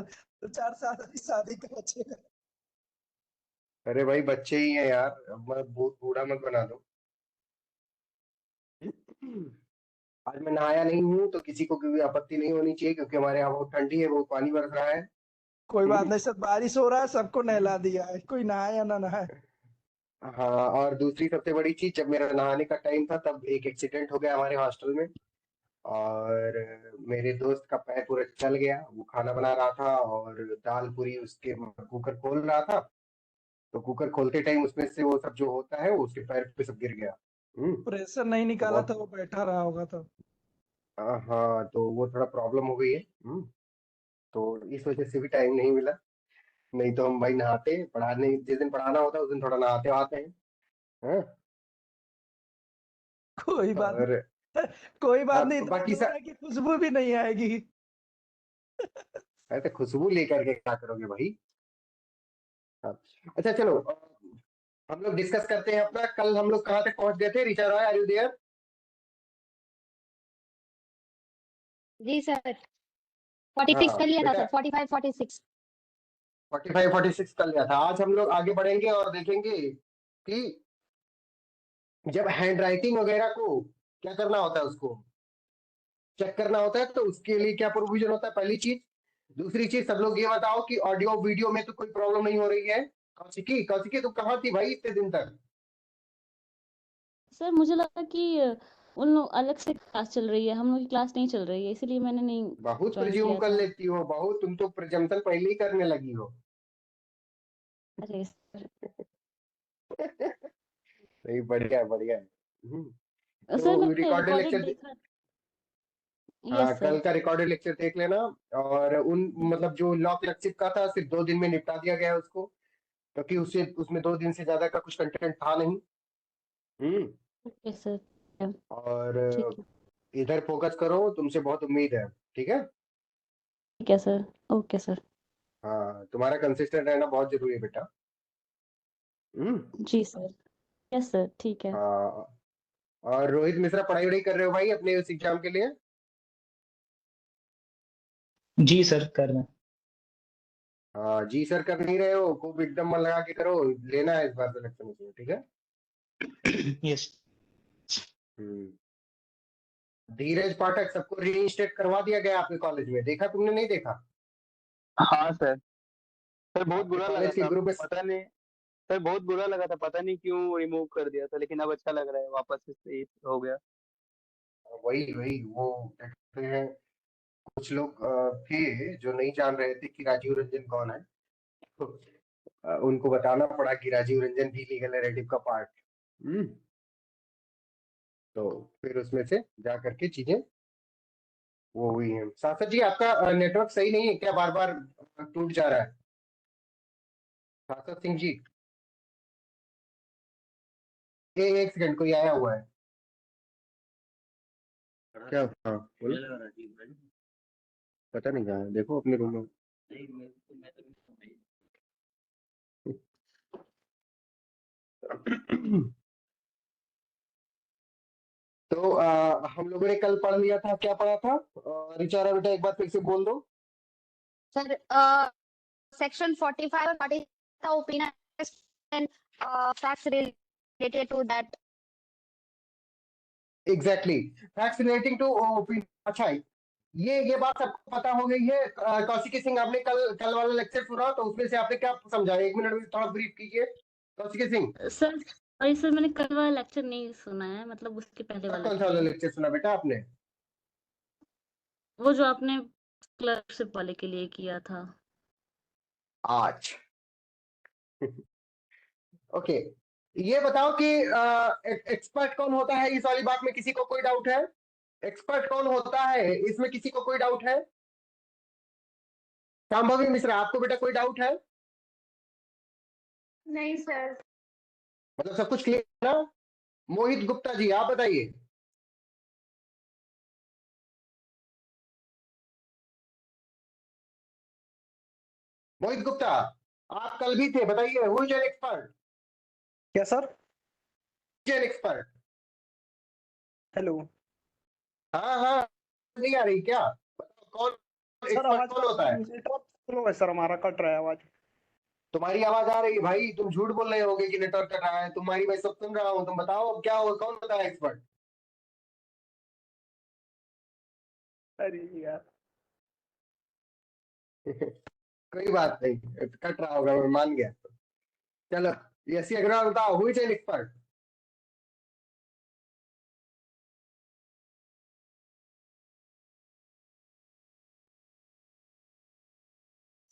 तो 4 साल की शादी का बचेगा। अरे भाई बच्चे ही हैं यार, अब मैं बहुत बूढ़ा मत बना दो। आज मैं नहाया नहीं हूँ तो किसी को कोई आपत्ति नहीं होनी चाहिए, क्योंकि हमारे यहाँ बहुत ठंडी है, बहुत पानी बरस रहा है। कोई बात नहीं सर, बारिश हो रहा है, सबको नहला दिया है, कोई नहाए या ना नहाए। हाँ, और दूसरी सबसे बड़ी चीज, जब मेरा नहाने का टाइम था तब एक एक्सीडेंट हो गया हमारे हॉस्टल में। और मेरे दोस्त का पैर पूरा चल गया। वो खाना बना रहा था और दाल पूरी उसके कुकर खोल रहा था, तो कुकर खोलते टाइम उसमें से वो सब जो होता है वो उसके पैर पे सब गिर गया। प्रेशर नहीं तो निकाला था, बहुत, वो बैठा रहा होगा तो। हाँ, तो वो थोड़ा प्रॉब्लम हो गई है। तो इस वजह से भी टाइम नहीं मिला। नहीं तो हम भाई नहाते, पढ़ाने जिस दिन पढ़ाना होता है उस दिन थोड़ा नहाते आते हैं। हाँ? कोई बात और नहीं, कोई बात नहीं, इतना बाकी दूर है कि खुशबू भी नहीं आएगी। ऐसे खुशबू लेकर के क्या करोगे भाई? हाँ। अच्छा चलो, हम लोग डिस्कस करते हैं अपना, कल हम लोग कहाँ तक पहुंच गए थे? Richa Roy, are you there? जी सर, 46 हाँ कर लिया था बेटा, सर, 45 46। 45 46 कर लिया था। आज हम लोग आगे बढ़ेंगे और देखेंगे कि जब हैंड राइटिंग वगैरह को क्या करना होता है, उसको चेक करना होता है, तो उसके लिए क्या प्रोविजन होता है, पहली चीज। दूसरी चीज, सब लोग ये बताओ कि ऑडियो वीडियो में तो कोई प्रॉब्लम नहीं हो रही है। कौशिकी, कौशिकी, तू कहाँ थी भाई इतने दिन तक? सर मुझे लगा कि उन लोग अलग से क्लास चल रही है, हम लोग की क्लास नहीं चल रही है, इसीलिए मैंने नहीं बहुत ज्वाइन प्रिज्यूम किया कर था। लेती हो, बहुत, तुम तो प्रिजम्पशन पहले ही करने लगी हो। अरे सर, नहीं, बढ़िया है, बढ़िया है। सर तो मैंने रिकॉर्डेड रिकॉर्डेड लेक्चर, देखा। हाँ, यस कल सर। का रिकॉर्डेड लेक्चर देख लेना। और उन मतलब जो लॉ क्लर्कशिप का था, सिर्फ 2 दिन में निपटा दिया गया है उसको, क्योंकि उससे उसमें 2 दिन से ज्यादा का कुछ कंटेंट था नहीं। हम्म ओके सर, और ठीक है। इधर फोकस करो, तुमसे बहुत उम्मीद है। ठीक है? ठीक है सर। Okay sir. हाँ, तुम्हारा कंसिस्टेंट रहना बहुत जरूरी है बेटा। हम्म जी सर। यस सर, ठीक है। हाँ। और रोहित मिश्रा, पढ़ाई वढ़ाई कर रहे हो भाई अपने उस एग्जाम के लिए? जी सर, कर रहे हैं। हाँ, जी सर कर नहीं रहे हो, खूब एकदम मन लगा के करो, लेना है इस बार सिलेक्शन उसमें। ठीक है? यस। हम्म धीरज पाठक, सबको रीइंस्टेट करवा दिया गया आपके कॉलेज में, देखा तुमने नहीं देखा? हाँ सर। सर बहुत आपके बुरा लगा कॉलेज के था, ग्रुप में, पता नहीं। सर बहुत बुरा लगा था, पता नहीं क्यों रिमूव कर दिया था, लेकिन अब अच्छा लग रहा है, वापस से सही हो गया। वही वही वो क्या कहते हैं, कुछ लोग थे जो नहीं जान रहे थे कि राजीव रंजन कौन है। तो उनको बताना पड़ा कि राजीव रंजन भी लीगल नैरेटिव का पार्ट। हम्म तो फिर उसमें से जा करके चीजें वो हुई हैं। सासर जी, आपका नेटवर्क सही नहीं है क्या? बार बार टूट जा रहा है। सासर सिंह जी, एक सेकंड, कोई आया हुआ है क्या? हाँ, बोलो। पता नहीं कहाँ है, देखो अपने रूम में। तो हम लोगों ने कल पढ़ लिया था, क्या पढ़ा था? रिचारा बेटा, एक बार फिर से बोल दो। सर सेक्शन 45 और 40 का opinion and facts related to that. Exactly, facts relating to opinion. अच्छा, ये बात सबको पता हो गई है। कौशिकी सिंह, आपने कल कल वाला लेक्चर सुना, तो उसमें से आपने क्या समझा? 1 मिनट में थोड़ा ब्रीफ कीजिए, कौशिकी सिंह। सर, और सर मैंने कल वाला लेक्चर नहीं सुना है, मतलब उसके पहले तब वाला कौन सा वाला किया है। लेक्चर सुना बेटा आपने? वो जो आपने क्लर्कशिप वाले के लिए किया था। आज ओके, ये बताओ कि एक्सपर्ट कौन होता है इस वाली बात में? किसी को कोई डाउट है? एक्सपर्ट कौन होता है इसमें, किसी को कोई डाउट है? शांभवी मिश्रा, आपको बेटा कोई डाउट है? नहीं सर। मतलब सब कुछ क्लियर ना? मोहित गुप्ता जी, आप बताइए। मोहित गुप्ता, आप कल भी थे, बताइए, हु इज एन एक्सपर्ट? क्या सर? An expert? हेलो हाँ हाँ, नहीं आ रही क्या? बताओ, कौन सर, एक्सपर्ट आवाज कौन होता है? नेटवर्क सुनो भाई सर, हमारा कट रहा है आवाज। तुम्हारी आवाज आ रही है भाई, तुम झूठ बोल रहे होगे कि नेटवर्क कट रहा है, तुम्हारी मैं सब सुन रहा हूँ। तुम बताओ अब क्या हो, कौन बताया एक्सपर्ट? अरे यार, कोई बात नहीं, कट रहा होगा, मैं मान गया। चलो, यसी अग्रवाल बताओ, who is an expert?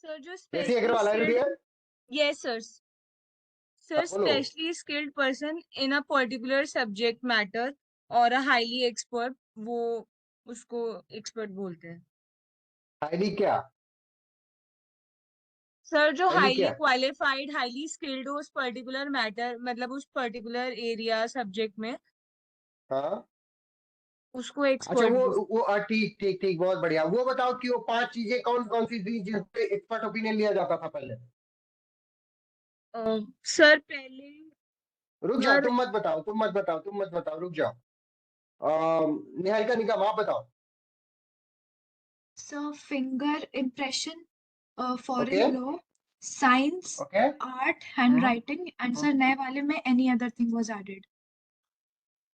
Sir जो Yashi specially Agarwal, are you skilled, there? Yes sir, हाँ सर बोलो। Specially skilled person in a particular subject matter और अ हाईली एक्सपर्ट, वो उसको एक्सपर्ट बोलते हैं। हाईली क्या? सर जो हाईली हाईली क्या? क्वालिफाइड, हाईली स्किल्ड हो उस पर्टिकुलर मैटर, मतलब उस पर्टिकुलर एरिया सब्जेक्ट में, हाँ, उसको अच्छा एक्सपर्ट बोल। वो ठीक ठीक ठीक, बहुत बढ़िया। वो बताओ कि वो 5 चीजें कौन कौन सी थी जिस पे एक्सपर्ट ओपिनियन लिया जाता था पहले? सर पहले, रुक जाओ, सर तुम मत बताओ, तुम मत बताओ, तुम मत बताओ, रुक जाओ। निहारिका निगम, आप बताओ। So finger impression, okay foreign law, science, okay. art, handwriting, and sir नए वाले में any other thing was added.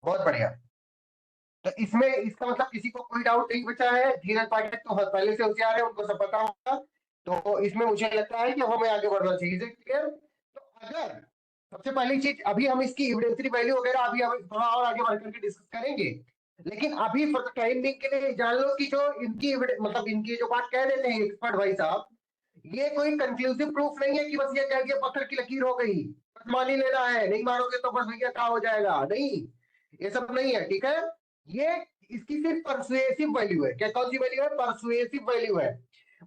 बहुत बढ़िया। तो इसमें इसका मतलब किसी को कोई डाउट नहीं बचा है? धीरज पाठक तो पहले से होशियार है, उनको सब पता होगा। तो इसमें मुझे लगता है कि हमें आगे बढ़ना चाहिए। Is it clear? तो अगर सबसे पहली चीज, अभी हम इसकी एविडेंसरी वैल्यू वगैरह अभी हम थोड़ा और आगे बढ़ करके डिस्कस करेंगे, लेकिन अभी फॉर द टाइम बिंग के लिए जान लो कि जो इनकी मतलब इनकी जो बात कह देते हैं एक्सपर्ट भाई साहब, ये कोई कंक्लूसिव प्रूफ नहीं है कि बस ये कह के पत्थर की लकीर हो गई, बस मान ही लेना है, नहीं मानोगे तो बस भैया क्या हो जाएगा। नहीं, ये सब नहीं है, ठीक है? ये इसकी सिर्फ परसुएसिव वैल्यू है। क्या कौन सी वैल्यू है? परसुएसिव वैल्यू है।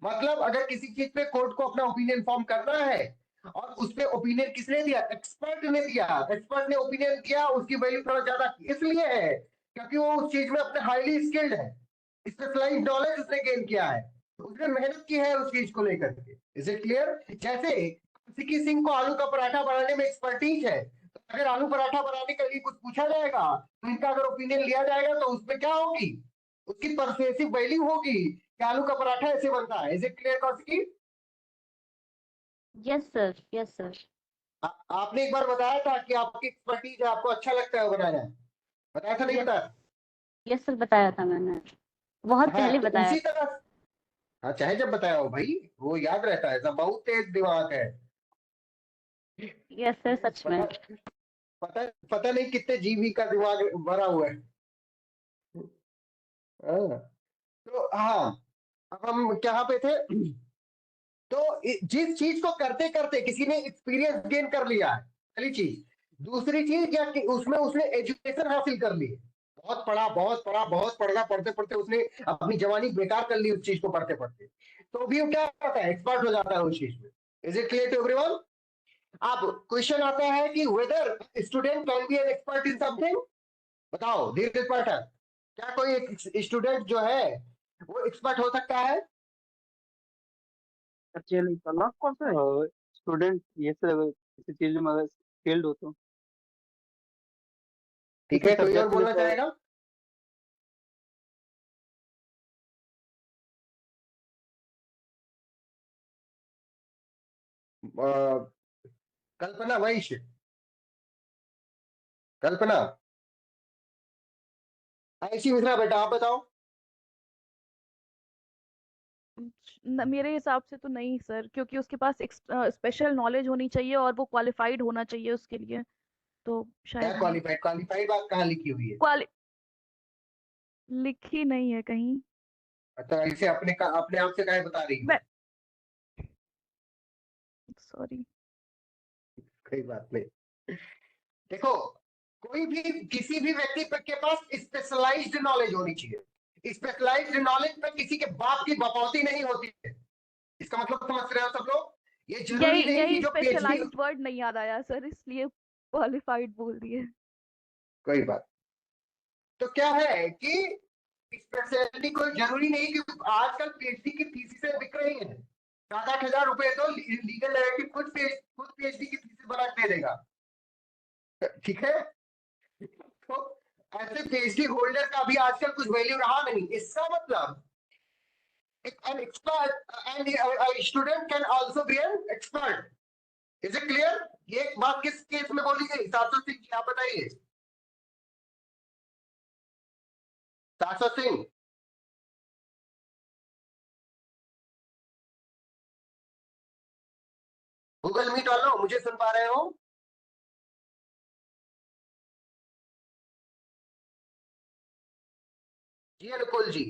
मतलब अगर किसी चीज पे कोर्ट को अपना ओपिनियन फॉर्म करना है और उस पे ओपिनियन किसने दिया? एक्सपर्ट ने दिया। एक्सपर्ट ने ओपिनियन दिया, उसकी वैल्यू थोड़ा ज्यादा इसलिए है क्योंकि वो उस चीज में अपने हाईली स्किल्ड है, स्पेशलाइज्ड नॉलेज उसने गेन किया है, उसने मेहनत की है उस चीज को लेकर के। Is it clear? जैसे सिक्की सिंह को आलू का पराठा बनाने में एक्सपर्टीज है, तो अगर आलू पराठा बनाने के लिए कुछ पूछा जाएगा तो इनका अगर ओपिनियन लिया जाएगा तो उसमें क्या होगी? उसकी परसुएसिव वैल्यू होगी कि आलू का पराठा ऐसे बनता है। Is it clear Kaushiki? Yes sir, yes sir. आपने एक बार बताया था कि आपकी एक्सपर्टीज है, आपको अच्छा लगता है बनाना, बताया था नहीं यस, बताया? यस सर, बताया था मैंने, बहुत हाँ, पहले तो बताया उसी था। तरह, हाँ चाहे जब बताया हो भाई, वो याद रहता है, सब बहुत तेज दिमाग है। यस सर, सच में। पता पता पता नहीं कितने जीबी का दिमाग भरा हुआ है। हाँ, तो हाँ, अब हम कहाँ पे थे? तो जिस चीज को करते करते किसी ने एक्सपीरियंस गेन कर लिया है, पहली चीज। दूसरी चीज क्या कि उसमें उसने एजुकेशन हासिल कर ली है, बहुत पढ़ा, बहुत पढ़ा, बहुत पढ़ना, पढ़ते पढ़ते उसने अपनी जवानी बेकार कर ली उस चीज को पढ़ते पढ़ते, तो भी वो क्या करता है? एक्सपर्ट हो जाता है उस चीज में। Is it clear to everyone? अब क्वेश्चन आता है कि whether student can be an expert in something. बताओ धीरज पाठक, क्या कोई एक स्टूडेंट जो है वो एक्सपर्ट हो सकता है? एक्चुअली ऑफ कोर्स स्टूडेंट ये सब किसी चीज में अगर स्किल्ड हो तो ठीक किसी है, कोई और सब्जेक्ट में बोलना चाहे। चाहेगा? कल्पना वैश्य, कल्पना ऐसी मिश्रा, बेटा आप बताओ। मेरे हिसाब से तो नहीं सर, क्योंकि उसके पास स्पेशल नॉलेज होनी चाहिए और वो क्वालिफाइड होना चाहिए उसके लिए, तो क्या शायद नहीं। क्वालिफाइड? क्वालिफाइड बात कहाँ लिखी हुई है? क्वालि लिखी नहीं है कहीं। अच्छा, इसे अपने आप से काहे बता रही हो? मैं सॉरी। कोई बात नहीं। देखो, कोई भी किसी भी व्यक्ति के पास स्पेशलाइज्ड नॉलेज होनी चाहिए। स्पेशलाइज्ड नॉलेज पे किसी के बाप की बपौती नहीं होती है। इसका मतलब समझ रहे हो सब लोग? ये जरूरी यही नहीं कि यही जो पीएचडी, स्पेशलाइज्ड वर्ड नहीं याद आया सर, इसलिए क्वालिफाइड बोल दिए। कोई बात। तो क्या है कि स्पेशलिटी कोई जरूरी नहीं कि आजकल पीएचडी की थीसिस बिक रही है, 7-8 हजार रुपए तो लीगल नैरेटिव खुद पीएचडी की थीसिस बना के दे देगा, ठीक है? तो ऐसे पीएचडी होल्डर का भी आजकल कुछ वैल्यू रहा नहीं। इसका मतलब an expert and a student can also be an expert. Is it clear? ये एक बात किस केस में बोली गई? 700 सिंह जी, आप बताइए। 700 सिंह, गूगल मीट वालों, मुझे सुन पा रहे हो? जी अनुकुल जी,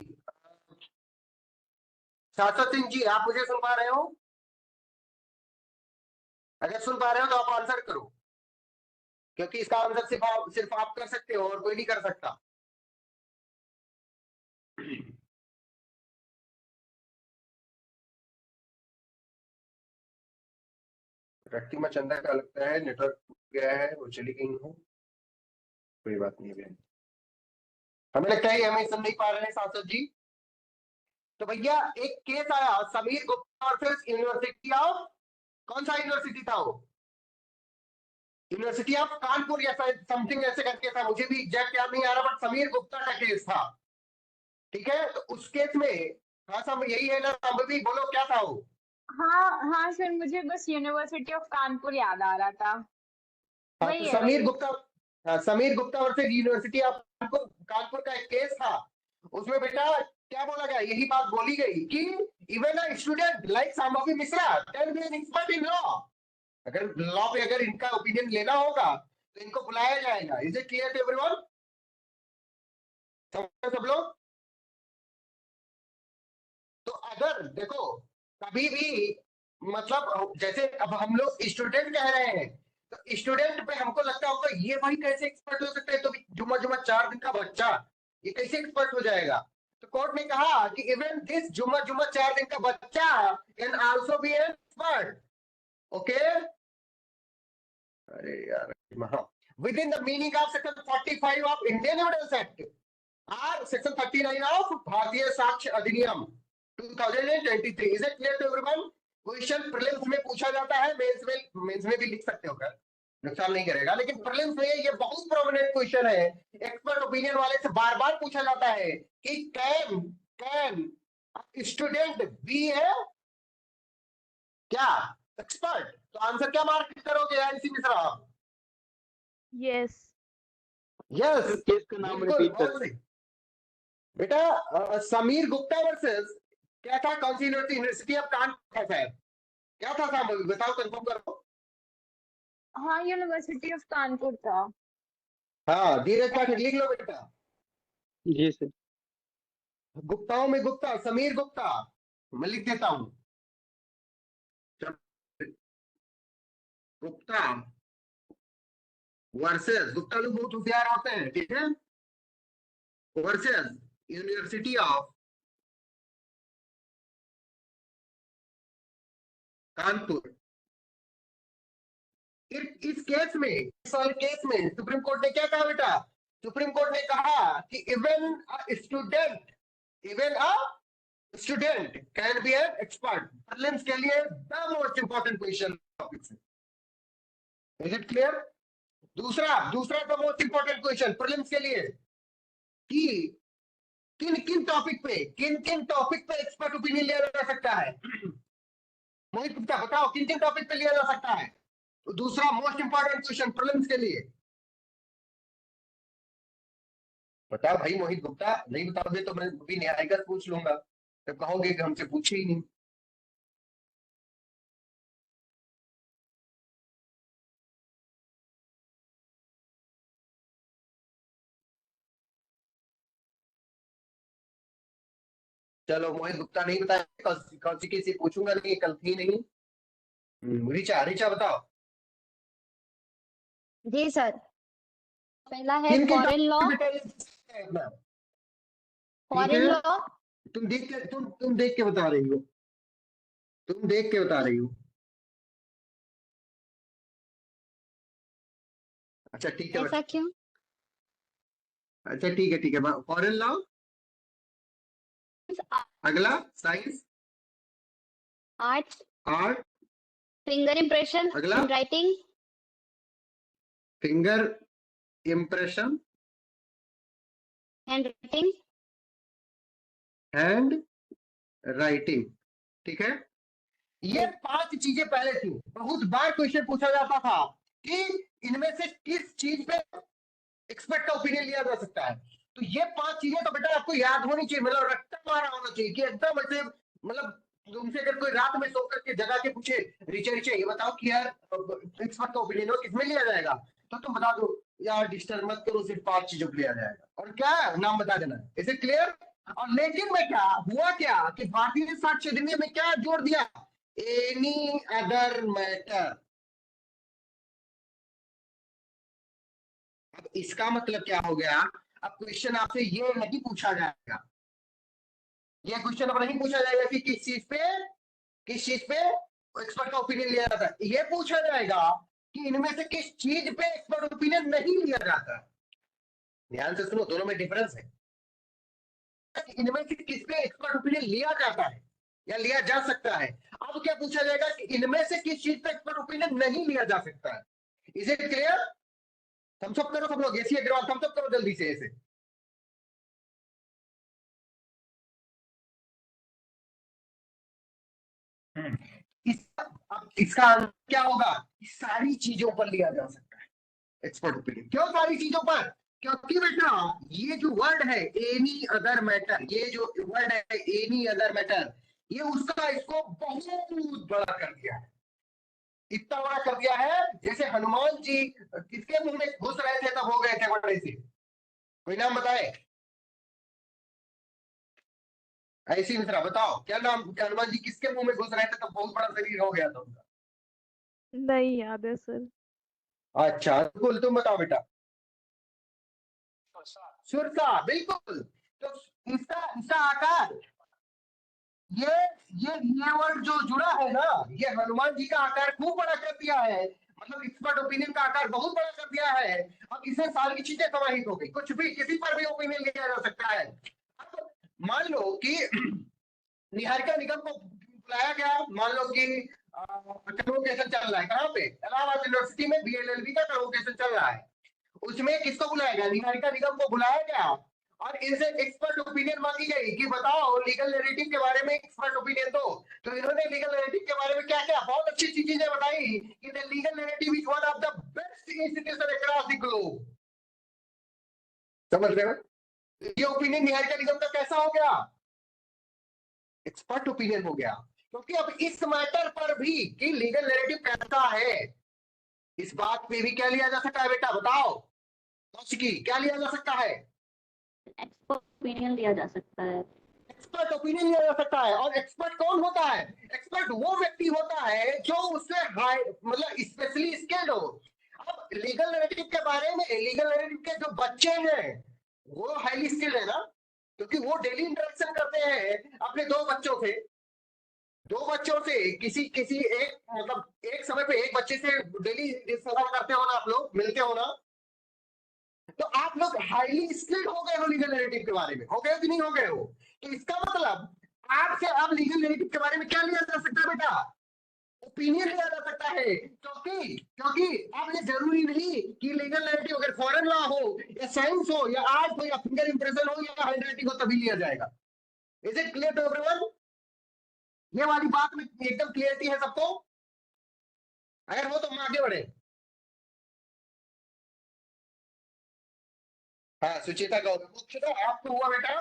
700 सिंह जी, आप मुझे सुन पा रहे हो? अगर सुन पा रहे हो तो आप आंसर करो, क्योंकि इसका आंसर सिर्फ आप कर सकते हो और कोई नहीं कर सकता। रक्तिमा चंदा का लगता है नेटवर्क गया है, वो चली गई है, कोई बात नहीं है। हमें लगता है हमें सुन नहीं पा रहे हैं सांसद जी। तो भैया एक केस आया, Sameer Gupta versus university of, कौन सा यूनिवर्सिटी था वो? यूनिवर्सिटी ऑफ कानपुर या समथिंग ऐसे करके था, मुझे भी एग्जैक्ट याद नहीं आ रहा, बट समीर गुप्ता का केस था। ठीक है, तो उस केस में हाँ सब यही है ना, संभवी बोलो क्या था वो? हाँ हाँ सर, मुझे बस यूनिवर्सिटी ऑफ कानपुर याद आ रहा था। हाँ, वही तो है, समीर वही। गुप्ता, हाँ, Sameer Gupta versus university of Kanpur का एक केस था। उसमें बेटा क्या बोला गया, यही बात बोली गई कि even a student like Shambhavi Mishra can be an expert in law. अगर लॉ पे अगर इनका ओपिनियन लेना होगा तो इनको बुलाया जाएगा। Is it clear to everyone? सब लोग? तो अगर देखो कभी भी मतलब जैसे अब हम लोग स्टूडेंट कह रहे हैं, तो स्टूडेंट पे हमको लगता होगा ये भाई कैसे एक्सपर्ट हो सकता है, तो जुम्मा जुम्मा 4 दिन का बच्चा ये कैसे एक्सपर्ट हो जाएगा? तो कोर्ट ने कहा कि इवन दिस जुम्मा जुम्मा 4 दिन का बच्चा can also be an expert. Okay, अरे यार, within the meaning of section 45 of Indian evidence act और सेक्शन 39 ऑफ भारतीय साक्ष्य Adhiniyam 2023। Is it clear to everyone? Question prelims में पूछा जाता है, मेंस में भी लिख सकते हो, कर नुकसान नहीं करेगा, लेकिन प्रीलिम्स में ये बहुत प्रोमिनेंट क्वेश्चन है। एक्सपर्ट ओपिनियन वाले से बार बार पूछा जाता है कि कैन स्टूडेंट बी है क्या एक्सपर्ट? तो आंसर क्या मार्क करोगे NC Mishra? Yes. Yes, case का नाम रिपीट कर। बेटा समीर गुप्ता वर्सेस क्या था, कौन सी यूनिवर्सिटी ऑफ कानपुर था सर? क्या था साहब, बताओ, कंफर्म करो। हाँ, यूनिवर्सिटी ऑफ कानपुर था। हाँ, धीरज पाठक लिख लो बेटा। जी सर। गुप्ताओं में गुप्ता, समीर गुप्ता, मैं लिख देता हूं। गुप्ता वर्सेस, गुप्ता लोग बहुत होशियार होते हैं, ठीक है, वर्सेस यूनिवर्सिटी ऑफ कानपुर। इस केस में, इस वाले केस में सुप्रीम कोर्ट ने क्या कहा बेटा? सुप्रीम कोर्ट ने कहा कि even a student can be an expert. Prelims के लिए the most important question topic है। Is it clear? दूसरा the most important question prelims के लिए कि किन टॉपिक पे एक्सपर्ट ओपिनियन लिया जा सकता है? मोहित गुप्ता बताओ, किन टॉपिक पे लिया जा सकता है? तो दूसरा मोस्ट इंपॉर्टेंट क्वेश्चन प्रीलिम्स के लिए बताओ भाई। मोहित गुप्ता नहीं बताओगे तो मैं भी न्यायिक पूछ लूंगा, तो कहोगे कि हमसे पूछे ही नहीं। चलो मोहित गुप्ता नहीं बताया, कौन सी किसी पूछूंगा नहीं, कल थी नहीं। रिचा बताओ। जी सर, पहला है फॉरेन लॉ। फॉरेन लॉ, तुम देख के बता रही हो, तुम देख के बता रही हो। अच्छा ठीक है, ऐसा क्यों? अच्छा ठीक है, फॉरेन लॉ। अगला science, art, art, finger impression, अगला writing, finger impression, handwriting, handwriting. ठीक है, ये 5 चीजें पहले थी। बहुत बार क्वेश्चन पूछा जाता था कि इनमें से किस चीज पे एक्सपर्ट का ओपिनियन लिया जा सकता है। तो ये 5 चीजें तो बेटा आपको याद होनी चाहिए, मतलब रट्टा मारा होना चाहिए कि एकदम ऐसे, मतलब तुमसे अगर कोई रात में सो करके जगा के पूछे रिचे ये बताओ कि यार एक्सपर्ट का ओपिनियन हो किसमें लिया जाएगा, तो तुम बता दो यार डिस्टर्ब मत करो, सिर्फ 5 चीजों को लिया जाएगा और क्या नाम बता देना। Is it clear? और लेकिन में क्या हुआ क्या कि भारतीय साक्ष्य अधिनियम में क्या जोड़ दिया, एनी अदर मैटर। अब इसका मतलब क्या हो गया, अब क्वेश्चन आपसे ये नहीं पूछा जाएगा, ये क्वेश्चन अब नहीं पूछा जाएगा कि किस चीज पे एक्सपर्ट का ओपिनियन लिया जाता है। ये पूछा जाएगा कि इनमें से किस चीज पे एक्सपर्ट ओपिनियन नहीं लिया जाता। ध्यान से सुनो, दोनों में डिफरेंस है। इनमें से किस पे एक्सपर्ट ओपिनियन लिया जाता है या लिया जा सकता है। अब क्या पूछा जाएगा कि इनमें से किस चीज पे एक्सपर्ट ओपिनियन नहीं लिया जा सकता है। Is it clear? Thumbs up करो सब लोग, एसी अग्रवाल थम्स अप करो जल्दी से ऐसे। इसका क्या होगा, सारी चीजों पर लिया जा सकता है एक्सपर्ट ओपिनियन। क्यों सारी चीजों पर? क्योंकि बेटा ये जो वर्ड है एनी अदर मैटर, ये जो वर्ड है एनी अदर मैटर, ये उसका इसको बहुत बड़ा कर दिया है। इतना बड़ा कर दिया है जैसे हनुमान जी किसके मुंह में घुस रहे थे तब हो गए थे बड़े से। कोई नाम बताए? ऐसी मिश्रा बताओ क्या नाम, हनुमान जी किसके मुंह में घुस रहे थे तब बहुत बड़ा शरीर हो गया था उनका? नहीं याद है सर। अच्छा बिल्कुल, तुम बताओ बेटा। सुरसा, बिल्कुल। तो इसका आकार, ये वर्ड जो जुड़ा है ना, ये हनुमान जी का आकार खूब बड़ा कर दिया है, मतलब एक्सपर्ट ओपिनियन का आकार बहुत बड़ा कर दिया है। अब इसमें सारी चीजें समाहित हो गई, कुछ भी किसी पर भी ओपिनियन लिया जा सकता है। अब मान लो कि निहारिका निगम को बुलाया गया, मान लो कि कन्वोकेशन चल रहा है, कहाँ पे, इलाहाबाद यूनिवर्सिटी में बीएलएलबी का कन्वोकेशन चल रहा है। उसमें किसको बुलाया गया, निहारिका निगम को बुलाया गया और इनसे एक्सपर्ट ओपिनियन मांगी गई कि बताओ लीगल नैरेटिव के बारे में एक्सपर्ट ओपिनियन दो। तो इन्होंने लीगल नैरेटिव के बारे में क्या क्या बहुत अच्छी चीजें बताई कि the legal narrative is one of the best institution across the globe. समझ रहे हो? ये ओपिनियन निहारिका निगम का कैसा हो गया, एक्सपर्ट ओपिनियन हो गया। क्योंकि अब इस मैटर पर भी कि लीगल नैरेटिव कैसा है, इस बात पे भी क्या लिया जा सकता है बेटा, बताओ की क्या लिया जा सकता है, एक्सपर्ट ओपिनियन लिया जा सकता है। एक्सपर्ट ओपिनियन लिया जा सकता है। और एक्सपर्ट कौन होता है, एक्सपर्ट वो व्यक्ति होता है जो उससे हाई मतलब स्पेशली स्किल्ड हो। अब लीगल नैरेटिव के बारे में, लीगल नैरेटिव के जो बच्चे हैं वो हाईली स्किल्ड है ना, क्योंकि वो डेली इंटरेक्शन करते हैं अपने दो बच्चों से किसी एक मतलब एक समय पे एक बच्चे से डेली डिस्कशन करते हो ना, आप लोग मिलते हो ना, तो आप लोग हाईली स्किल्ड हो गए हो लीगल नैरेटिव के बारे में, हो गए कि नहीं हो गए हो? तो इसका मतलब आपसे अब लीगल नैरेटिव के बारे में क्या लिया जा सकता है बेटा, ओपिनियन लिया जा सकता है। क्योंकि अब ये जरूरी नहीं कि लीगल नैरेटिव अगर फॉरेन लॉ हो या साइंस हो या आर्ट हो या फिंगर इंप्रेशन हो या हैंडराइटिंग हो तभी लिया जाएगा। Is it clear to everyone? ये वाली बात में एकदम क्लियरिटी है सबको? अगर हो तो हम आगे बढ़े। हाँ सुचिता गौरव, आपको हुआ बेटा?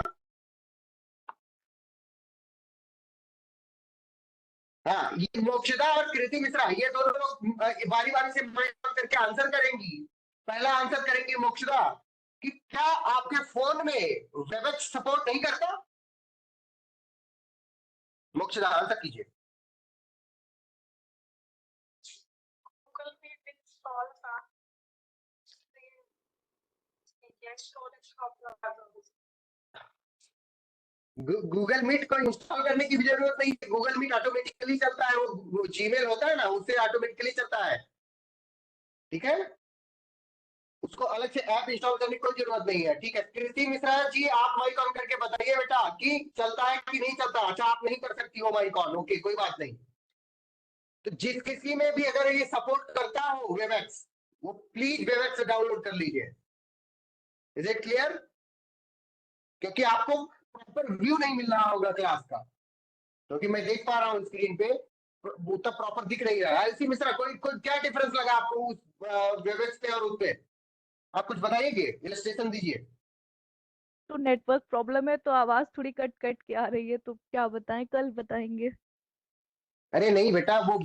हाँ, ये मोक्षदा और कृति मिश्रा ये दोनों लोग बारी बारी से करके आंसर करेंगी। पहला आंसर करेंगी मोक्षदा कि क्या आपके फोन में वेबएक्स सपोर्ट नहीं करता? मोक्षदा आंसर कीजिए। गूगल मीट को इंस्टॉल करने की भी जरूरत नहीं है, गूगल मीट ऑटोमेटिकली चलता है, वो जीमेल होता है ना उससे ऑटोमेटिकली चलता है। ठीक है, उसको अलग से ऐप इंस्टॉल करने की कोई जरूरत नहीं है। ठीक है, कृति मिश्रा जी आप माइक ऑन करके बताइए बेटा कि चलता है कि नहीं चलता। अच्छा आप नहीं कर सकती हो माइक ऑन, ओके कोई बात नहीं। तो जिस किसी में भी अगर ये सपोर्ट करता हो वेबएक्स, वो प्लीज वेबएक्स डाउनलोड कर लीजिए। Is it clear? क्योंकि आपको प्रॉपर व्यू नहीं मिल रहा होगा क्लास का। क्योंकि मैं देख पा रहा हूँ स्क्रीन पे उतना प्रॉपर दिख नहीं रहा है। इसी मिश्रा कोई क्या डिफरेंस लगा आपको उस वेबएक्स पे और उस पे? आप कुछ बताइए, इलस्ट्रेशन दीजिए। तो नेटवर्क प्रॉब्लम है तो आवाज थोड़ी कट कट के आ रही है, तो क्या बताएं, कल बताएंगे। अरे नहीं बेटा, वो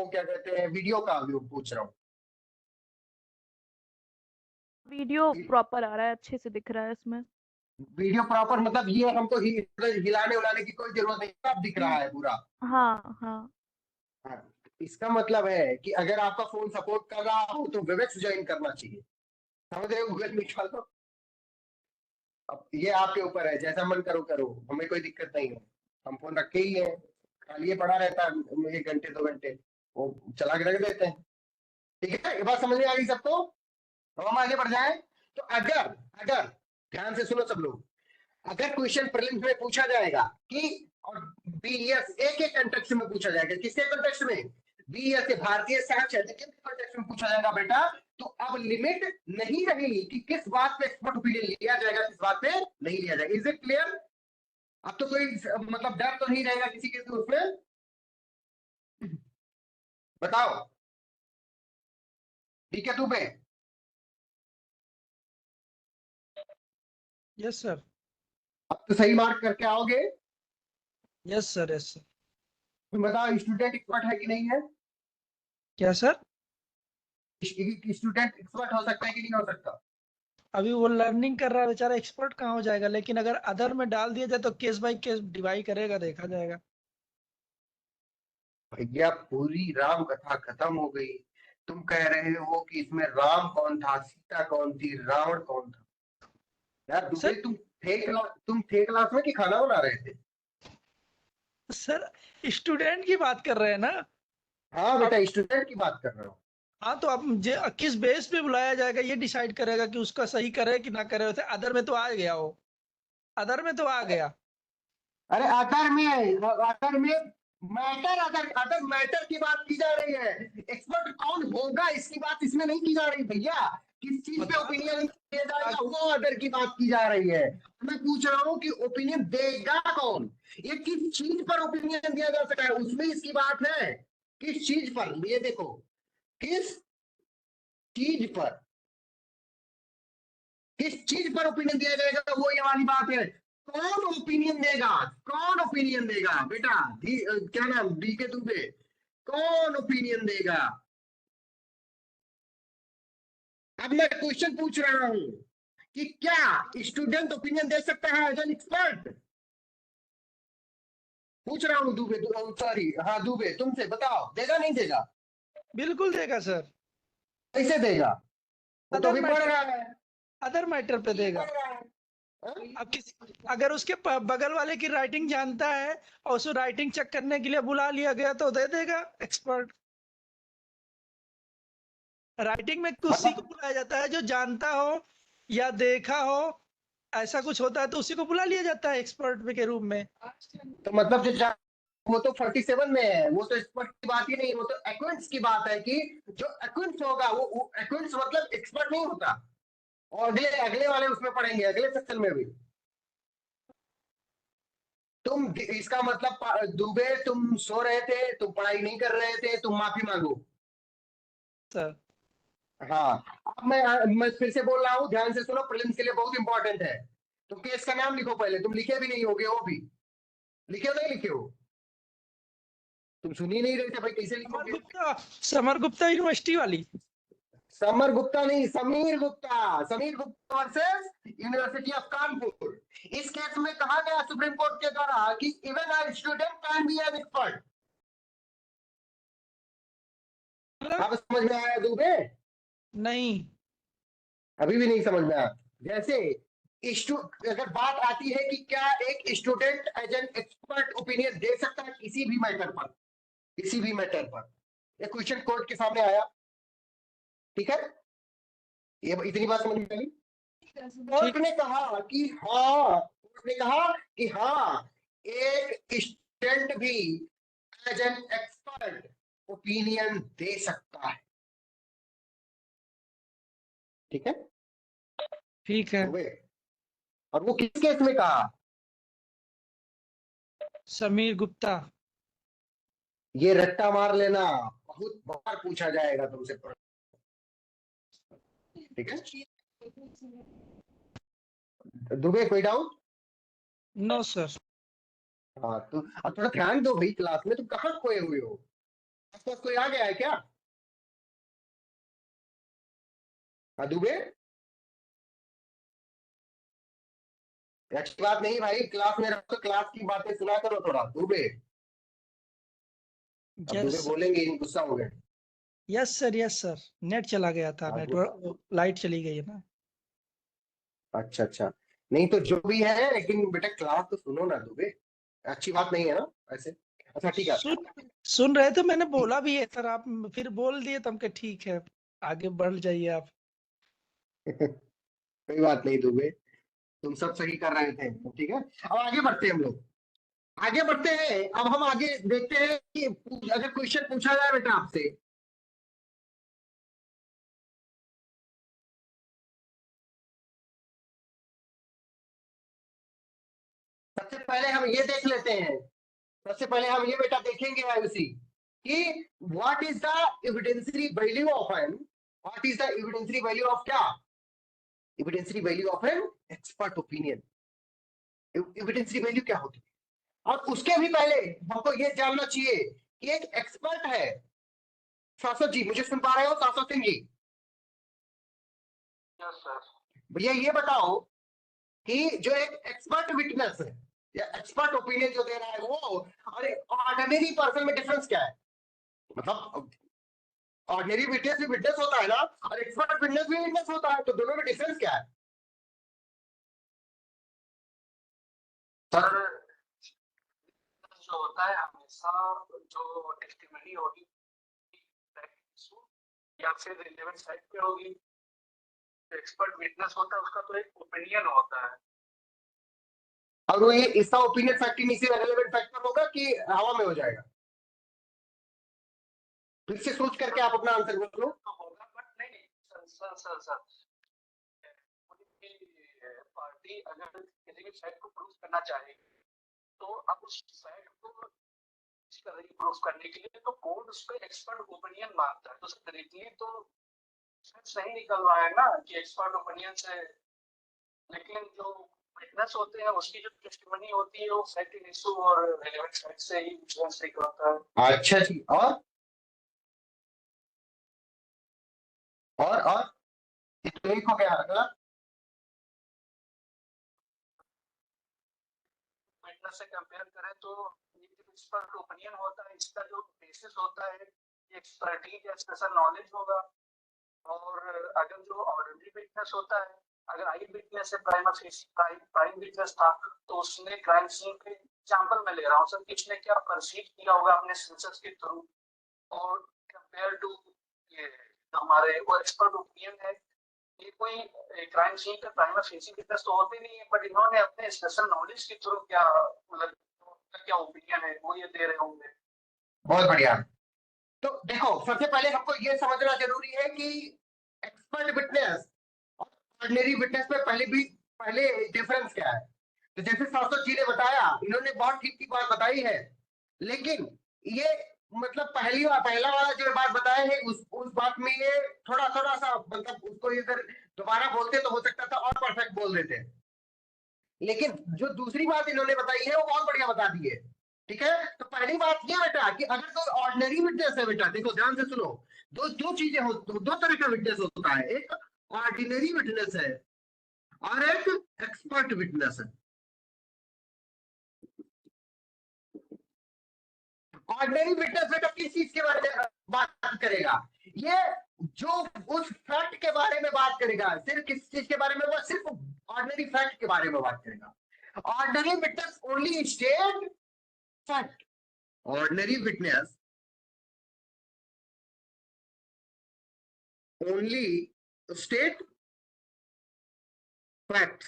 क्या कहते हैं, वीडियो का व्यू पूछ रहा हूँ। वीडियो प्रॉपर आ रहा है, अच्छे से दिख रहा है इसमें। वीडियो प्रॉपर मतलब ये हमको हिलाने उलाने की कोई जरूरत नहीं, सब दिख रहा है पूरा। हाँ हाँ। हाँ, इसका मतलब है कि अगर आपका फोन सपोर्ट कर रहा हो तो वेबएक्स ज्वाइन करना चाहिए। समझ रहे हो? गूगल मीट वालों, अब ये आपके ऊपर है, जैसा मन करो करो, हमें कोई दिक्कत नहीं है। हम फोन रखे ही है, खाली ये पड़ा रहता है 1 घंटे 2 घंटे, वो चला के रख देते हैं। ठीक है, ये बात समझ में आ गई सबको? तो हम आगे बढ़ जाए। तो अगर अगर ध्यान से सुनो सब लोग, अगर क्वेश्चन प्रीलिम्स में पूछा जाएगा कि और बीईएस एक एक कंटेक्स्ट में पूछा जाएगा, किसके कंटेक्स्ट में? बीईएस के भारतीय साक्ष्य के कंटेक्स्ट में पूछा जाएगा बेटा, तो अब लिमिट नहीं रहेगी कि किस बात पे एक्सपर्ट ओपिनियन लिया जाएगा, किस बात पे नहीं लिया जाएगा। Is it clear? अब तो कोई मतलब डर तो नहीं रहेगा किसी के उसमें। बताओ ठीक है, तू पे। Yes sir. अब तो सही मार्क करके आओगे। Yes sir, yes sir. बताओ स्टूडेंट एक्सपर्ट है कि नहीं है? क्या सर? स्टूडेंट एक्सपर्ट हो सकता है कि नहीं हो सकता? अभी वो लर्निंग कर रहा है बेचारा, एक्सपर्ट कहाँ हो जाएगा, लेकिन अगर अदर में डाल दिया जाए तो केस बाय केस डिवाइड करेगा, देखा जाएगा। भैया पूरी राम कथा खत्म हो गई, तुम कह रहे हो कि इसमें राम कौन था, सीता कौन थी, रावण कौन था? यार दुबे, तुम थे क्लास में कि खाना बना रहे थे? सर स्टूडेंट की बात कर रहे हैं ना? हाँ बेटा, स्टूडेंट की बात कर रहा हूँ। हाँ, तो अब किस बेस पे बुलाया जाएगा ये डिसाइड करेगा कि उसका सही करे कि ना करे। वैसे अदर में तो आ गया, वो अदर में तो आ गया। अरे अदर में अदर मैटर की बात की जा रही है, एक्सपर्ट कौन होगा इसकी बात इसमें नहीं की जा रही भैया। किस चीज पे ओपिनियन दिया जाएगा वो अदर की बात की जा रही है। मैं पूछ रहा हूँ कि ओपिनियन देगा कौन, ये किस चीज पर ओपिनियन दिया जा सकता है, उसमें इसकी बात है। किस चीज पर, ये देखो, किस चीज पर, किस चीज पर ओपिनियन दिया जाएगा, वो ये वाली बात है। कौन ओपिनियन देगा, कौन ओपिनियन देगा बेटा? क्या नाम, डी के दुबे, कौन ओपिनियन देगा? अब मैं क्वेश्चन पूछ रहा हूं कि क्या स्टूडेंट ओपिनियन दे सकता है एज एन एक्सपर्ट? पूछ रहा हूं दुबे, सॉरी हाँ दुबे, तुमसे बताओ, देगा नहीं देगा? बिल्कुल देगा सर। कैसे देगा? वो तो भी पढ़ रहा है, अदर मैटर पे देगा। अब अगर उसके बगल वाले की राइटिंग जानता है और उसको राइटिंग चेक करने के लिए बुला लिया गया तो दे देगा एक्सपर्ट। राइटिंग में उसी को बुलाया जाता है जो जानता हो या देखा हो, ऐसा कुछ होता है तो उसी को बुला लिया जाता है एक्सपर्ट के रूप में। तो मतलब जो वो तो 47 में है, वो तो एक्सपर्ट की बात ही नहीं, वो तो एक्वेंट्स की बात है कि जो एक्वेंट्स होगा वो एक्वेंट्स मतलब एक्सपर्ट नहीं होता। और अगले वाले उसमें पढ़ेंगे, अगले सेक्शन में भी। तुम इसका मतलब दुबे तुम सो रहे थे, तुम पढ़ाई नहीं कर रहे थे, तुम माफी मांगो सर। हाँ, अब मैं फिर से बोल रहा हूँ, ध्यान से सुनो, प्रीलिम्स के लिए बहुत इंपॉर्टेंट है। तुम केस का नाम लिखो पहले, तुम लिखे भी नहीं होगे, वो भी लिखे हो नहीं लिखे हो? तुम सुन ही नहीं रहे थे भाई, कैसे लिखोगे? समर गुप्ता यूनिवर्सिटी वाली। समर गुप्ता नहीं, Sameer Gupta versus university of Kanpur. इस केस में कहा गया सुप्रीम कोर्ट के द्वारा कि even a student can be an expert. अब समझ में आया दुबे? नहीं, अभी भी नहीं समझ में आया। जैसे अगर बात आती है कि क्या एक student as an expert opinion दे सकता है किसी भी मैटर पर, किसी भी मैटर पर, ये क्वेश्चन कोर्ट के सामने आया, ठीक है? ये इतनी बात समझ में आई। कोर्ट ने कहा कि हाँ, कोर्ट ने कहा कि हाँ, एक स्टूडेंट भी एज एन एक्सपर्ट ओपिनियन दे सकता है। ठीक है, ठीक है। और वो किस केस में कहा? समीर गुप्ता। ये रट्टा मार लेना, बहुत बार पूछा जाएगा तुमसे प्रश्न, ठीक है। दुबे कोई डाउट? No sir. हाँ तो अब थोड़ा ध्यान दो भाई, क्लास में तुम कहाँ खोए हुए हो? आसपास कोई आ गया है क्या? हाँ दुबे, अच्छी बात नहीं भाई, क्लास में रखो, क्लास की बातें सुना करो थोड़ा। दुबे, अब दुबे यस बोलेंगे, गुस्सा हो गए। Yes sir, yes sir, net चला गया था, हाँ, नेटवर्क लाइट चली गई है ना। अच्छा अच्छा, नहीं तो जो भी है, लेकिन बेटा क्लास तो सुनो ना दुबे, अच्छी बात नहीं है ना ऐसे। अच्छा ठीक है, सुन रहे थे, मैंने बोला भी है सर, आप फिर बोल दिए तो हम कहे ठीक है, आगे बढ़ जाइए आप। कोई बात नहीं दुबे, तुम सब सही कर रहे थे, ठीक है। अब आगे बढ़ते हैं हम लोग, आगे बढ़ते हैं। अब हम आगे देखते हैं कि अगर क्वेश्चन पूछा जाए बेटा आपसे, सबसे पहले हम ये देख लेते हैं, सबसे पहले हम ये बेटा देखेंगे आयुषी कि what is the evidentiary value of an, what is the evidentiary value of क्या? Evidentiary value of an expert opinion. Evidentiary value क्या होती है? और उसके भी पहले हमको ये जानना चाहिए कि एक एक्सपर्ट है। शाश्वत जी मुझे सुन पा रहे हो? शाश्वत सिंह जी, भैया ये बताओ कि जो एक एक्सपर्ट विटनेस है या एक्सपर्ट ओपिनियन जो दे रहा है वो और एक ऑर्डिनरी पर्सन में डिफरेंस क्या है? मतलब ऑर्डिनरी विटनेस भी विटनेस होता है ना, और एक्सपर्ट विटनेस भी विटनेस होता है, तो दोनों में डिफरेंस क्या है? सर जो होता है हमेशा, जो टेस्टिमनी होगी या फिर रिलेवेंट साइड पे होगी, एक्सपर्ट विटनेस होता है उसका तो एक ओपिनियन होता है। और वो ये इसका ओपिनियन फैक्ट से रेलेवेंट फैक्टर होगा कि हवा में हो जाएगा? फिर से सोच करके आप अपना आंसर बोलो। तो होगा, बट नहीं सर सर सर पार्टी अगर किसी भी फैक्ट को प्रूव करना चाहेगी तो अब उस फैक्ट को प्रूव करने के लिए तो कोर्ट उस पर एक्सपर्ट ओपिनियन मांगता है, तो डायरेक्टली तो सही निकल रहा है ना कि एक्सपर्ट ओपिनियन से, लेकिन जो विटनेस होते हैं उसकी जो टेस्टिमनी होती है वो फैक्ट इशू और रिलेवेंट फैक्ट से ही इंफ्लुएंस निकलता है। अच्छा जी, और एक हो गया अगला, विटनेस से कंपेयर करें तो एक्सपर्ट ओपिनियन होता है, इसका जो बेसिस होता है एक्सपर्टीज या स्पेशल नॉलेज होगा। और अगर जो ऑर्डिनरी विटनेस होता है, अगर आई विटनेस है, प्राइम विटनेस था, तो उसने क्राइम सीन के एग्जांपल में ले रहा हूँ सर, किसने क्या परसीव किया होगा अपने सेंसस के थ्रू, और कंपेयर टू ये हमारे वो एक्सपर्ट ओपिनियन है, ये कोई क्राइम सीन का प्राइमरी फेसिंग विटनेस तो होते नहीं है, बट इन्होंने अपने स्पेशल नॉलेज के थ्रू क्या मतलब क्या ओपिनियन है वो ये दे रहे होंगे। बहुत बढ़िया। तो देखो सबसे पहले हमको ये समझना जरूरी है कि एक्सपर्ट विटनेस और ऑर्डिनरी विटनेस में पहले डिफरेंस क्या है। तो जैसे शाश्वत जी ने बताया, इन्होंने बहुत ठीक ठीक बात बताई है, लेकिन ये मतलब पहला वाला जो बात बताया है उस बात में ये थोड़ा सा मतलब उसको इधर दोबारा बोलते तो हो सकता था और परफेक्ट बोल देते, लेकिन जो दूसरी बात इन्होंने बताई है वो बहुत बढ़िया बता दी है, ठीक है। तो पहली बात ये बेटा कि अगर कोई ऑर्डिनरी विटनेस है बेटा, देखो ध्यान से सुनो, दो चीजें हो, दो तरह का विटनेस होता है, एक ऑर्डिनरी विटनेस है और एक एक्सपर्ट विटनेस है। ऑर्डिनरी विटनेस बेटा किस चीज के बारे में बात करेगा? ये जो उस फैक्ट के बारे में बात करेगा, सिर्फ किस चीज के बारे में? वो सिर्फ ऑर्डिनरी फैक्ट के बारे में बात करेगा। Ordinary witness only state fact, ordinary witness only state fact।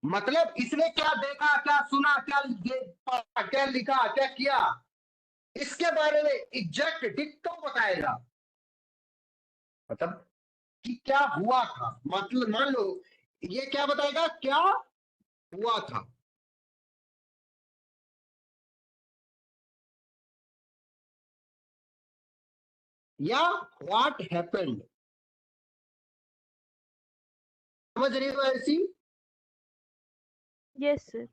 मतलब इसने क्या देखा, क्या सुना, क्या लिखा, क्या किया, इसके बारे में एग्जैक्ट डिक्टो बताएगा, मतलब कि क्या हुआ था। मतलब मान लो ये क्या बताएगा, क्या हुआ था, या व्हाट हैपेंड। समझ रही हो ऐसी? Yes sir.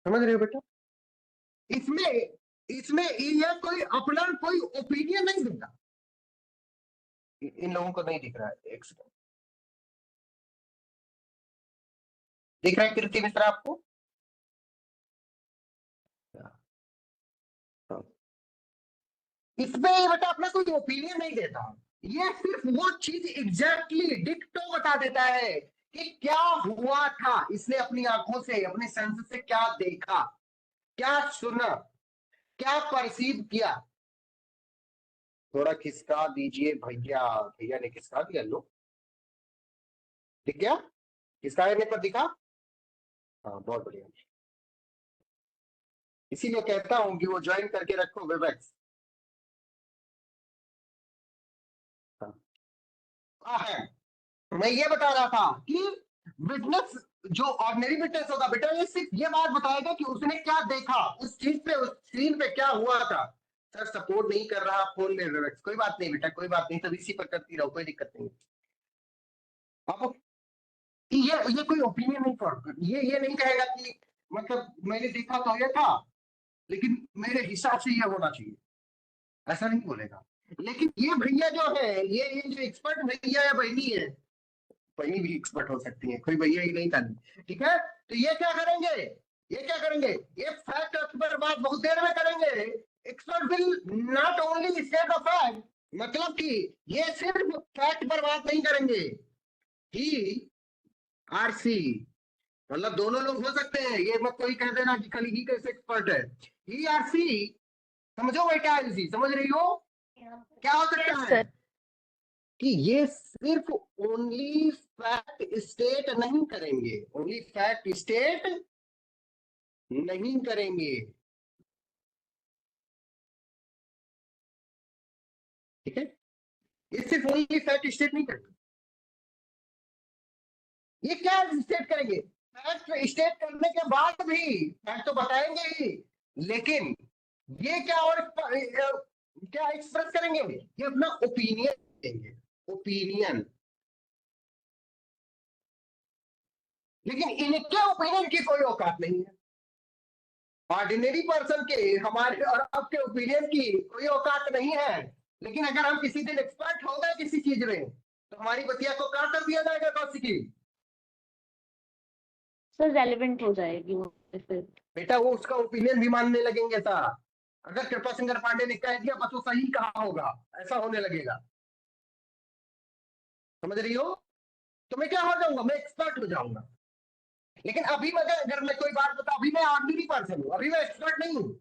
समझ रहे हो बेटा? इसमें इसमें ये कोई अपना कोई ओपिनियन नहीं देगा। इन लोगों को नहीं दिख रहा है, एक सेकंड। दिख रहा है कीर्ति मिश्रा आपको? इसमें ये बेटा अपना कोई ओपिनियन नहीं देता, ये सिर्फ वो चीज एग्जैक्टली डिक्टो बता देता है कि क्या हुआ था, इसने अपनी आंखों से अपने सेंस से क्या देखा, क्या सुना, क्या परसीव किया। थोड़ा खिसका दीजिए भैया। भैया ने खिसका दिया, लो दिख गया? खिसकाने पर दिखा? हाँ बहुत बढ़िया। इसीलिए कहता हूं कि वो ज्वाइन करके रखो वेबएक्स। है मैं ये बता रहा था कि विटनेस जो ऑर्डिनरी विटनेस होगा बेटा, ये सिर्फ ये बात बताएगा कि उसने क्या देखा, उस चीज पे, उस सीन पे क्या हुआ था। सर सपोर्ट नहीं कर रहा फोन में वेबएक्स, कोई बात नहीं बेटा, कोई बात नहीं, सब इसी पर करती रहो, कोई दिक्कत नहीं। अब ये कोई ओपिनियन नहीं फॉर, ये नहीं कहेगा कि मतलब मैंने देखा तो ये था लेकिन मेरे हिसाब से ये होना चाहिए, ऐसा नहीं बोलेगा। लेकिन ये भैया जो है, ये जो एक्सपर्ट भैया या बहनी है, बहनी भी एक्सपर्ट हो सकती है, कोई भैया ही नहीं था, ठीक है? तो ये क्या करेंगे, ये क्या करेंगे, ये फैक्ट पर बात बहुत देर में करेंगे। Expert will not only state the fact, मतलब कि ये सिर्फ फैक्ट पर बात नहीं करेंगे। ही आर सी, मतलब दोनों लोग हो सकते हैं, ये मत कोई कह देना कि खाली ही कैसे एक्सपर्ट है। ही आर सी, समझो बेटा, समझ रही हो? क्या हो सकता है कि ये सिर्फ ओनली फैक्ट स्टेट नहीं करेंगे, ओनली फैक्ट स्टेट नहीं करेंगे, ठीक है? ये सिर्फ ओनली फैक्ट स्टेट नहीं करेंगे। ये क्या स्टेट करेंगे? फैक्ट स्टेट करने के बाद भी फैक्ट तो बताएंगे ही, लेकिन ये क्या और क्या एक्सप्रेस करेंगे, ये अपना ओपिनियन देंगे, ओपिनियन। लेकिन इनके ओपिनियन की कोई औकात नहीं है। ऑर्डिनरी पर्सन के, हमारे और आपके ओपिनियन की कोई औकात नहीं है। लेकिन अगर हम किसी दिन एक्सपर्ट हो गए किसी चीज में, तो हमारी बतिया को काट कर दिया जाएगा कौन की? सर रेलेवेंट हो जाएगी वो फिर। बेटा वो उसका ओपिनियन भी मानने लगेंगे था। अगर कृपा शंकर पांडे ने कह दिया बस वो सही कहा होगा, ऐसा होने लगेगा। समझ रही हो? तो मैं क्या हो जाऊंगा, मैं एक्सपर्ट हो जाऊंगा। लेकिन अभी मैं अगर मैं कोई बात बता, अभी मैं ऑर्डिनरी पर्सन हूँ, अभी मैं एक्सपर्ट नहीं हूँ।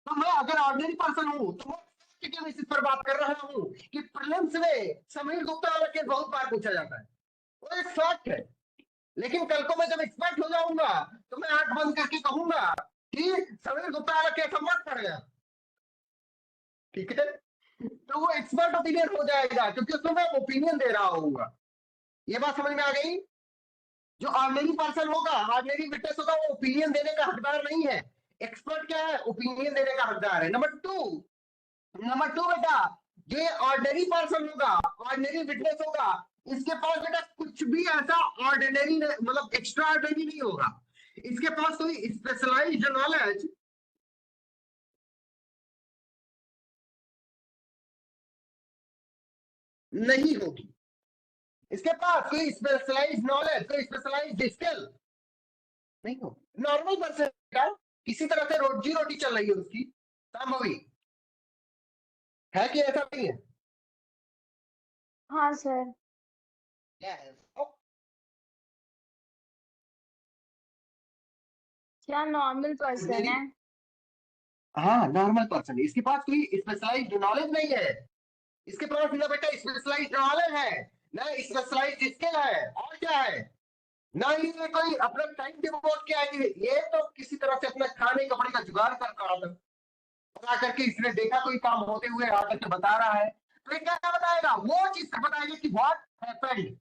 तो मैं अगर ऑर्डिनरी पर्सन हूँ तो मैं के बेसिस पर बात कर रहा हूँ कि प्रीलिम्स में समीर गुप्ता वाला केस बहुत बार पूछा जाता है, वो एक फैक्ट है। लेकिन कल को मैं जब एक्सपर्ट हो जाऊंगा तो मैं आंख बंद करके कहूंगा कि समीर गुप्ता वाला केस मत पड़ गया, ठीक है? तो वो एक्सपर्ट ओपिनियन हो जाएगा, क्योंकि उसमें मैं ओपिनियन दे रहा होऊंगा। ये बात समझ में आ गई? जो ऑर्डिनरी पर्सन होगा, ऑर्डिनरी विटनेस होगा, वो ओपिनियन देने का हकदार नहीं है। एक्सपर्ट क्या है? ओपिनियन देने का हकदार है। नंबर टू बेटा, जो ये ऑर्डिनरी पर्सन होगा, ऑर्डिनरी विटनेस होगा, इसके पास बेटा कुछ भी ऐसा ऑर्डिनरी मतलब एक्स्ट्रा ऑर्डिनरी नहीं होगा। इसके पास कोई स्पेशलाइज्ड नॉलेज नहीं होगी, इसके पास कोई स्पेशलाइज्ड नॉलेज, कोई स्पेशलाइज्ड स्किल नहीं हो। नॉर्मल पर्सन का किसी तरह से रोजी रोटी चल रही है उसकी, संभवी है कि ऐसा नहीं है? हाँ सर। क्या नॉर्मल पर्सन है? हाँ नॉर्मल पर्सन, इसके पास कोई स्पेशलाइज्ड नॉलेज नहीं है। इसके पास ना बेटा स्पेशलाइज्ड नॉलेज है, ना स्पेशलाइज्ड स्किल है, और क्या है? ना ये कोई अपना टाइम डिवोट किया है। ये तो किसी तरह से अपना खाने कपड़े का जुगाड़ कर रहा था, करके इसने देखा कोई काम होते हुए आकर के बता रहा है, तो ये क्या बताएगा? वो चीज बताएगा कि व्हाट हैपेंड।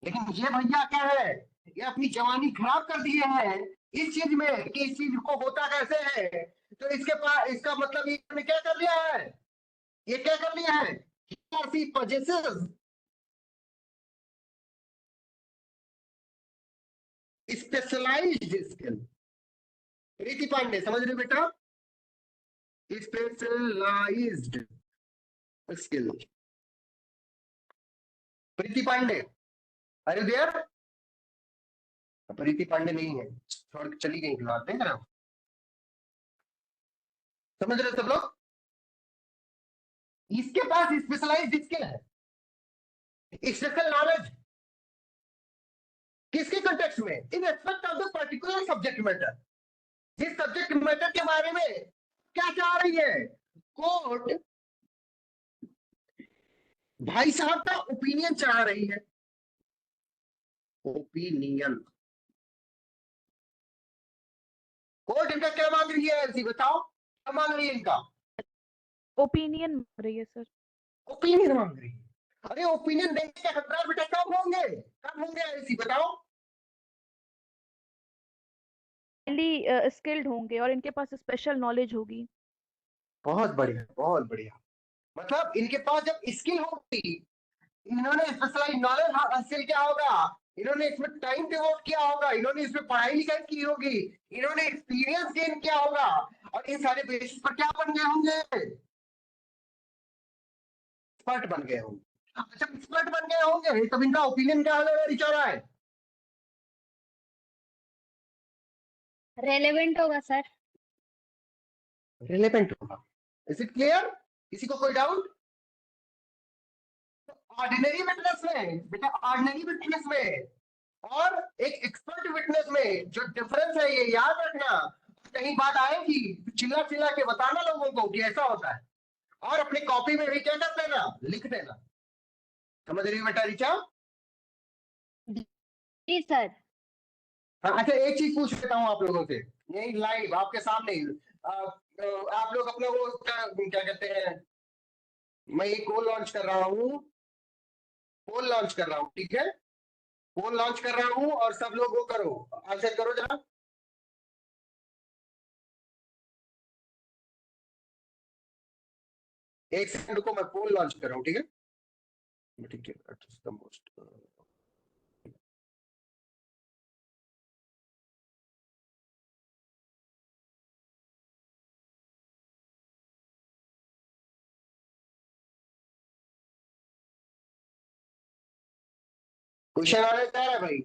लेकिन ये भैया क्या है, ये अपनी जवानी खराब कर दिए हैं इस चीज में कि इस चीज को होता कैसे है। तो इसके पास, इसका मतलब इसने क्या कर लिया है, ये क्या कर लिया है? He possesses specialised skill. Preeti Pandey समझ रहे बेटा? Specialised skill. प्रीति पांडे, अरे देयर? प्रीति पांडे नहीं है, छोड़ के चली गई क्लास, देख रहे हो? समझ रहे हो सब लोग? इसके पास स्पेशलाइज्ड स्किल है, स्पेशल नॉलेज। किसके कंटेक्स्ट में? In aspect of the particular subject matter. जिस सब्जेक्ट मैटर के बारे में क्या चाह रही है कोर्ट, भाई साहब का ओपिनियन चाह रही है। ओपिनियन, कोर्ट इनका क्या मांग रही है? ऐसी बताओ, क्या मांग रही है इनका? ओपिनियन मांग रही है सर। ओपिनियन मांग रही है। अरे ओपिनियन देने के हकदार बेटा कब होंगे? कब होंगे ऐसी बताओ? स्किल्ड होंगे और इनके पास स्पेशल नॉलेज होगी। बहुत बढ़िया, बहुत बढ़िया। मतलब इनके पास जब स्किल होगी, इन्होंने स्पेशलाइज्ड नॉलेज हासिल किया होगा, इन्होंने इसमें टाइम डिवोट किया होगा, इन्होंने इसमें पढ़ाई लिखाई की होगी, इन्होंने एक्सपीरियंस गेन किया होगा, और इन सारे बेसिस पर क्या बन गए होंगे? एक्सपर्ट बन गए होंगे। अच्छा, एक्सपर्ट बन गए होंगे तब इनका ओपिनियन क्या होगा? ऋचा राय, रेलेवेंट होगा सर। रिलेवेंट होगा। Is it clear? किसी को कोई डाउट? ऑर्डिनरी विटनेस में बेटा, ऑर्डिनरी विटनेस में और एक एक्सपर्ट विटनेस में जो डिफरेंस है ये याद रखना। कहीं बात आएगी चिल्ला चिल्ला के बताना लोगों को कि ऐसा होता है, और अपनी कॉपी में भी क्या कर देना, लिख देना। समझ रही हो बेटा ऋचा? जी सर। हाँ, अच्छा एक चीज पूछ लेता हूँ आप लोगों से, यही लाइव आपके सामने ही। आप लोग अपना वो क्या कहते हैं, मैं ये पोल लॉन्च कर रहा हूँ, पोल लॉन्च कर रहा हूँ, ठीक है? पोल लॉन्च कर रहा हूँ और सब लोग वो करो, आंसर करो जरा। एक सेकंड को, मैं पोल लॉन्च कर रहा हूँ, ठीक है? ठीक है, मोस्ट क्वेश्चन आने तैयार है भाई?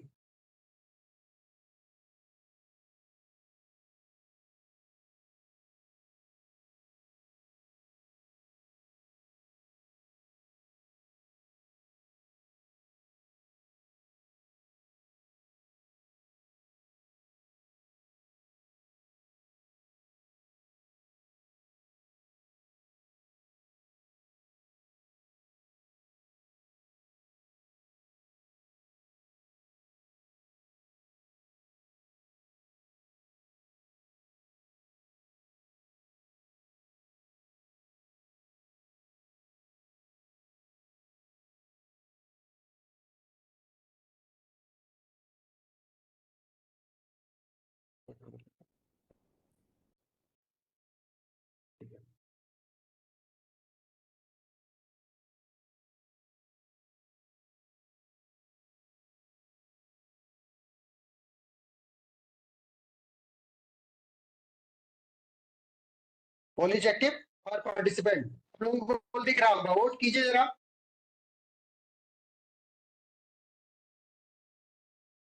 पोल इज एक्टिव और पार्टिसिपेंट, लोगों को पोल दिख रहा होगा, वोट कीजिए जरा।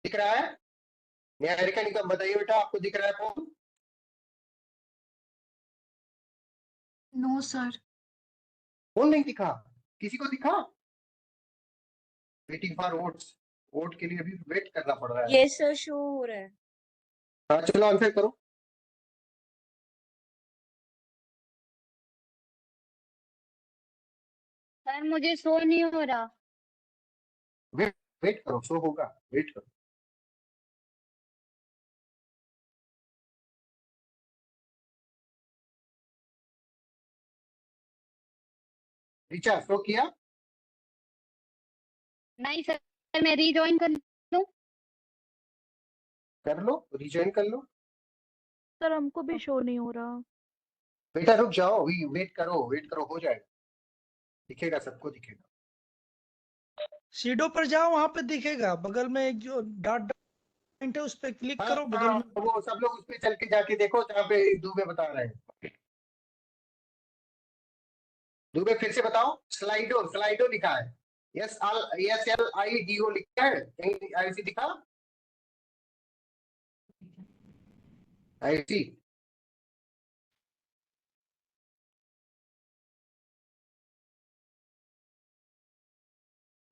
दिख रहा है? निहारिका निकम बताइए बेटा, आपको दिख रहा है पोल? No sir. पोल नहीं दिखा? किसी को दिखा? वेटिंग फॉर वोट्स, वोट के लिए अभी वेट करना पड़ रहा है। ये सर शो हो रहा है। हाँ चलो आंसर करो। सर मुझे शो नहीं हो रहा। वेट करो, शो होगा, वेट करो। ऋचा शो किया? नहीं सर, मैं रीजॉइन कर लूं? कर लो, रिजॉइन कर लो। सर हमको भी शो नहीं हो रहा। बेटा रुक जाओ, वेट करो, वेट करो, हो जाएगा। दिखेगा, सबको दिखेगा। सीडो पर जाओ, वहां पे दिखेगा, बगल में एक जो डॉट पॉइंट है उस पे क्लिक करो, बगल में। वो सब लोग उस पे चल के जाके देखो जहाँ पे दुबे बता रहे हैं। दुबे फिर से बताओ। स्लाइडो, स्लाइडो लिखा है, SLIDO लिखा है, कहीं ऐसी दिखा? ऐसी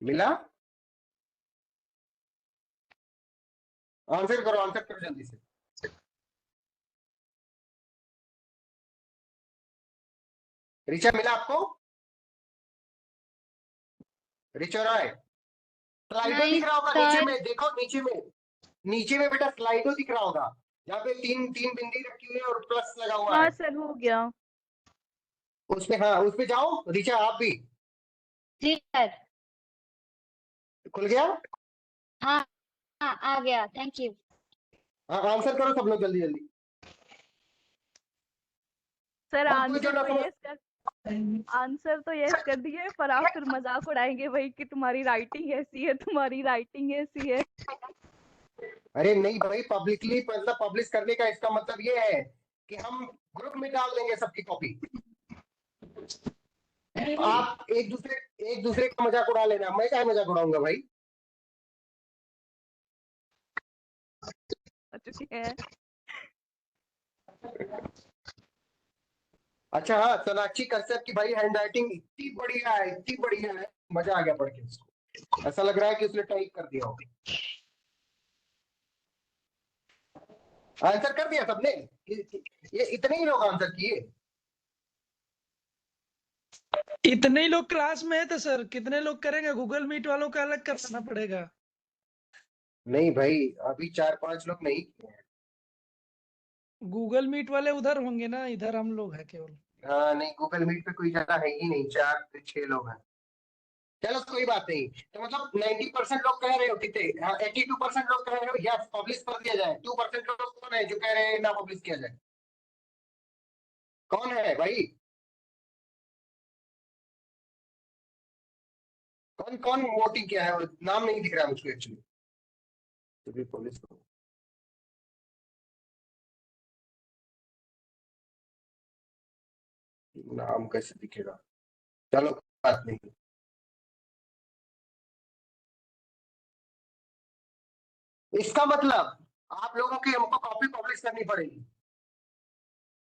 मिला? आंसर करो, आंसर करो जल्दी से। रिचा मिला आपको? रिचा राय, स्लाइडो नहीं दिख रहा होगा नीचे सर। में, देखो नीचे में, नीचे में बेटा स्लाइडो दिख रहा होगा, जहाँ पे तीन तीन बिंदी रखी हुई है और प्लस लगा हुआ हाँ है। सर, हो गया। उस पे, हाँ उस पे जाओ। रिचा आप भी? जी सर। खुल गया? हाँ हाँ, आ गया, थैंक यू। हाँ आंसर करो सब लोग जल्दी जल्दी। सर और कोई जो आंसर ना तो समझ, यस कर आंसर तो यस कर दिए, पर आप फिर मजाक उड़ाएंगे वही कि तुम्हारी राइटिंग ऐसी है, तुम्हारी राइटिंग ऐसी है। अरे नहीं भाई, पब्लिकली मतलब पब्लिश करने का इसका मतलब ये है कि हम ग्रुप में डाल देंगे सबकी कॉपी। आप एक दूसरे का मजाक उड़ा लेना, मैं क्या मजाक उड़ाऊंगा भाई? चुकी है। अच्छा हाँ, सोनाक्षी कश्यप की भाई हैंड राइटिंग इतनी बढ़िया है, इतनी बढ़िया है, मजा आ गया पढ़ के उसको। ऐसा लग रहा है कि उसने टाइप कर दिया हो। आंसर कर दिया सबने? ये इतने ही लोग आंसर किए? इतने ही लोग क्लास में है तो सर कितने लोग करेंगे? गूगल मीट वालों का अलग करना पड़ेगा। नहीं भाई, अभी 4-5 लोग नहीं किए हैं। गूगल मीट वाले उधर होंगे ना, इधर हम लोग हैं केवल। हाँ नहीं, गूगल मीट पे कोई ज्यादा है ही नहीं, 4 से 6 लोग हैं। चलो कोई बात नहीं। तो मतलब 90% लोग कह रहे हो, कितने 82% लोग कह रहे हो यस पब्लिश कर दिया जाए। 2% लोग कौन है जो कह रहे हैं ना पब्लिश किया जाए? कौन है भाई? कौन कौन वोटिंग किया है? नाम नहीं दिख रहा है मुझको एक्चुअली। तो भी पब्लिश करो। नाम कैसे दिखेगा? चलो बात नहीं। इसका मतलब आप लोगों की हमको कॉपी पब्लिश करनी पड़ेगी।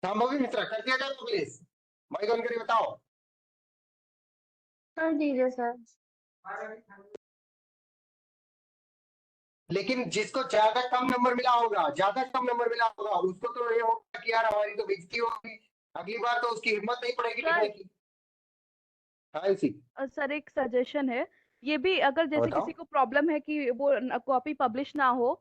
संभवी मित्रा, कर दिया जाए पब्लिश? माइक ऑन करके बताओ। कर दीजिए सर। लेकिन जिसको ज्यादा कम नंबर मिला होगा, ज्यादा कम नंबर मिला होगा, उसको तो ये होगा कि यार हमारी तो बेइज्जती होगी, अगली बार तो उसकी हिम्मत नहीं पड़ेगी लिखने की। हाँ इसी सर एक सजेशन है, ये भी अगर जैसे बताओ। किसी को प्रॉब्लम है कि वो कॉपी पब्लिश ना हो,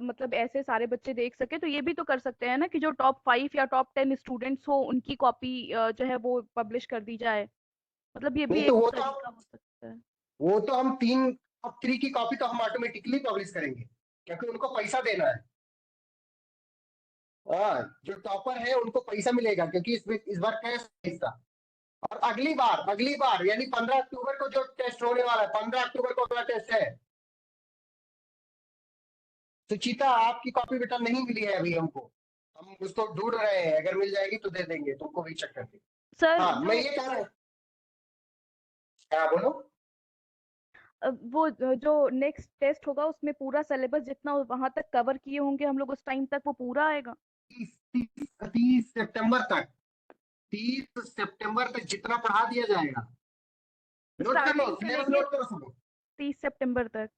मतलब ऐसे सारे बच्चे देख सके, तो ये भी तो कर सकते हैं ना कि जो टॉप 5 या टॉप 10 स्टूडेंट्स हो उनकी कॉपी जो है वो पब्लिश कर दी जाए। मतलब ये भी नहीं तो एक वो तो तरीका हो सकता है। वो तो हम 3 टॉप 3 की कॉपी तो हम ऑटोमेटिकली पब्लिश करेंगे, क्योंकि उनको पैसा देना है। हाँ, जो टॉपर है उनको पैसा मिलेगा, क्योंकि इस बार कैश पैसा। और अगली बार यानी 15 अक्टूबर को जो टेस्ट होने वाला है, 15 अक्टूबर को अगला टेस्ट है। सुचिता आपकी कॉपी बेटा नहीं मिली है अभी हमको, हम उसको ढूंढ रहे हैं, अगर मिल जाएगी तो दे देंगे तुमको भी चेक करके। सर हाँ मैं जो ये कह रहा हूँ। हाँ बोलो। वो जो नेक्स्ट टेस्ट होगा उसमें पूरा सिलेबस जितना वहां तक कवर किए होंगे हम लोग उस टाइम तक, वो पूरा आएगा? 30 सितंबर तक, 30 सितंबर तक जितना पढ़ा दिया जाएगा। नोट कर लो, स्टार्टिंग से सिलेबस लेके नोट करो सब लोग। 30 सितंबर तक।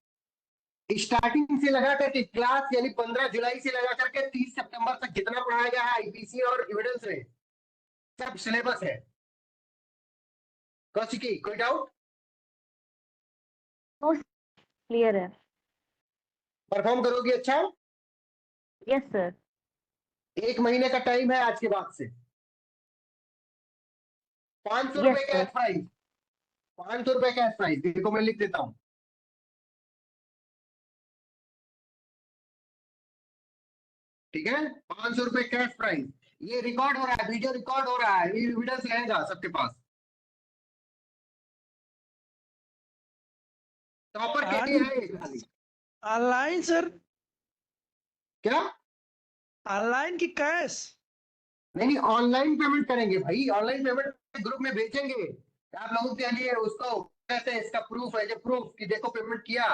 स्टार्टिंग से लगा करके क्लास यानी 15 जुलाई से लगा करके 30 सितंबर तक जितना पढ़ाया गया है आईपीसी और एविडेंस में, सब सिलेबस है। कौशिकी कोई डाउट? क्लियर है। परफॉर्म करोगी अच्छा? Yes sir. 1 महीने का टाइम है आज के बाद से। 500 यस रुपए कैश सर। प्राइज, 500 रुपए कैश प्राइज, देखो मैं लिख देता हूँ। ठीक है, 500 रुपए कैश प्राइज। ये रिकॉर्ड हो रहा है, वीडियो रिकॉर्ड हो रहा है, ये एविडेंस रहेगा सबके पास। टॉपर के लिए है ये खाली। ऑनलाइन सर, क्या? ऑनलाइन की कैश? नहीं, ऑनलाइन पेमेंट करेंगे भाई, ऑनलाइन पेमेंट ग्रुप में भेजेंगे। आप लोगों के लिए उसको कैसे, इसका प्रूफ है, जो प्रूफ कि देखो पेमेंट किया,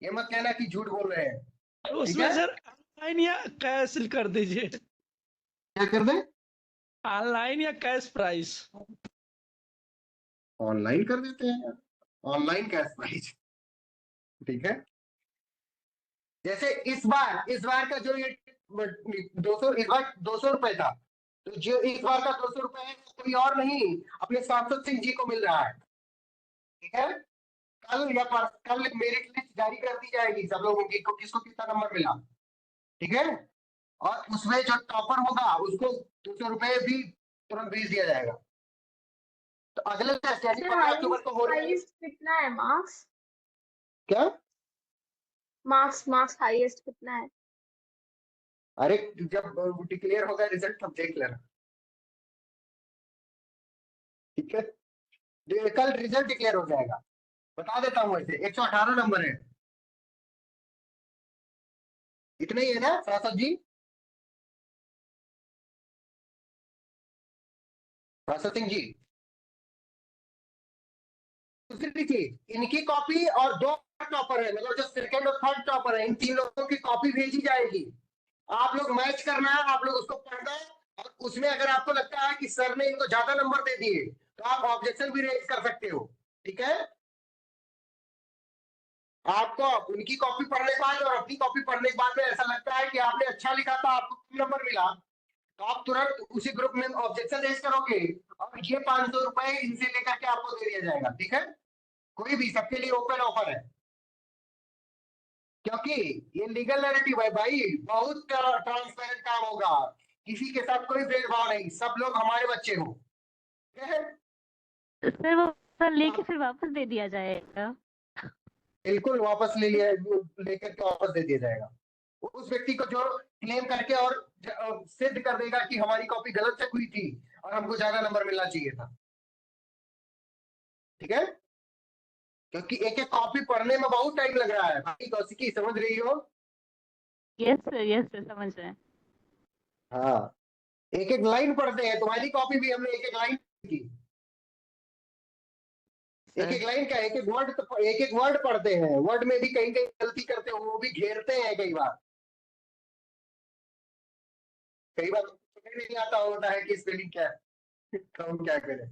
ये मत कहना कि झूठ बोल रहे हैं। तो ठीक उसमें है, सर ऑनलाइन या कैश कर दीजिए, क्या कर दें? ऑनलाइन या कैश प्राइस। ऑनलाइन कर देते हैं, ऑनलाइन कैश प्राइस। ठीक है, जैसे इस बार का जो ये 200, इस बार 200 रुपए था, तो जो इस बार का 200 रुपए है कोई और नहीं, अपने सांसद सिंह जी को मिल रहा है। ठीक है, कल मेरिट लिस्ट जारी कर दी जाएगी सब लोगों की, किसको कितना नंबर मिला। ठीक है, और उसमें जो टॉपर होगा उसको 200 रुपए भी तुरंत भेज दिया जाएगा। तो अगले टेस्ट यानी 15 अक्टूबर को हो रही है। हाईएस्ट कितना है मार्क्स? क्या मार्क्स हाईएस्ट कितना है? अरे जब डिक्लेयर होगा रिजल्ट तब देख लेना। ठीक है, कल रिजल्ट डिक्लेयर हो जाएगा, बता देता हूँ। वैसे 118 नंबर है, इतना ही है ना सासद जी? सासद सिंह जी, दूसरी चीज, इनकी कॉपी और 2 टॉपर है, मतलब जो सेकंड और थर्ड टॉपर है, इन 3 लोगों की कॉपी भेजी जाएगी। आप लोग मैच करना है, आप लोग उसको पढ़ना है, और उसमें अगर आपको लगता है कि सर ने इनको ज्यादा नंबर दे दिए तो आप ऑब्जेक्शन भी रेज कर सकते हो। ठीक है, आपको उनकी कॉपी पढ़ने के बाद और अपनी कॉपी पढ़ने के बाद में ऐसा लगता है कि आपने अच्छा लिखा था, आपको कम नंबर मिला, तो आप तुरंत उसी ग्रुप में ऑब्जेक्शन रेज करोगे और ये 500 रुपए इनसे लेकर के आपको दे दिया जाएगा। ठीक है, कोई भी, सबके लिए ओपन ऑफर है, क्योंकि ये लीगल नैरेटिव है भाई, बहुत ट्रांसपेरेंट काम होगा, किसी के साथ कोई भेदभाव नहीं, सब लोग हमारे बच्चे हो। ठीक है, सर वो सर लेके फिर वापस दे दिया जाएगा? बिल्कुल वापस लेकर के वापस दे दिया जाएगा उस व्यक्ति को जो क्लेम करके और सिद्ध कर देगा कि हमारी कॉपी गलत चेक हुई थी और हमको ज्यादा नंबर मिलना चाहिए था। ठीक है, क्योंकि एक एक कॉपी पढ़ने में बहुत टाइम लग रहा है भाई। कौशिकी, समझ रही हो? यस सर समझ रहे हैं। हाँ, एक एक लाइन पढ़ते हैं, तुम्हारी कॉपी भी हमने एक एक लाइन की, एक एक लाइन का एक एक वर्ड पढ़ते हैं, वर्ड में भी कहीं कहीं गलती करते हैं, वो भी घेरते हैं कई बार समझ नहीं आता होता है कि स्पेलिंग क्या है, तो हम क्या करें।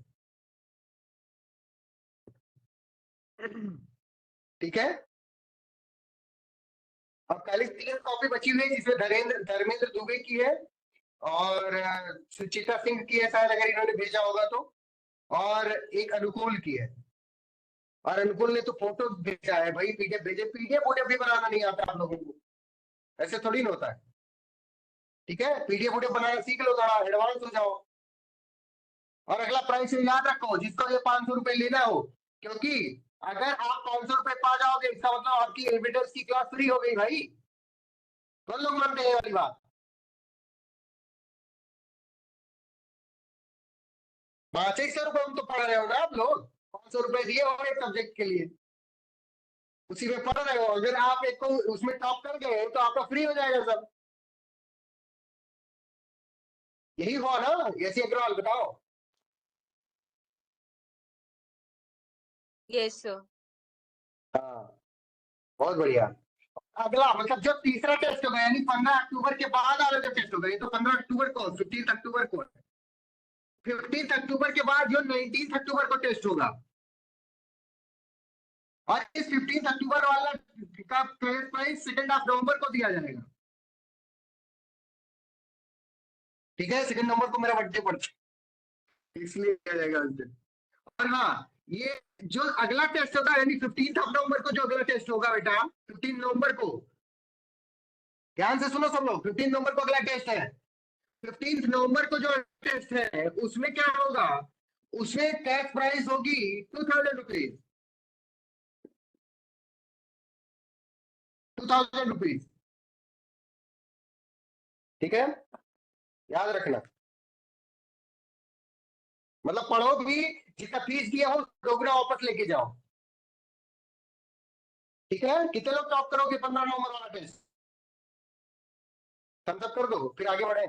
ठीक है, अब खाली 3 कॉपी बची हुई है, जिसमें धर्मेंद्र दुबे की है और सुचिता सिंह की है शायद, अगर इन्होंने भेजा होगा तो, और एक अनुकूल की है। और अनुकूल ने तो फोटो भेजा है भाई, पीडीएफ भेजे, पीडीएफ भी बनाना नहीं आता आप लोगों को, ऐसे थोड़ी ना होता है। ठीक है, पीडीएफ बनाना सीख लो, थोड़ा एडवांस हो जाओ। और अगला प्राइस याद रखो, जिसको ये 500 रुपए लेना हो, क्योंकि अगर आप 500 रुपए पा जाओगे इसका मतलब आपकी एविडेंस की क्लास फ्री हो गई भाई। कौन लोग मानते हैं ये वाली बात? 500 रुपए हम तो पढ़ रहे हो ना आप लोग, 500 रुपए दिए हो एक सब्जेक्ट के लिए, उसी में पढ़ रहे हो। अगर आप एक को उसमें टॉप कर गए तो आपका फ्री हो जाएगा सब। यही हुआ ना? यसी अग्रवाल, बताओ। Yes sir. हाँ, बहुत बढ़िया। अगला मतलब जब तीसरा टेस्ट होगा, यानी 15 अक्टूबर के बाद वाला जो टेस्ट होगा, ये तो 15 अक्टूबर को, 15 अक्टूबर को, 15 अक्टूबर के बाद जो 19 अक्टूबर को टेस्ट होगा, और इस 15 अक्टूबर वाला का टेस्ट प्राइस 2 नवंबर को दिया जाएगा। ठीक है, 2 नवंबर को मेरा बर्थडे पड़ता है, इसलिए दिया जाएगा उस दिन। और हाँ, ये जो अगला टेस्ट होगा, यानी 15 नवंबर को जो अगला टेस्ट होगा बेटा, 15 नवंबर को, ध्यान से सुनो सब लोग, 15 नवंबर को अगला टेस्ट है। 15 नवंबर को जो टेस्ट है उसमें क्या होगा, उसमें कैश प्राइस होगी 2000 रुपीज, 2000 रुपीज। ठीक है, याद रखना, मतलब पढ़ो भी, जितना फीस दिया हो दोगुना वापस लेके जाओ। ठीक है, कितने लोग टॉप करोगे 15 नवंबर वाला टेस्ट? थम्स अप कर दो, फिर आगे बढ़े।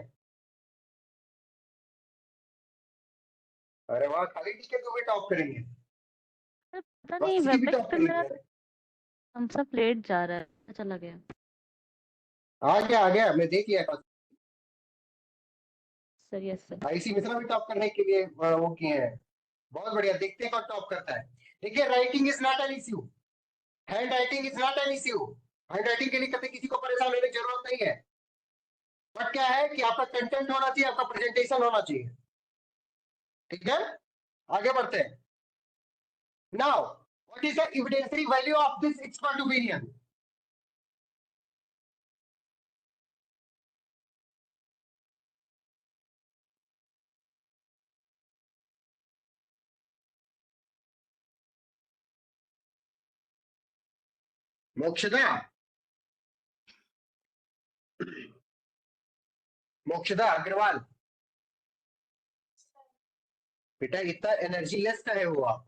अरे वाह, खाली टीके को भी टॉप करेंगे, सर पता नहीं बस की भी वेबएक्स टॉप पे मेरा करेंगे। थम्स अप लेट जा रहा है, चला गया। आ गया, मैं देख लिया। Sir yes sir. IC Mishra भी टॉप करने के लिए वो किए हैं। बहुत बढ़िया, देखते हैं कौन टॉप करता है। देखिए, writing is not an issue, hand writing is not an issue. Hand writing के लिए कभी किसी को परेशान होने की जरूरत नहीं है। बट क्या है कि आपका कंटेंट होना चाहिए, आपका प्रेजेंटेशन होना चाहिए। ठीक है, आगे बढ़ते हैं। Now what is the evidentiary value of this expert opinion? Mokshada, Mokshada Agarwal, बेटा इतना एनर्जी लेस का है वो आप।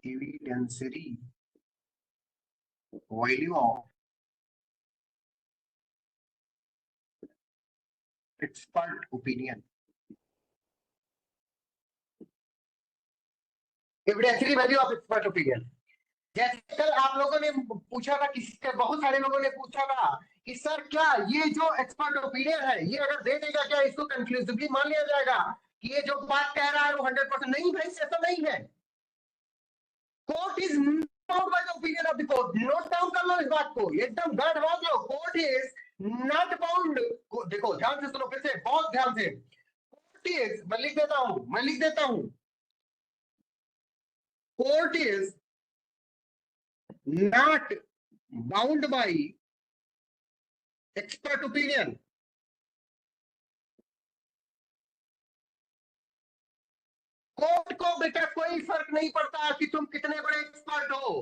Evidentiary value of expert opinion. Evidentiary value of expert opinion, जैसे कल आप लोगों ने पूछा था, किसी से बहुत सारे लोगों ने पूछा था कि सर क्या ये जो एक्सपर्ट ओपिनियन है ये अगर दे देगा क्या इसको कंक्लूसिवली मान लिया जाएगा कि ये जो बात कह रहा है वो 100%? नहीं भाई, ऐसा नहीं है। Court is not by the opinion of the court. Note down कर लो इस बात को, एकदम गांठ बांध लो। Court is not bound. देखो ध्यान से सुनो, फिर से बहुत ध्यान से। कोर्ट इज, मैं लिख देता हूं, court is not bound by expert opinion. Court को बेटा कोई फर्क नहीं पड़ता कि तुम कितने बड़े एक्सपर्ट हो।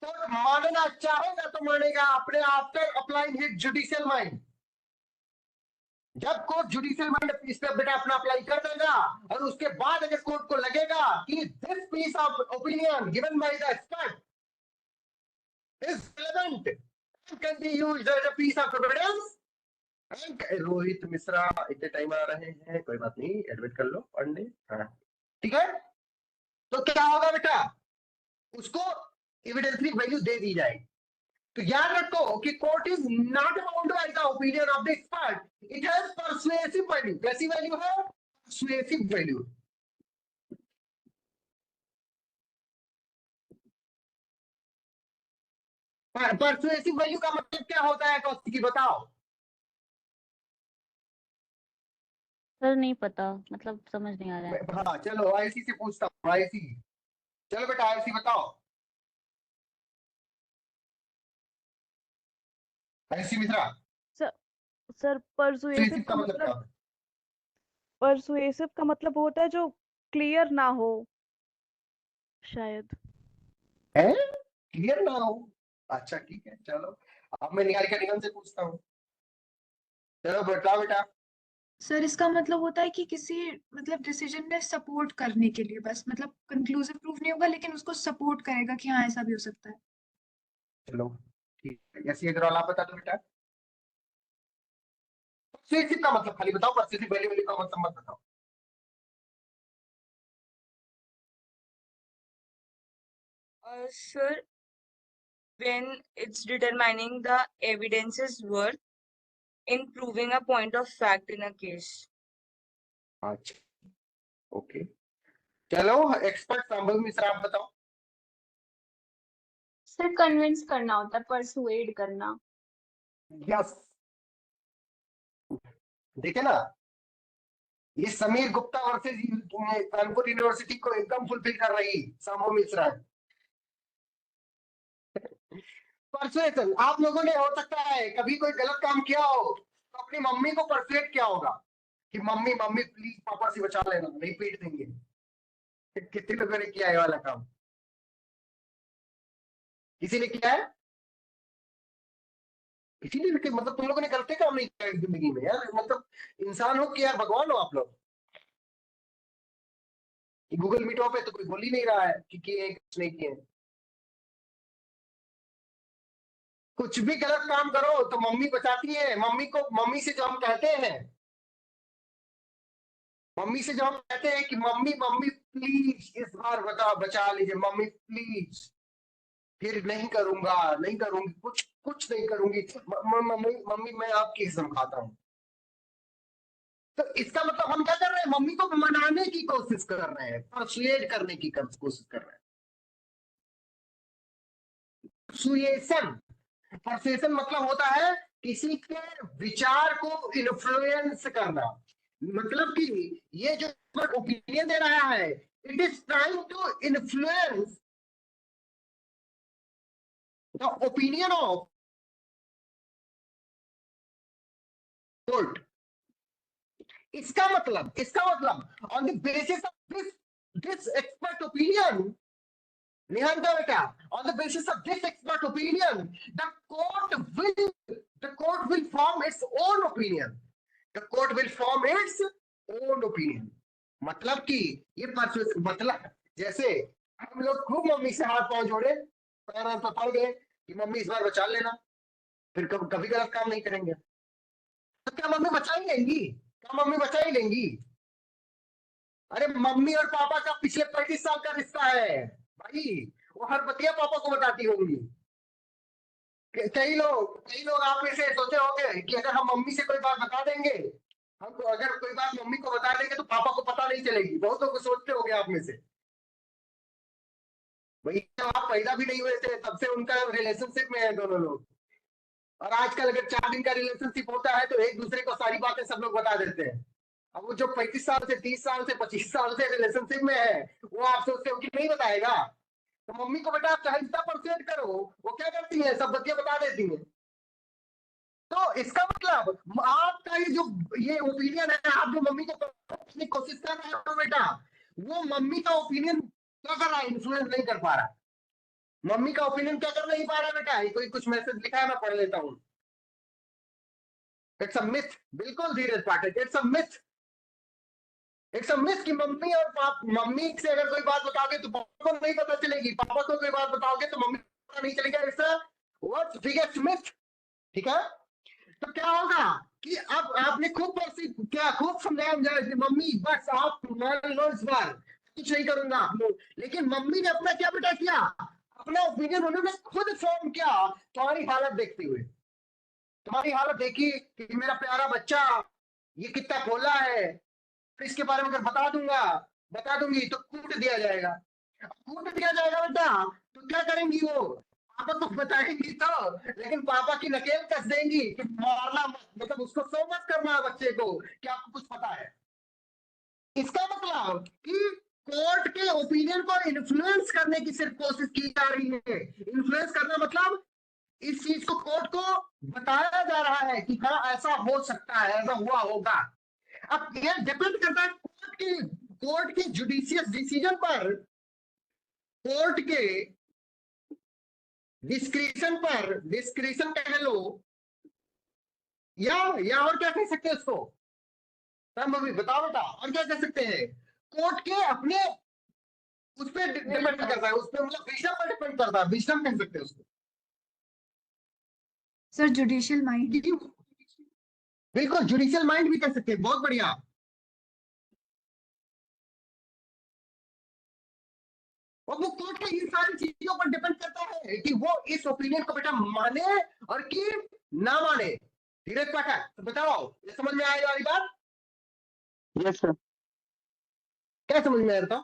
तो मानना चाहेगा तो मानेगा अपने after applying his judicial mind. जब कोर्ट जुडिशियल माइंड इस पे बेटा अपना अप्लाई कर देगा और उसके बाद अगर कोर्ट को लगेगा कि this piece of opinion given by the expert is relevant and can be used as a piece of evidence. Rohit Mishra इतने टाइम आ रहे हैं, कोई बात नहीं, एडमिट कर लो पांडे। हाँ ठीक है, तो क्या होगा बेटा, उसको एविडेंशियरी वैल्यू दे दी जाएगी। तो याद रखो कि court is not bound by the opinion of the expert, it has persuasive value. कैसी वैल्यू है? Persuasive value. पर्सुएसिव वैल्यू का मतलब क्या होता है कौशिकी, बताओ। सर नहीं पता, मतलब समझ नहीं आ रहा है। हाँ चलो आईसी से पूछता हूँ। आईसी, चलो बेटा आईसी बताओ। आईसी मिश्रा, सर परसुएसिव का मतलब क्या मतलब, होता है? परसुएसिव का मतलब होता है जो क्लियर ना हो, शायद। है क्लियर ना हो? अच्छा ठीक है, चलो अब मैं निहारिका निगम से पूछता हूँ। चलो बताओ बेटा। सर इसका मतलब होता है कि किसी मतलब डिसीजन में सपोर्ट करने के लिए, बस मतलब कंक्लूसिव प्रूफ नहीं होगा लेकिन उसको सपोर्ट करेगा कि हाँ ऐसा भी हो सकता है। चलो ठीक है, ऐसी अगर आप बता दो बेटा। पर्सुएसिव का मतलब खाली बताओ, पर्सुएसिव वैल्यू का मतलब मत बताओ। Sir, when it's determining the evidence's worth in proving a point of fact in a case. अच्छा ओके, चलो एक्सपर्ट संभव मिश्रा आप बताओ। सर कन्विंस करना होता है, परसुएड करना। यस, देखे ना, ये समीर गुप्ता वर्सेस कानपुर यूनिवर्सिटी को एकदम फुलफिल कर रही संभव मिश्रा। परसुएशन, आप लोगों ने हो सकता है कभी कोई गलत काम किया हो तो अपनी मम्मी को परसुएट किया होगा कि मम्मी मम्मी प्लीज पापा से बचा लेना, नहीं पीट देंगे। कितने लोगों ने किया है वाला काम? किसी ने किया है? किसी ने, मतलब तुम लोगों ने गलती काम नहीं किया जिंदगी में यार, मतलब इंसान हो कि यार भगवान हो आप लोग। गूगल मीटों पे तो कोई बोल ही नहीं रहा है कि किए कुछ नहीं किए। कुछ भी गलत काम करो तो मम्मी बचाती है। मम्मी से जो हम कहते हैं, मम्मी से जो हम कहते हैं कि मम्मी मम्मी प्लीज इस बार बचा लीजिए मम्मी प्लीज, फिर नहीं करूंगा, नहीं करूंगी, कुछ नहीं करूंगी, मम्मी मम्मी मैं आपकी कसम खाता हूं। तो इसका मतलब हम क्या कर रहे हैं, मम्मी को मनाने की कोशिश कर रहे हैं, परसुएड करने की कोशिश कर रहे हैं। परसुएशन मतलब होता है किसी के विचार को इन्फ्लुएंस करना। मतलब कि ये जो ओपिनियन दे रहा है, it is trying to influence the opinion of court. इसका मतलब on the basis of this expert opinion, Nihanta beta, on the basis of this expert opinion, the court will form its own opinion. The court will form its own opinion. मतलब कि ये मतलब जैसे हम लोग खूब मम्मी से हाथ पांव जोड़े, पैर पर पड़ गए कि मम्मी इस बार बचा लेना, फिर कभी गलत काम नहीं करेंगे, तो क्या मम्मी बचा ही लेंगी? क्या मम्मी बचा ही लेंगी? अरे मम्मी और पापा का पिछले 35 साल का रिश्ता है भाई, वो हर बतिया पापा को बताती होंगी। कई लोग आप में से सोचे होंगे कि अगर हम मम्मी से कोई बात बता देंगे, हम अगर कोई बात मम्मी को बता देंगे तो पापा को पता नहीं चलेगी। बहुत लोग सोचते होंगे आप में से। भाई जब आप पैदा भी नहीं हुए थे तब से उनका रिलेशनशिप में है दोनों लोग, और आजकल अगर 4 दिन का रिलेशनशिप होता है तो एक दूसरे को सारी बातें सब लोग बता देते हैं। अब वो जो 35 साल से 30 साल से 25 साल से रिलेशनशिप में है, वो आप सोचते हो कि नहीं बताएगा? तो मम्मी को बेटा आप चाहे जितना परसुएड करो, वो क्या करती है, सब बतिया बता देती है। तो इसका मतलब आपका ये ओपिनियन है, आप जो मम्मी को अपनी कोशिश कर रहे हो बेटा, वो मम्मी का ओपिनियन क्या कर रहा है, इन्फ्लुएंस नहीं कर पा रहा। मम्मी का ओपिनियन क्या कर नहीं पा रहा बेटा? कोई कुछ मैसेज लिखा है, मैं पढ़ लेता हूँ। इट्स अ मिथ, बिल्कुल Dheeraj Pathak, it's a myth. It's a myth कि मम्मी से अगर कोई बात बताओगे तो पापा को नहीं पता चलेगी, पापा को कोई बात बताओगे तो मम्मी को पता नहीं चलेगा। It's a what's biggest myth. ठीक है, तो क्या होगा कि अब आपने खूब समझाया कि मम्मी बस आप मान लो इस बार कुछ नहीं करूंगा, लेकिन मम्मी ने अपना क्या बेटा किया, अपना ओपिनियन उन्होंने खुद फॉर्म किया तुम्हारी हालत देखते हुए। तुम्हारी हालत देखी कि मेरा प्यारा बच्चा ये कितना भोला है, तो इसके बारे में अगर बता दूंगी तो कूट दिया जाएगा। बेटा तो क्या करेंगी वो, पापा को बताएंगी तो, लेकिन पापा की नकेल कस देंगी कि मारना मतलब उसको सो मत करना बच्चे को कि आपको कुछ पता है। इसका मतलब कि कोर्ट के ओपिनियन को इन्फ्लुएंस करने की सिर्फ कोशिश की जा रही है। इन्फ्लुएंस करना मतलब इस चीज को कोर्ट को बताया जा रहा है कि हाँ ऐसा हो सकता है, ऐसा हुआ होगा। अब यह डिपेंड करता है कोर्ट के जुडिशियस डिसीजन पर, कोर्ट के डिस्क्रिशन कह लो या और क्या कह सकते हैं उसको, मम्मी बताओ बेटा और क्या कह सकते हैं? कोर्ट के अपने उस पर डिपेंड करता है, उस पर मतलब विजडम पर डिपेंड करता है, विजडम कह सकते हैं उसको। सर जुडिशियल माइंड, बिल्कुल जुडिशियल माइंड भी कह सकते हैं। बहुत बढ़िया। और वो कोर्ट के इन सारी चीजों पर डिपेंड करता है कि वो इस ओपिनियन को बेटा माने और कि ना माने। धीरज पाठक तो बताओ, ये समझ में आई वाली बात? Yes sir. क्या समझ में आया था?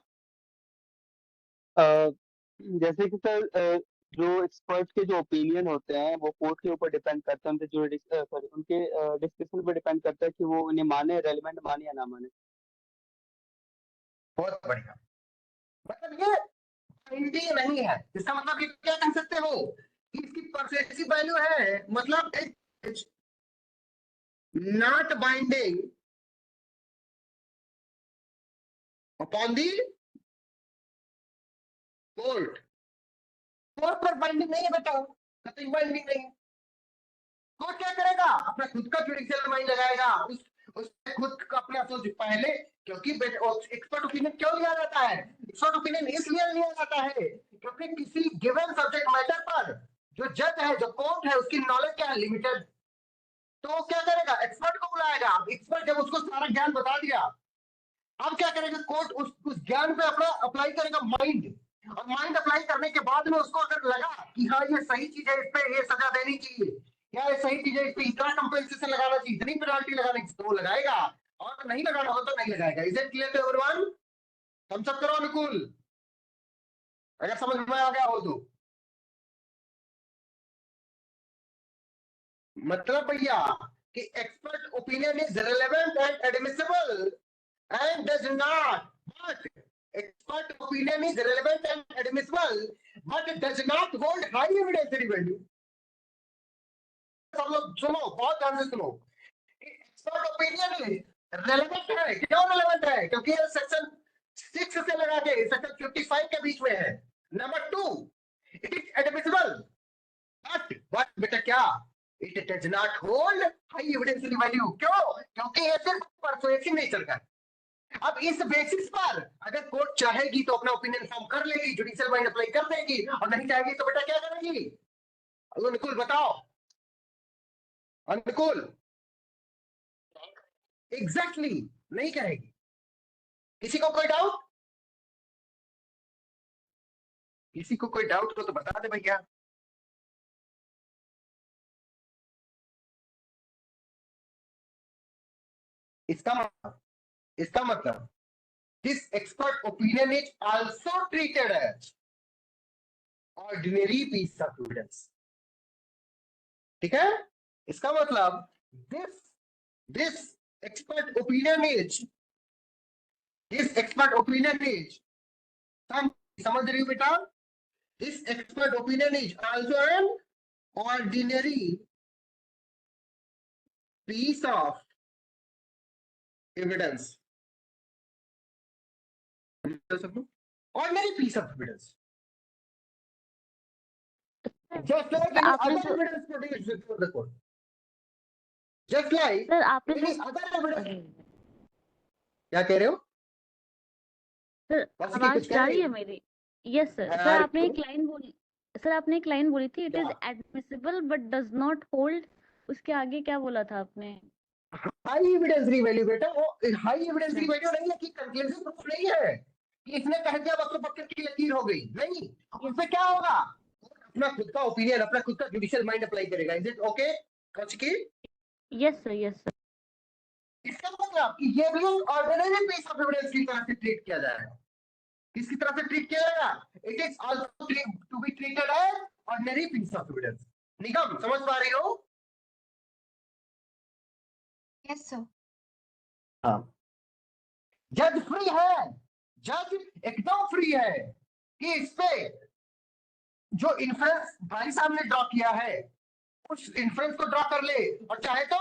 जैसे कि सर जो एक्सपर्ट के जो ओपिनियन होते हैं वो कोर्ट के ऊपर डिपेंड करते हैं, उनके जो सॉरी उनके डिस्कशन पर डिपेंड करता है कि वो उन्हें माने, रेलेवेंट माने या ना माने। बहुत बढ़िया। मतलब ये बाइंडिंग नहीं है, इसका मतलब ये क्या कह सकते हो कि इसकी परसेसिव वैल्यू है, मतलब not binding upon the court. Court पर बाइंडिंग नहीं है बेटा, कतई बाइंडिंग नहीं। कोर्ट क्या करेगा, अपना खुद का जुडिशियल माइंड लगाएगा, उसने खुद का अपना सोच पहले, क्योंकि एक्सपर्ट ओपिनियन क्यों लिया जाता है? एक्सपर्ट ओपिनियन इसलिए लिया जाता है क्योंकि किसी गिवन सब्जेक्ट मैटर पर जो जज है, जो कोर्ट है, उसकी नॉलेज क्या है? लिमिटेड। तो वो क्या करेगा? एक्सपर्ट को बुलाएगा। एक्सपर्ट जब उसको सारा ज्ञान बता दिया, अब क्या करेगा? कोर्ट उस ज्ञान पे अपना अप्लाई करेगा माइंड, और माइंड अप्लाई करने के बाद में उसको अगर लगा कि हाँ ये सही चीज है, इस पे ये सजा देनी चाहिए, या ये सही चीज है, इस पे इतना कंपेंसेशन लगाना चाहिए, इतनी पेनाल्टी लगानी चाहिए, तो वो लगाएगा, और नहीं लगाना हो तो नहीं लगाएगा। Is it clear to everyone? हम सब करो अनुकूल, अगर समझ में आ गया हो तो। मतलब भैया कि expert opinion is relevant and admissible and does not, but expert opinion is relevant and admissible, but it does not hold high evidentiary value. सब लोग सुनो, बहुत ध्यान से सुनो। एक्सपर्ट ओपिनियन रेलेवेंट है। क्यों रेलेवेंट है? क्योंकि ये सेक्शन 6 से लगा के सेक्शन 55 के बीच में है। Number 2, it is admissible, but बेटा क्या? It does not hold high evidential value. क्यों? क्योंकि ये सिर्फ परसुएसिव नेचर का। अब इस बेसिस पर अगर कोर्ट चाहेगी तो अपना ओपिनियन फॉर्म कर लेगी, जुडिशियल माइंड अप्लाई कर देगी, और नहीं चाहेगी तो बेटा क्या करेगी? अनुकूल बताओ, अनुकूल। एग्जैक्टली नहीं कहेगी। किसी को कोई डाउट? किसी को कोई डाउट हो तो बता दे भैया। इसका मतलब this expert opinion is also treated as ordinary piece of evidence. ठीक है? इसका मतलब this expert opinion is समझ रही हो बेटा? This expert opinion is also an ordinary piece of evidence. Ordinary piece of evidence. Just like any other evidence produced before the court. Just like any other evidence. क्या कह रहे हो? Sir आवाज जा रही है मेरी? Yes sir. सर आपने एक लाइन बोली थी, it is admissible but does not hold, उसके आगे क्या बोला था आपने? हाई एविडेंशियल वैल्यू बेटा, वो हाई एविडेंशियल वैल्यू नहीं है कि कंक्लूसिव प्रूफ नहीं है कि इसने कह दिया बस पकड़ की लकीर हो गई, नहीं। उसमें क्या होगा? अपना खुद का ओपिनियन, अपना खुद का जुडिशियल माइंड अप्लाई करेगा। Is it okay Kaushiki? Yes sir, yes sir. इसका मतलब कि ये भी ऑर्डिनरी पीस ऑफ एविडेंस की तरह से ट्रीट किया जाएगा। किसकी तरह से ट्रीट किया जाएगा? It is also to be treated as ordinary piece of evidence. Nigam समझ पा रही हो? Yes sir. हाँ, जज फ्री है, जज एकदम फ्री है कि इस पे जो इन्फ्रेंस भाई साहब ने ड्रॉ किया है उस इन्फ्रेंस को ड्रॉ कर ले, और चाहे तो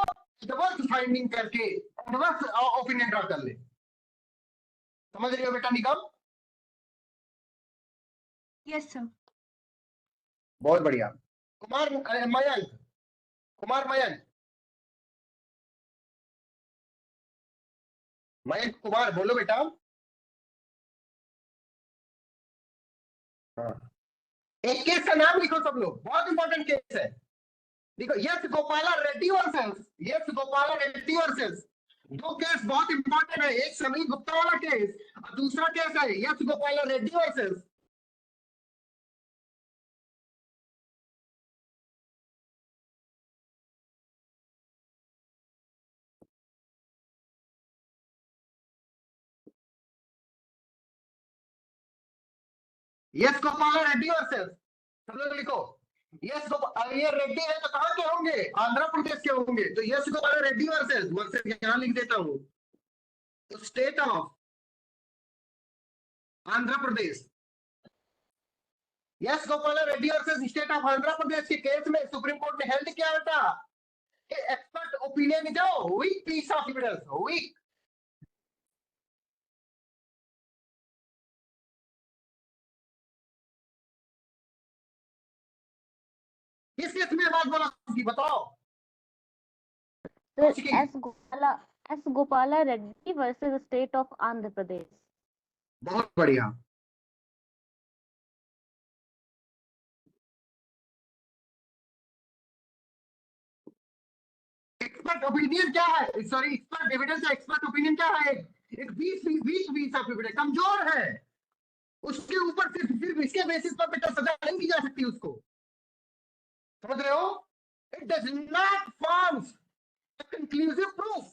एडवर्स फाइंडिंग करके एडवर्स ओपिनियन ड्रॉ कर ले। समझ रही हो बेटा निगम? Yes sir. बहुत बढ़िया। मयंक कुमार बोलो बेटा। हाँ, एक केस का नाम लिखो सब लोग, बहुत इंपॉर्टेंट केस है। देखो, यस गोपाला रेड्डी वर्सेस, दो केस बहुत इंपॉर्टेंट है। एक समीर गुप्ता वाला केस और दूसरा केस है yes Gopala Reddy versus. Yes Gopala Reddy versus, सब लोग लिखो। यस ये रेड्डी है तो कहां के होंगे? आंध्र प्रदेश के होंगे। तो यस गोपाला रेड्डी वर्सेस यहां लिख देता हूं, तो state of Andhra Pradesh. S Gopala Reddy versus state of Andhra Pradesh के केस में सुप्रीम कोर्ट ने हेल्ड किया था कि expert opinion is a weak piece of evidence. Weak. किस केस में बात बोला बताओ? Sir S Gopala S. Gopala Reddy versus State of Andhra Pradesh. बहुत बढ़िया। एक्सपर्ट ओपिनियन क्या है, sorry expert evidence, expert opinion क्या है? एक 20 ऑफ एविडेंस कमजोर है, उसके ऊपर सिर्फ इसके बेसिस पर बेटा सजा नहीं दी जा सकती उसको, समझ रहे हो? It does not forms conclusive proof,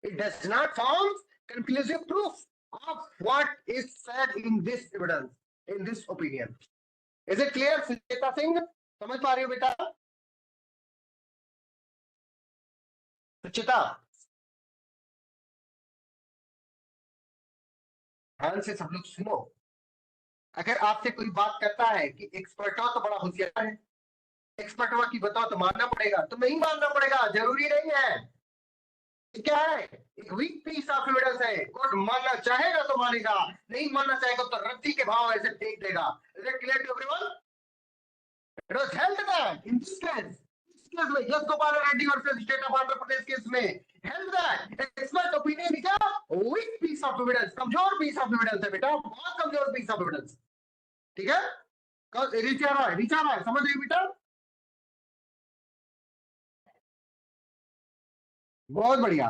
it does not forms conclusive proof of what is said in this evidence, in this opinion. Is it clear, Sucheta Singh? समझ पा रही हो बेटा? सुचिता, ध्यान से सब लोग सुनो। अगर आपसे कोई बात करता है कि एक्सपर्ट हो तो बड़ा होशियार है, एक्सपर्ट हुआ कि बताओ तो मानना पड़ेगा, तो नहीं मानना पड़ेगा, जरूरी नहीं है। क्या है? एक वीक पीस ऑफ एविडेंस है, कोर्ट मानना चाहेगा तो मानेगा, नहीं मानना चाहेगा तो रद्दी के भाव ऐसे फेंक देगा। Is it clear to everyone? It was held that in this case में, S Gopal Reddy versus state of Andhra Pradesh case में, held that expert opinion is a weak piece of evidence, कमजोर पीस ऑफ एविडेंस है बेटा, बहुत कमजोर पीस ऑफ एविडेंस। ठीक है, रीचा रहा है, समझ रही बेटा? बहुत बढ़िया।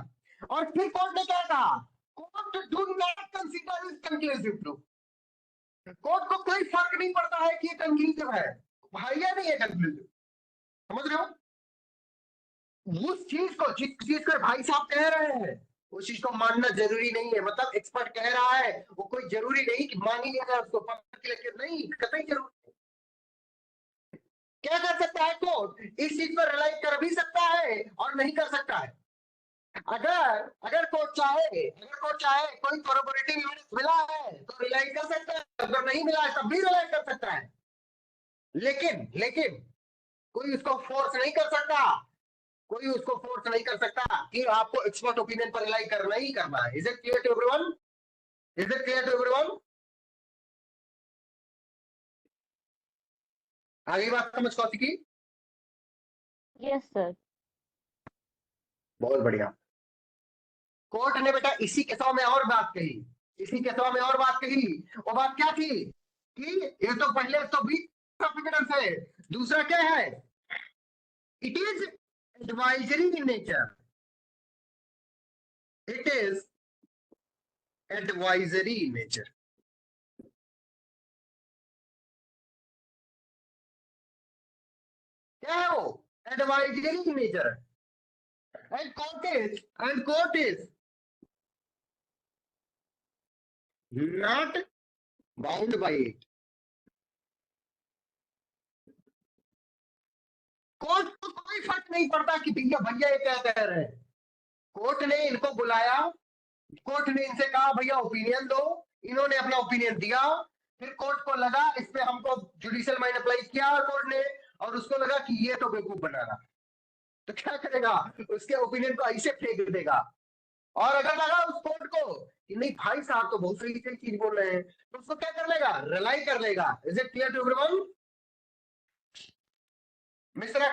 और फिर कोर्ट ने क्या कहा? Court do not consider is conclusive proof. Court को कोई फर्क नहीं पड़ता है कि ये कंक्लूसिव है भाई या नहीं है कंक्लूसिव, समझ रहे हो? उस चीज को, जिस चीज को भाई साहब कह रहे हैं उस चीज को मानना जरूरी नहीं है, मतलब एक्सपर्ट कह रहा है वो कोई जरूरी नहीं कि मान ही लेगा उसको, नहीं, कतई जरूरी। क्या कर सकता है कोर्ट? इस चीज पर रिलाई कर भी सकता है और नहीं कर सकता है। अगर कोर्ट चाहे कोई कोरोबोरेटिव एविडेंस मिला है तो रिलाई कर सकता है, अगर नहीं मिला है तब भी रिलाई कर सकता है, लेकिन कोई उसको फोर्स नहीं कर सकता, कि आपको एक्सपर्ट ओपिनियन पर रिलाई करना ही करना है। Is it clear to everyone? आगे बात समझ कौशिकी? Yes, sir. बहुत बढ़िया। कोर्ट ने बेटा इसी केसों में और बात कही, वो बात क्या थी कि ये तो पहले तो भी एविडेंस है, दूसरा क्या है? It is advisory in nature, क्या है वो? Advisory in nature, and court is not bound by it. Court को कोई फर्क नहीं पड़ता कि भैया ये क्या कह रहे हैं। कोर्ट ने इनको बुलाया, कोर्ट ने इनसे कहा भैया ओपिनियन दो, इन्होंने अपना ओपिनियन दिया, फिर कोर्ट को लगा इस पे हमको जुडिशियल माइंड अप्लाई किया कोर्ट ने, और उसको लगा कि ये तो बेवकूफ बना रहा, तो क्या करेगा? उसके ओपिनियन को ऐसे फेंक देगा। और अगर लगा उस कोर्ट को कि नहीं भाई साहब तो बहुत सही चीज बोल रहे हैं, तो उसको क्या कर लेगा? रिलाई कर लेगा। Is it clear to everyone? Mishra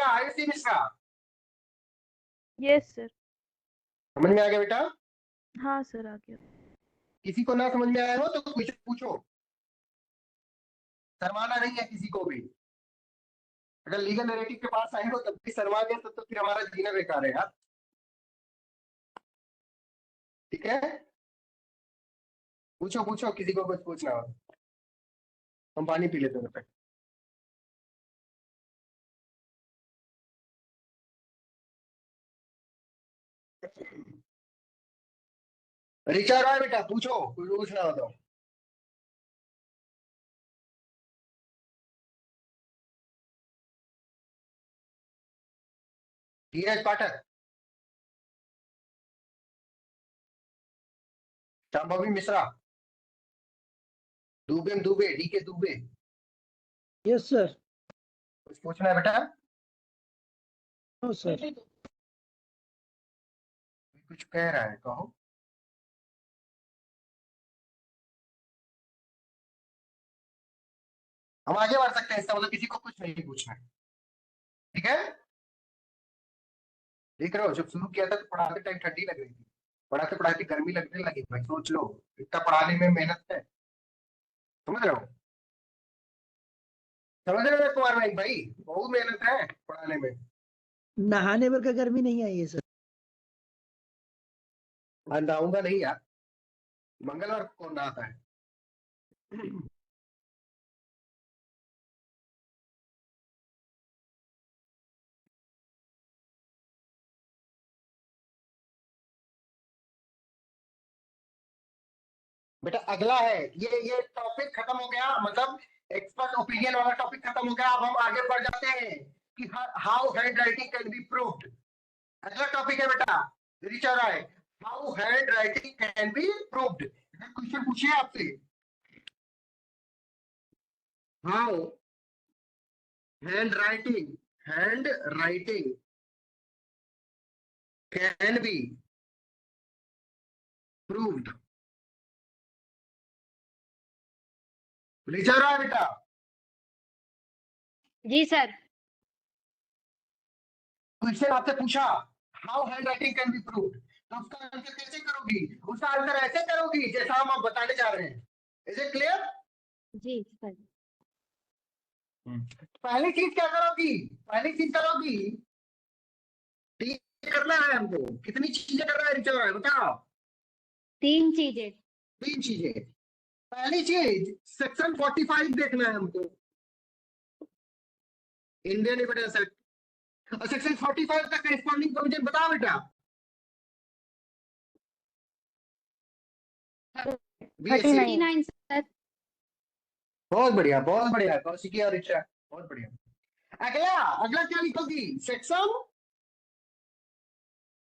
Ayushi Mishra, yes sir. समझ में आ गया बेटा? हाँ सर, आ गया। किसी को ना समझ में आया हो तो कुछ पूछो, शर्माना नहीं है किसी को भी। अगर लीगल नैरेटिव के पास आए हो तब भी शर्मा गए तो फिर हमारा जीना बेकार है यार। ठीक है, पूछो किसी को कुछ पूछना हो। हम पानी पी लेते हैं। रिचा रॉय बेटा पूछो, कुछ पूछना हो तो। Dheeraj Pathak, Shambhavi Mishra, Dubey D K Dubey. Yes sir. कुछ पूछना है बेटा? No sir. कुछ कह रहा है, कहो। हम आगे बढ़ सकते हैं, इसका मतलब किसी को कुछ नहीं पूछना है। ठीक है, देख रहे हो, जब शुरू किया था तो पढ़ाते टाइम ठंडी लग रही थी, पढ़ाते पढ़ाते गर्मी लगने लगी। भाई सोच लो, इतना पढ़ाने में मेहनत है। समझ रहे हो, समझ रहे हो कुमार भाई, बहुत मेहनत है पढ़ाने में। नहाने भर का गर्मी नहीं आई है सर। नहाऊंगा नहीं यार, मंगलवार को कौन नहाता है। बेटा अगला है, ये टॉपिक खत्म हो गया, मतलब एक्सपर्ट ओपिनियन वाला टॉपिक खत्म हो गया। अब हम आगे बढ़ जाते हैं कि how handwriting can be proved. अगला टॉपिक है बेटा Richa Rai, how handwriting can be proved. Question पूछिए आपसे, how handwriting can be proved. Richa Rai बेटा। जी सर। क्वेश्चन आपसे पूछा how handwriting can be proved, तो उसका आंसर कैसे करोगी? उसका आंसर ऐसे करोगी जैसा हम आप बताने जा रहे हैं। Is it clear? जी सर। पहली चीज क्या करोगी? पहली चीज करोगी, करना है हमको। कितनी चीजें करना है ऋचा राय बताओ? 3 चीजें। 3 चीजें। पहली चीज सेक्शन 45 देखना है हमको, इंडियन एविडेंस एक्ट। और सेक्शन 45 का करेस्पॉन्डिंग प्रोविजन बताओ बेटा। 39 सर। बहुत बढ़िया कौशिकी और ऋचा, बहुत बढ़िया। अगला क्या लिखोगी? सेक्शन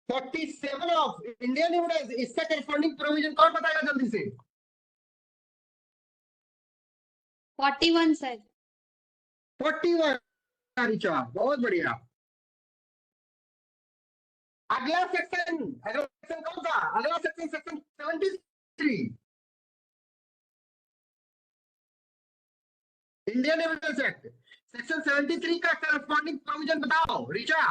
47 ऑफ इंडियन एविडेंस, इसका करेस्पॉन्डिंग प्रोविजन कौन बताएगा जल्दी से? 41 सर। 41 ऋचा, बहुत बढ़िया। अगला सेक्शन कौन सा? अगला section 73 Indian evidence act. Section 73 का करस्पॉन्डिंग प्रोविजन बताओ ऋचा।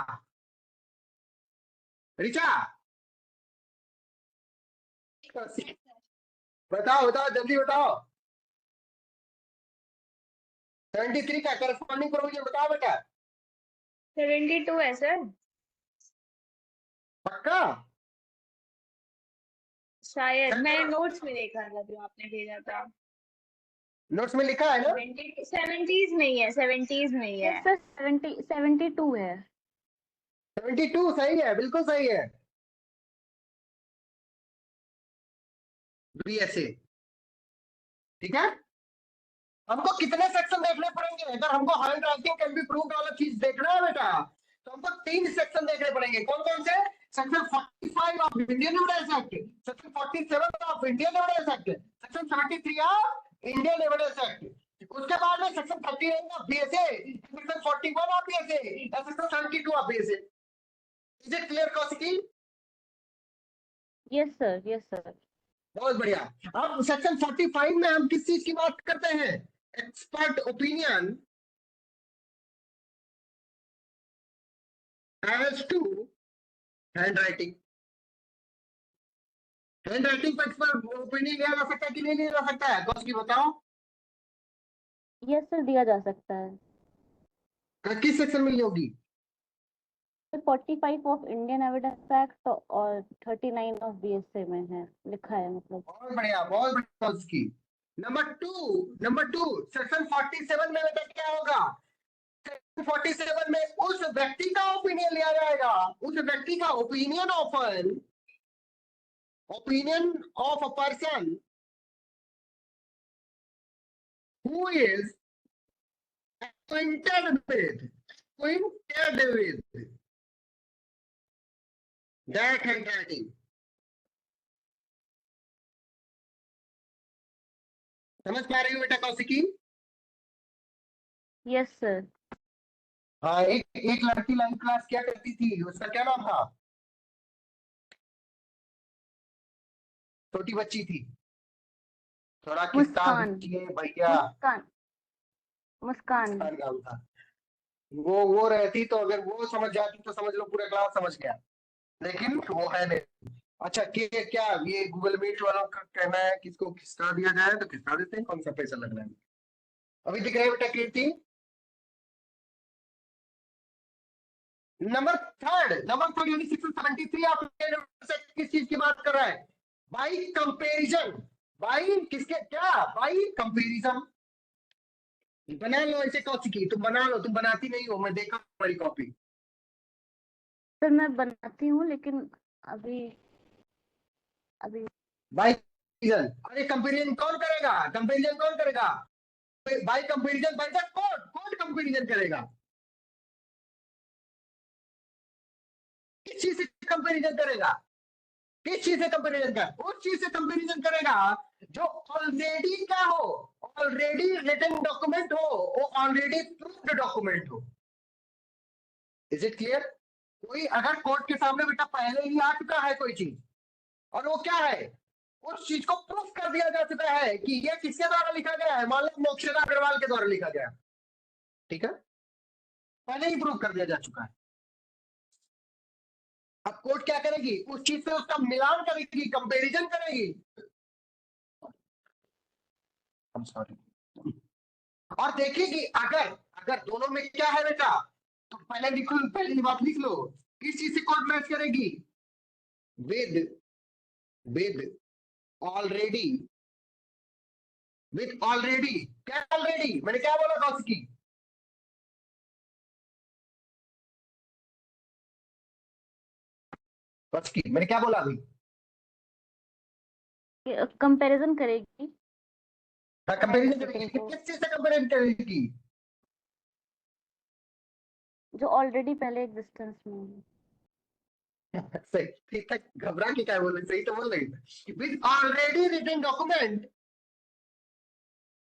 बताओ जल्दी बताओ। 73 का करस्पॉन्डिंग प्रोविजन बताओ बेटा। 72 है सर। पक्का? शायद मैंने नोट्स में देखा था जो आपने भेजा था। नोट्स में लिखा है ना? 70s में ही है, 70s में ही है। यस सर, 72 है। 72 सही है, बिल्कुल सही है। बीएसए, ठीक है। हमको कितने सेक्शन देखने पड़ेंगे अगर हमको hand writing can be proved वाला चीज देखना है बेटा? तो हमको 3 सेक्शन देखने पड़ेंगे। कौन कौन से? Section 45 of Indian evidence act, section 47 of Indian evidence act, section 73 of Indian evidence act. उसके बाद में section 39 of BSA, section 41 of BSA, section 72 of BSA. Is it clear Kaushiki? Yes sir. बहुत बढ़िया। अब सेक्शन 45 में हम किस चीज की बात करते हैं? Expert opinion as to handwriting। Handwriting पर एक्सपर्ट ओपिनियन लिया जा सकता है कि नहीं लिया जा सकता है? कौशिकी बताओ। यस सर, दिया जा सकता है। किस सेक्शन में होगी? 45 ऑफ इंडियन एविडेंस एक्ट और 39 ऑफ बीएसए में है, लिखा है मतलब। बहुत बढ़िया कौशिकी। नंबर टू सेक्शन 47 में बेटा क्या होगा? 47 में उस व्यक्ति का ओपिनियन लिया जाएगा, उस व्यक्ति का opinion of a person who is acquainted with that handwriting। समझ पा रही हो बेटा कौशिकी? Yes sir. हाँ, एक लड़की लाइन क्लास क्या करती थी, उसका क्या नाम था? छोटी बच्ची थी, थोड़ा किस्सा दीजिए भैया। मुस्कान नाम था। वो रहती तो अगर वो समझ जाती तो समझ लो पूरा क्लास समझ गया। लेकिन वो है नहीं। अच्छा क्या ये गूगल मीट वालों का कहना है कि इसको खिसका दिया जाए, तो खिसका देते हैं, कौन सा पैसा लगना है। अभी दिख रहा है बेटा कीर्ति? नंबर थर्ड यानी 673 आप किस चीज की बात कर रहा है? By comparison. बाई किसके क्या? By comparison. बना लो ऐसे कौशिकी, तुम बना लो, तुम बनाती नहीं हो, मैं देखा हमारी कॉपी। सर मैं बनाती हूँ लेकिन अभी अभी बाई कंपैरिजन, अरे कंपैरिजन कौन करेगा? कंपैरिजन कौन करेगा? By comparison by the code, code comparison करेगा। किस चीज से कंपैरिजन करेगा? किस चीज से कंपैरिजन कर? उस चीज से कंपैरिजन करेगा जो ऑलरेडी क्या हो, ऑलरेडी रिटन डॉक्यूमेंट हो, वो ऑलरेडी प्रूव्ड डॉक्यूमेंट हो। Is it clear? कोई अगर कोर्ट के सामने बेटा पहले ही आ चुका है कोई चीज, और वो क्या है, उस चीज को प्रूफ कर दिया जा चुका है कि ये किसके द्वारा लिखा गया है, मान लो मोक्षदा अग्रवाल के द्वारा लिखा गया, ठीक है, पहले ही प्रूफ कर दिया जा चुका है। अब कोर्ट क्या करेगी? उस चीज से उसका मिलान करेगी, कंपैरिजन करेगी। I'm sorry. और देखेगी अगर अगर दोनों में क्या है बेटा, तो पहले लिखो, पहली बात लिख लो, किस चीज से कोर्ट मैच करेगी? विद ऑलरेडी, विद ऑलरेडी, क्या ऑलरेडी, मैंने क्या बोला कौशिकी? कौशिकी मैंने क्या बोला अभी? कंपैरिजन करेगी। कंपैरिजन करेगी, किस चीज से कंपैरिजन करेगी? जो ऑलरेडी पहले एग्जिस्टेंस में है। सही, ठीक है, घबरा के क्या बोले, सही तो बोल रही। With already written document,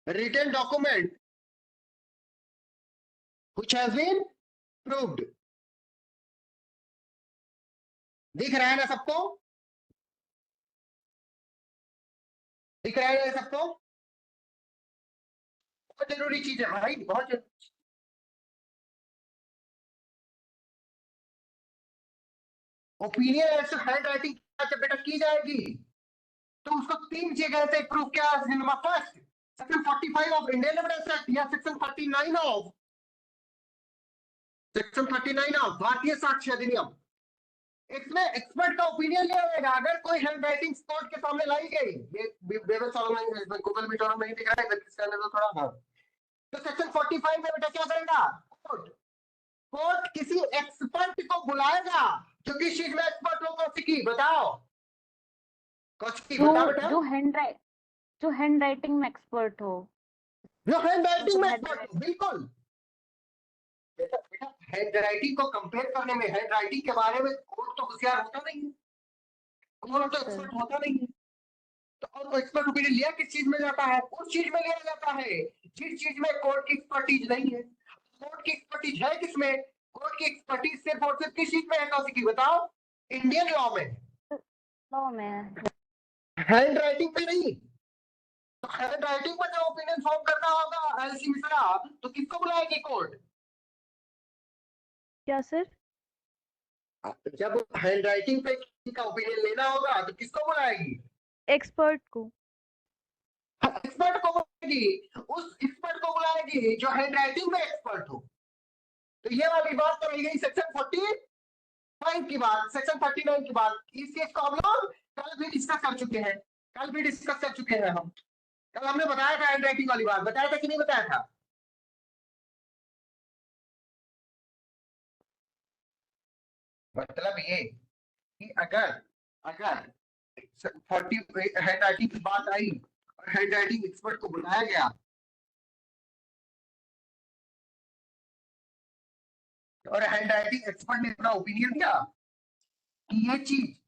written document which has been proved। दिख रहा है ना सबको? दिख रहा है ना सबको? बहुत जरूरी चीज है भाई, बहुत जरूरी। Opinion as to handwriting बेटा की जाएगी, तो उसको 3 जगह से प्रूफ क्या है। Number first, section 45 of Indian evidence act या सेक्शन 39 ऑफ भारतीय साक्ष्य अधिनियम। इसमें एक्सपर्ट का ओपिनियन लिया जाएगा। अगर कोई हैंड राइटिंग कोर्ट के सामने लाई गई, ये गूगल मीट वालों में नहीं दिख रहा है, इसके अंदर तो थोड़ा हाँ, तो सेक्शन 45 में बेटा क्या करेगा? कोर्ट किसी एक्सपर्ट को बुलाएगा जो किस चीज में एक्सपर्ट हो। कौशिकी बताओ, कौशिकी बताओ बेटा। जो हैंड राइटिंग में एक्सपर्ट हो, जो हैंड राइटिंग में एक्सपर्ट हो, बिल्कुल बेटा। हैंड राइटिंग को कंपेयर करने में, हैंड राइटिंग के बारे में कोर्ट तो होशियार होता नहीं है, कोर्ट तो एक्सपर्ट होता नहीं है। तो और एक्सपर्ट ओपिनियन लिया किस चीज में जाता है? उस चीज में लिया जाता है जिस चीज में कोर्ट की एक्सपर्टीज नहीं है। कोर्ट की एक्सपर्टीज है किसमें? कोर्ट की एक्सपर्टीज सिर्फ और सिर्फ किस चीज में है कौशिकी बताओ? इंडियन लॉ में। लॉ में, हैंड राइटिंग पे नहीं। तो हैंड राइटिंग पर जो ओपिनियन फॉर्म करना होगा एलसी मिश्रा, तो किसको बुलाएगी कोर्ट? क्या सर? जब हैंड राइटिंग पे किसी का ओपिनियन लेना होगा तो किसको बुलाएगी? एक्सपर्ट को। एक्सपर्ट को बुलाएगी, उस एक्सपर्ट को बुलाएगी जो हैंड राइटिंग में एक्सपर्ट हो। तो ये वाली बात तो रही गई सेक्शन 45 की बात। सेक्शन 39 की बात, इस केस को हम लोग कल भी डिस्कस कर चुके हैं, हम कल हमने बताया था हैंड राइटिंग वाली बात, बताया था कि नहीं बताया था? मतलब ये कि अगर 40 हैंड राइटिंग की बात आई और हैंड राइटिंग एक्सपर्ट को बुलाया गया, और हैंड राइटिंग एक्सपर्ट ने अपना ओपिनियन दिया कि ये चीज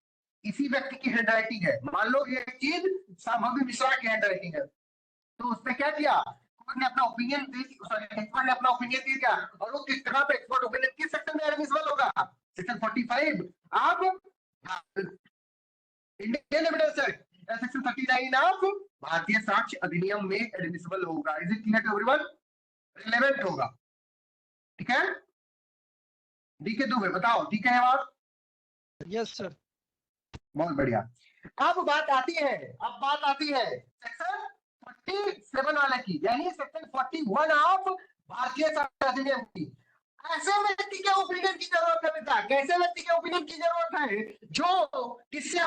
इसी व्यक्ति की हैंड राइटिंग है। मान लो ये चीज संभवी मिश्रा की हैंड राइटिंग है, तो उसने क्या किया? कोर्ट ने अपना ओपिनियन दे, एक्सपर्ट ने अपना ओपिनियन दे दिया, और वो किस तरह पे एक्सपर्ट ओपिनियन किस सेक्शन में एडमिसिबल होगा? सेक्शन 45 अब Indian evidence act section 39 of भारतीय साक्ष्य अधिनियम में एडमिसिबल होगा। Is it clear to everyone? Relevant होगा, ठीक है? डी के दुबे बताओ, ठीक है बात? Yes sir. बहुत बढ़िया। अब बात आती है सेक्शन 47 वाले की, यानी सेक्शन 41 ऑफ भारतीय संविधान अधिनियम की। ऐसे व्यक्ति के ओपिनियन की जरूरत है बेटा, कैसे व्यक्ति के ओपिनियन की जरूरत है? जो किससे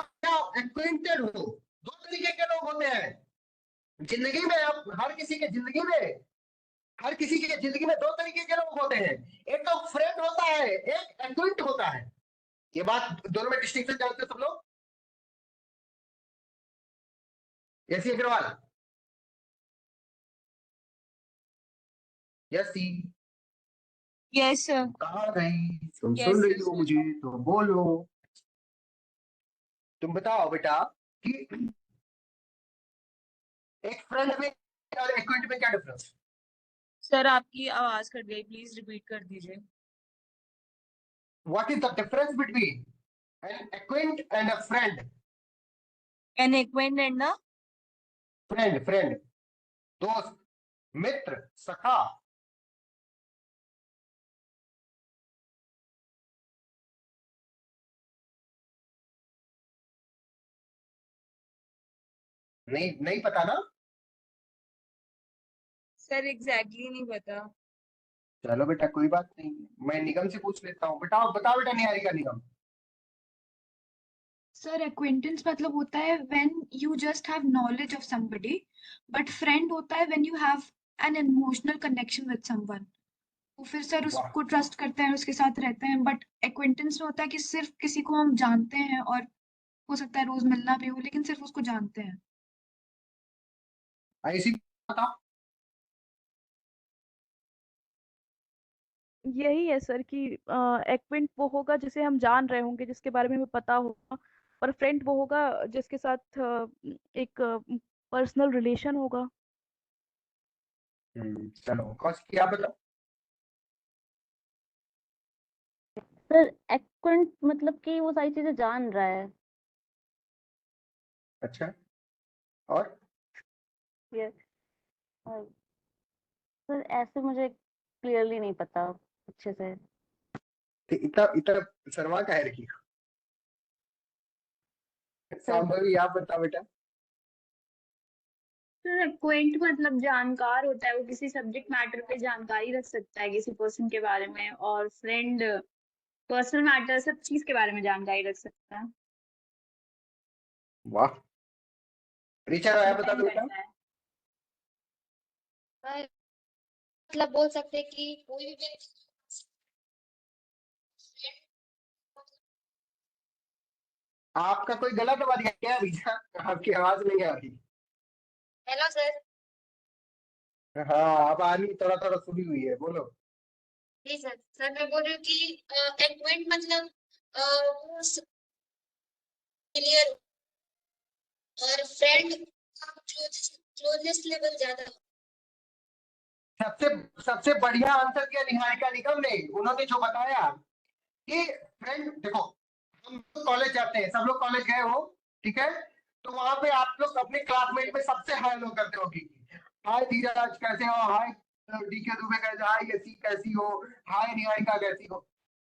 एक्वेंटेड हो। दो तरीके के लोग होते हैं जिंदगी में, आप हर किसी के जिंदगी में दो तरीके के लोग होते हैं। एक तो फ्रेंड होता है, एक एक्वेंट होता है। ये बात दोनों में डिस्टिंक्शन जानते हो सब लोग? Yes Agarwal? Yes yes sir. कहाँ गई? तुम Yes, सुन sir, रही हो sir. मुझे तो बोलो। तुम बताओ बेटा कि एक फ्रेंड में और एक्वेंट में क्या डिफरेंस? सर आपकी आवाज कट गई, प्लीज रिपीट कर दीजिए। What is the difference between an acquaint and a friend? An acquaint and ना फ्रेंड, दोस्त, मित्र, सखा। नहीं पता ना? सर एग्जैक्टली नहीं पता। चलो बेटा कोई बात नहीं, मैं निगम से पूछ लेता हूँ। बताओ बेटा निहारिका, निगम। सर एक्वेंटेंस मतलब होता है when you just have knowledge of somebody, but friend होता है when you have an emotional connection with someone. तो फिर सर उसको ट्रस्ट करते हैं, उसके साथ रहते हैं। बट एक्वेंटेंस में होता है कि सिर्फ किसी को हम जानते हैं और हो सकता है रोज मिलना भी हो, लेकिन सिर्फ उसको जानते हैं। ऐसी बताओ। यही है सर कि एक्वेंट वो होगा जिसे हम जान रहे होंगे, जिसके बारे में हमें पता होगा, और फ्रेंड वो होगा जिसके साथ एक पर्सनल रिलेशन होगा। चलो कौशिक क्या बताओ? सर एक्वेंट मतलब कि वो सारी चीजें जान रहा है। अच्छा, और यस सर, ऐसे मुझे क्लियरली नहीं पता अच्छे से। इतना शर्मा का है रखी। सांभवी आप बताओ बेटा। सर एक्वेंट मतलब जानकार होता है, वो किसी सब्जेक्ट मैटर पे जानकारी रख सकता है किसी पर्सन के बारे में, और फ्रेंड पर्सनल मैटर सब चीज के बारे में जानकारी रख सकता है। वाह, ऋचा आप बता दो बेटा। करता है। मतलब बोल सकते हैं कि कोई भी व्यक्ति आपका कोई गलत आवाज है क्या ऋचा? आपकी आवाज नहीं आ रही। Hello sir. हाँ अब आनी थोड़ा थोड़ा सुनी हुई है, बोलो। जी सर। सर मैं बोल रही हूँ कि एक्वेंट मतलब क्लियर, और फ्रेंड क्लोजनेस लेवल ज्यादा। सबसे बढ़िया आंसर किया निहारिका निगम ने। उन्होंने जो बताया कि फ्रेंड, देखो हम कॉलेज जाते हैं, सब लोग कॉलेज गए हो, ठीक है? तो वहां पे आप लोग अपने क्लासमेट में सबसे हाय लोग करते हो कि हाय धीरज कैसे हो, हाय डीके दुबे कैसे, हाय यसी कैसी हो, हाय निहारिका कैसी हो,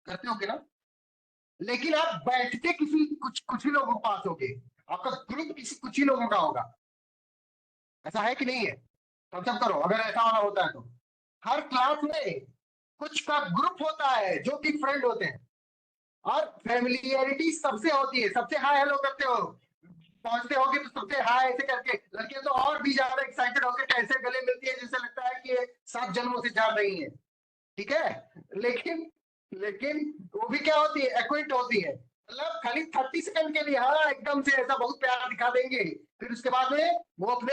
करते होगे ना? लेकिन आप बैठते किसी कुछ ही लोगों के पास होगे, आपका ग्रुप किसी कुछ ही लोगों का होगा। ऐसा है कि नहीं है? तब सब करो अगर ऐसा वाला होता है तो। हर क्लास में कुछ का ग्रुप होता है जो कि फ्रेंड होते हैं, और फैमिलियरिटी सबसे होती है, सबसे हाय हेलो करते हो, पहुंचते होगे तो सबसे हाय ऐसे करके। लड़कियां तो और भी ज्यादा एक्साइटेड होकर ऐसे गले मिलती है जैसे लगता है कि ये 7 जन्मों से जान रही है, ठीक है? लेकिन लेकिन वो भी क्या होती है, एक्वेंट होती है। मतलब खाली 30 सेकंड के लिए हाँ एकदम से ऐसा बहुत प्यारा दिखा देंगे, फिर उसके बाद में वो अपने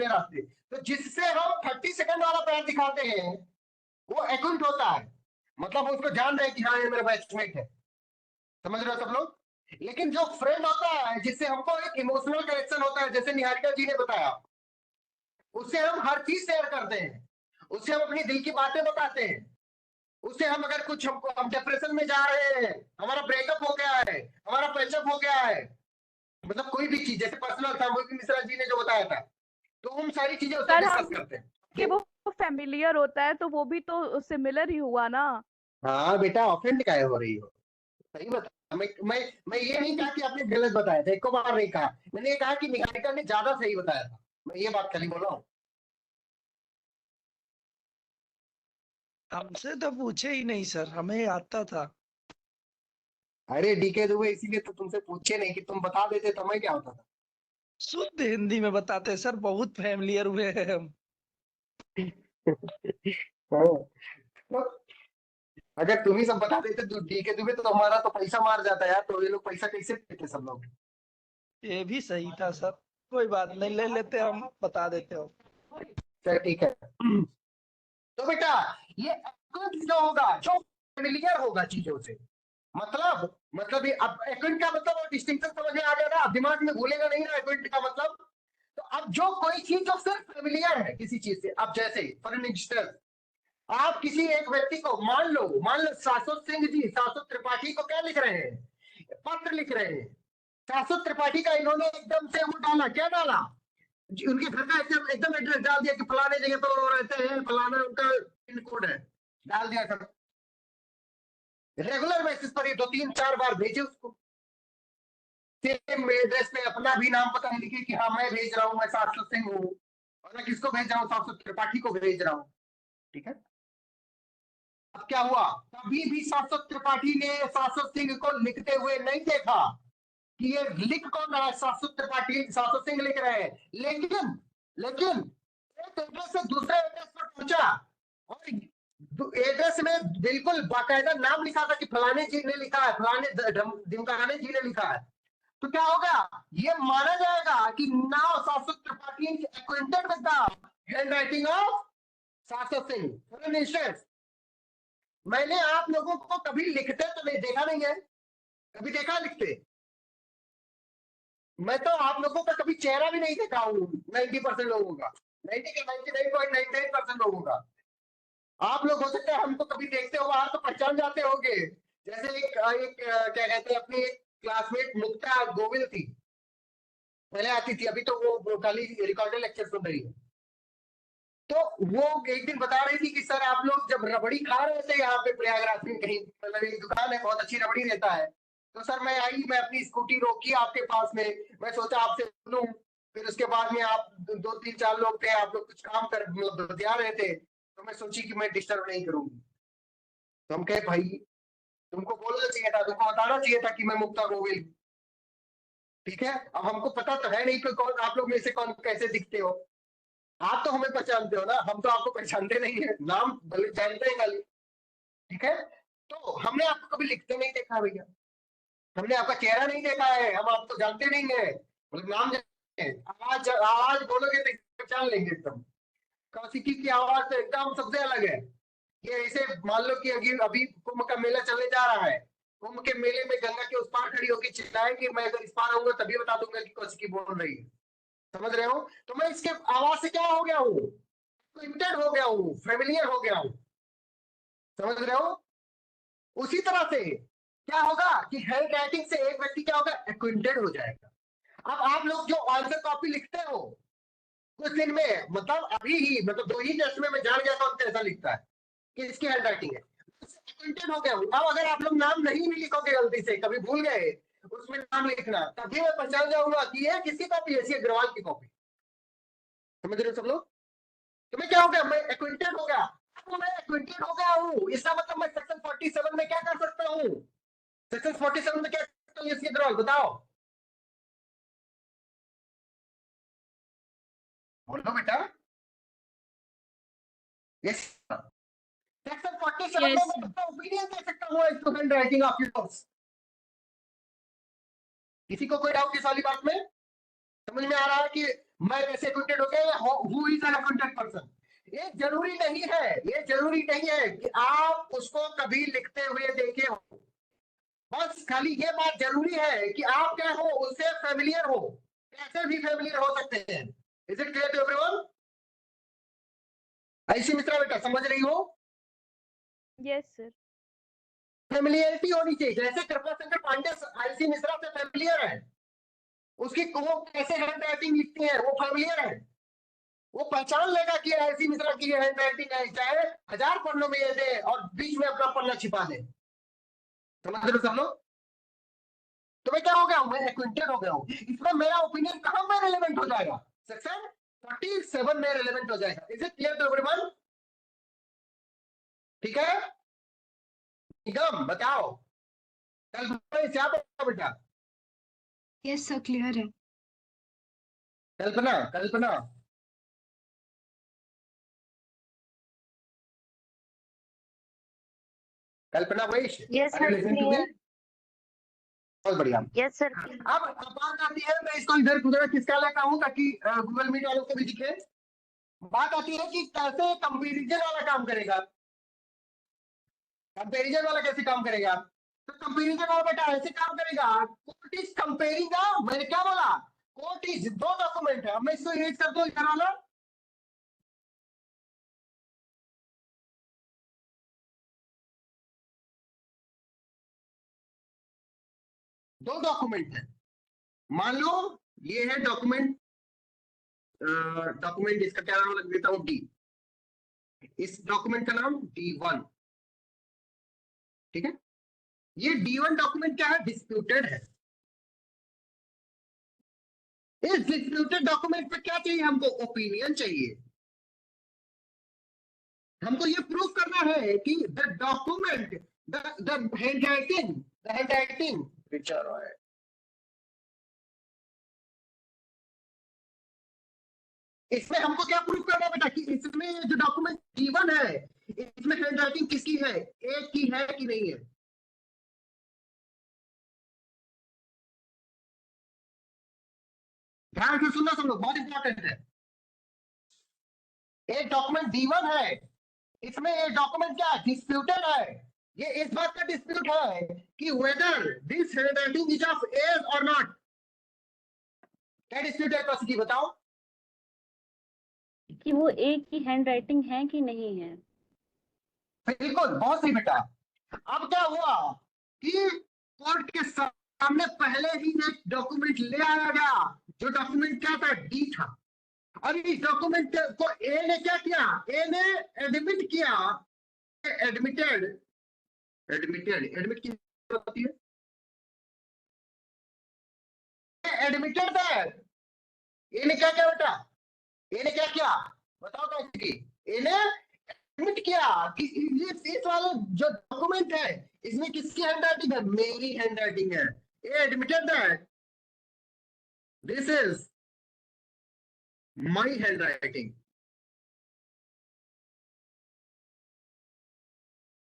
रास्ते। तो जिससे हम 30 सेकंड वाला प्यार दिखाते हैं वो एक्वेंट होता है, मतलब वो उसको जान रहे हैं कि हाँ ये मेरा बैचमेट है। समझ रहे हो सब लोग? लेकिन जो फ्रेंड होता है जिससे हमको एक इमोशनल कनेक्शन होता है, जैसे निहारिका जी ने बताया, उससे हम हर चीज शेयर करते हैं, उससे हम अपनी दिल की बातें बताते हैं, उससे हम अगर कुछ हम डिप्रेशन में जा रहे हैं, हमारा ब्रेकअप हो गया है, हमारा पैचअप हो गया है, मतलब कोई भी चीज, जैसे पर्सनल सामूहिक मिश्रा जी ने जो बताया था, तो हम सारी चीजें उससे सर डिस्कस हम करते हैं। कि वो फेमिलियर होता है तो वो भी तो सिमिलर ही हुआ ना। हाँ बेटा, ऑफेंड काहे हो रही हो? सही बता। मैं ये नहीं कहा कि आपने गलत बताया था, एक को बार नहीं कहा। मैंने ये कहा कि निहारिका ने ज्यादा सही बताया था, मैं ये बात खाली बोला हूँ। हमसे तो पूछे ही नहीं सर, हमें आता था। अरे डीके दुबे इसीलिए तो तुमसे पूछे नहीं, कि तुम बता देते तो मैं क्या होता था। शुद्ध हिंदी में बताते सर, बहुत फैमिलियर हुए हैं हम। हाँ, तो अगर तुम ही सब बता देते तो डीके दुबे तो हमारा तो पैसा मार जाता यार, तो ये लोग पैसा कैसे देते सब लोग। ये भी सही था सर, कोई बात नहीं, ले लेते हम, बता देते हो। चल ठीक है। तो बेटा ये एक्वेंट जो होगा, जो फेमिलियर होगा चीजों से, मतलब ये अब एक्वेंट का मतलब और डिस्टिंक्शन समझ में आ गया ना, अब दिमाग में भूलेगा नहीं ना एक्वेंट का मतलब। तो अब जो कोई चीज जो सिर्फ फेमिलियर है किसी चीज से, अब जैसे फॉर एन इंस्टेंस आप किसी एक व्यक्ति को मान लो शाश्वत सिंह जी, शाश्वत त्रिपाठी को क्या लिख रहे हैं, पत्र लिख रहे हैं। शाश्वत त्रिपाठी का इन्होंने एकदम से वो डाला, क्या डाला, उनके घर का एकदम एड्रेस डाल दिया कि फलाने जगह पर वो रहते हैं, फलाना उनका पिन कोड है, डाल दिया सब। रेगुलर बेसिस पर ये 2-3-4 बार भेजे उसको, सेम एड्रेस पे अपना भी नाम पता नहीं लिखे कि हाँ मैं भेज रहा हूँ, मैं शाश्वत सिंह हूँ, और मैं किसको भेज रहा हूँ, शाश्वत त्रिपाठी को भेज रहा हूँ। ठीक है, अब क्या हुआ, कभी भी शाश्वत त्रिपाठी ने शाश्वत सिंह को लिखते हुए नहीं देखा कि ये लिख कौन रहा है, शाश्वत त्रिपाठी शाश्वत सिंह लिख रहे हैं। लेकिन एक एड्रेस से दूसरे एड्रेस पर पहुंचा, और एड्रेस में बिल्कुल बाकायदा नाम लिखा था कि फलाने जी ने लिखा है, फलाने ढिमकाने जी ने लिखा है। तो क्या होगा, ये माना जाएगा कि नाउ शाश्वत Tripathi is acquainted with the handwriting of शाश्वत सिंह। फॉर इंस्टेंस मैंने आप लोगों को कभी लिखते तो नहीं देखा नहीं है, कभी देखा लिखते, मैं तो आप लोगों का कभी चेहरा भी नहीं देखा हूँ 90% लोगों का, 99.99% लोगों का। आप लोग हो सकता है हमको कभी देखते हो बाहर तो पहचान जाते होंगे। जैसे एक क्या कहते हैं, अपनी एक क्लासमेट मुक्ता गोविल थी, पहले आती थी, अभी तो वो खाली रिकॉर्डेड लेक्चर सुन रही है। तो वो एक दिन बता रही थी कि सर आप लोग जब रबड़ी खा रहे थे यहाँ पे प्रयागराज में कहीं, मतलब एक दुकान है बहुत अच्छी रबड़ी देता है, तो सर मैं आई, मैं अपनी स्कूटी रोकी आपके पास में, मैं सोचा आपसे बोलूं, फिर उसके बाद में आप 2-3-4 लोग थे, आप लोग कुछ काम कर मतलब बतिया रहे थे, तो मैं सोची कि मैं डिस्टर्ब नहीं करूंगी। तो हम कहे भाई तुमको बोलना चाहिए था, तुमको बताना चाहिए था कि मैं मुक्ता गोविल। ठीक है, अब हमको पता तो है नहीं कि कौन आप लोग में से कौन कैसे दिखते हो, आप तो हमें पहचानते हो ना, हम तो आपको पहचानते नहीं है, नाम भले जानते हैं खाली। ठीक है, तो हमने आपको कभी लिखते नहीं देखा भैया, हमने आपका चेहरा नहीं देखा है, हम आपको जानते नहीं है, मतलब नाम जानते हैं, आवाज आवाज बोलोगे तो पहचान लेंगे एकदम। कौशिकी की आवाज तो एकदम सबसे अलग है। ये ऐसे मान लो कि अभी कुंभ का मेला चलने जा रहा है, कुंभ के मेले में गंगा के उस पार खड़ी होकर चिल्लाएंगे, मैं अगर इस पार आऊंगा तभी बता दूंगा कि कौशिकी बोल रही है, समझ रहे हो। तो मैं इसके आवाज से क्या हो गया हूँ, एक्वेंटेड हो गया हूँ, फेमिलियर हो गया हूँ, समझ रहे हो। उसी तरह से क्या होगा कि हैंड राइटिंग से एक व्यक्ति क्या होगा, एक्वेंटेड हो जाएगा। अब आप लोग जो आंसर कॉपी लिखते हो कुछ दिन में, मतलब अभी ही, मतलब 2 ही टेस्ट में मैं जान गया कौन कैसा लिखता है कि इसकी हैंड राइटिंग है, एक्वेंटेड हो गया हूँ। अब अगर आप लोग नाम नहीं भी लिखोगे गलती से, कभी भूल गए उसमें नाम लिखना, तभी मैं पहचान जाऊंगा कि ये किसकी कॉपी है, अग्रवाल की कॉपी, समझ रहे हो सब लोग। तो मैं क्या हो गया, मैं एक्वेंटेड हो गया। अब मैं एक्वेंटेड हो गया हूँ, इसका मतलब मैं सेक्शन 47 में क्या कर सकता हूँ, सेक्शन 47 में क्या कर सकता हूँ, ये अग्रवाल बताओ, बोलो बेटा। यस, सेक्शन 47 में यस मैं अपना ओपिनियन दे सकता हूँ स्टूडेंट राइटिंग ऑफ योर्स। किसी को कोई डाउट इस वाली बात में, समझ में आ रहा है कि मैं कैसे एक्वेंटेड हो गया, who is N acquainted person. ये जरूरी नहीं है, ये जरूरी नहीं है कि आप उसको कभी लिखते हुए देखे हो, बस खाली ये बात जरूरी है कि आप क्या हो, उससे फेमिलियर हो, कैसे भी फेमिलियर हो सकते हैं। Is it clear to everyone. ऐसी मित्रा बेटा समझ रही हो, यस सर। फेमिलियरिटी होनी चाहिए, जैसे कृपा शंकर पांडे आईसी मिश्रा से फेमिलियर है, उसकी वो कैसे हैंड राइटिंग लिखती है वो फेमिलियर है, वो पहचान लेगा कि आईसी मिश्रा की हैंड राइटिंग है, चाहे 1000 पन्नों में ये दे और बीच में अपना पन्ना छिपा दे, समझ रहे हो सब लोग? तो मैं क्या हो गया हूं, मैं एक्विंटेड हो गया हूं, इसमें मेरा ओपिनियन कहां में रिलेवेंट हो जाएगा, सेक्शन 47 में रिलेवेंट हो जाएगा। Is it clear to everyone? ठीक है, निगम बताओ, कल्पना क्या बेटा? यस सर, क्लियर है। Kalpana, Kalpana Kalpana Vaish, Yes, are you sir, listening to me? clear. बहुत बढ़िया। Yes, sir, अब clear. बात आती है, मैं इसको इधर उधर किसका लेता हूं ताकि गूगल मीट वालों को भी दिखे। बात आती है कि कैसे कंपैरिजन वाला काम करेगा। कंपैरिजन वाला कैसे काम करेगा? तो कंपैरिजन वाला बेटा ऐसे काम करेगा, कोर्ट इज कंपेयरिंग द, मैंने क्या बोला, कोर्ट इज, दो डॉक्यूमेंट है, अब मैं इसको इरेज कर दूं इधर वाला, दो डॉक्यूमेंट है, मान लो ये है डॉक्यूमेंट, डॉक्यूमेंट इसका क्या नाम लग देता हूं, डी, इस डॉक्यूमेंट का नाम D1, ठीक है। ये D1 डॉक्यूमेंट क्या है, डिस्प्यूटेड है। इस डिस्प्यूटेड डॉक्यूमेंट पे क्या चाहिए हमको, ओपिनियन चाहिए। हमको ये प्रूफ करना है कि द डॉक्यूमेंट, द हैंडराइटिंग बेचारा है, इसमें हमको क्या प्रूफ करना है बेटा कि इसमें जो डॉक्यूमेंट D1 है, इसमें हैंडराइटिंग किसकी है, एक की है कि नहीं है। ध्यान से सुनना सब लोग, बहुत इंपॉर्टेंट है। एक डॉक्यूमेंट D1 है, इसमें एक डॉक्यूमेंट क्या डिस्प्यूटेड है, ये इस बात का डिस्प्यूट है कि whether this handwriting is of A's और नॉट। क्या डिस्प्यूट है कौशिकी बताओ? कि वो एक की हैंड राइटिंग है कि नहीं है। बिल्कुल, बहुत सही बेटा। अब क्या हुआ कि कोर्ट के सामने पहले ही एक डॉक्यूमेंट ले आया गया, जो डॉक्यूमेंट क्या था, डी था, और इस डॉक्यूमेंट को ए ने क्या किया, ए ने एडमिट किया, एडमिटेड, एडमिट की होती है, एडमिटेड दैट, ए ने क्या किया बेटा, ए ने क्या किया बताओ कौशिकी, ए ने एडमिट किया कि इस वाला जो डॉक्यूमेंट है इसमें किसकी हैंडराइटिंग है, मेरी हैंडराइटिंग है। A admitted that this is my handwriting.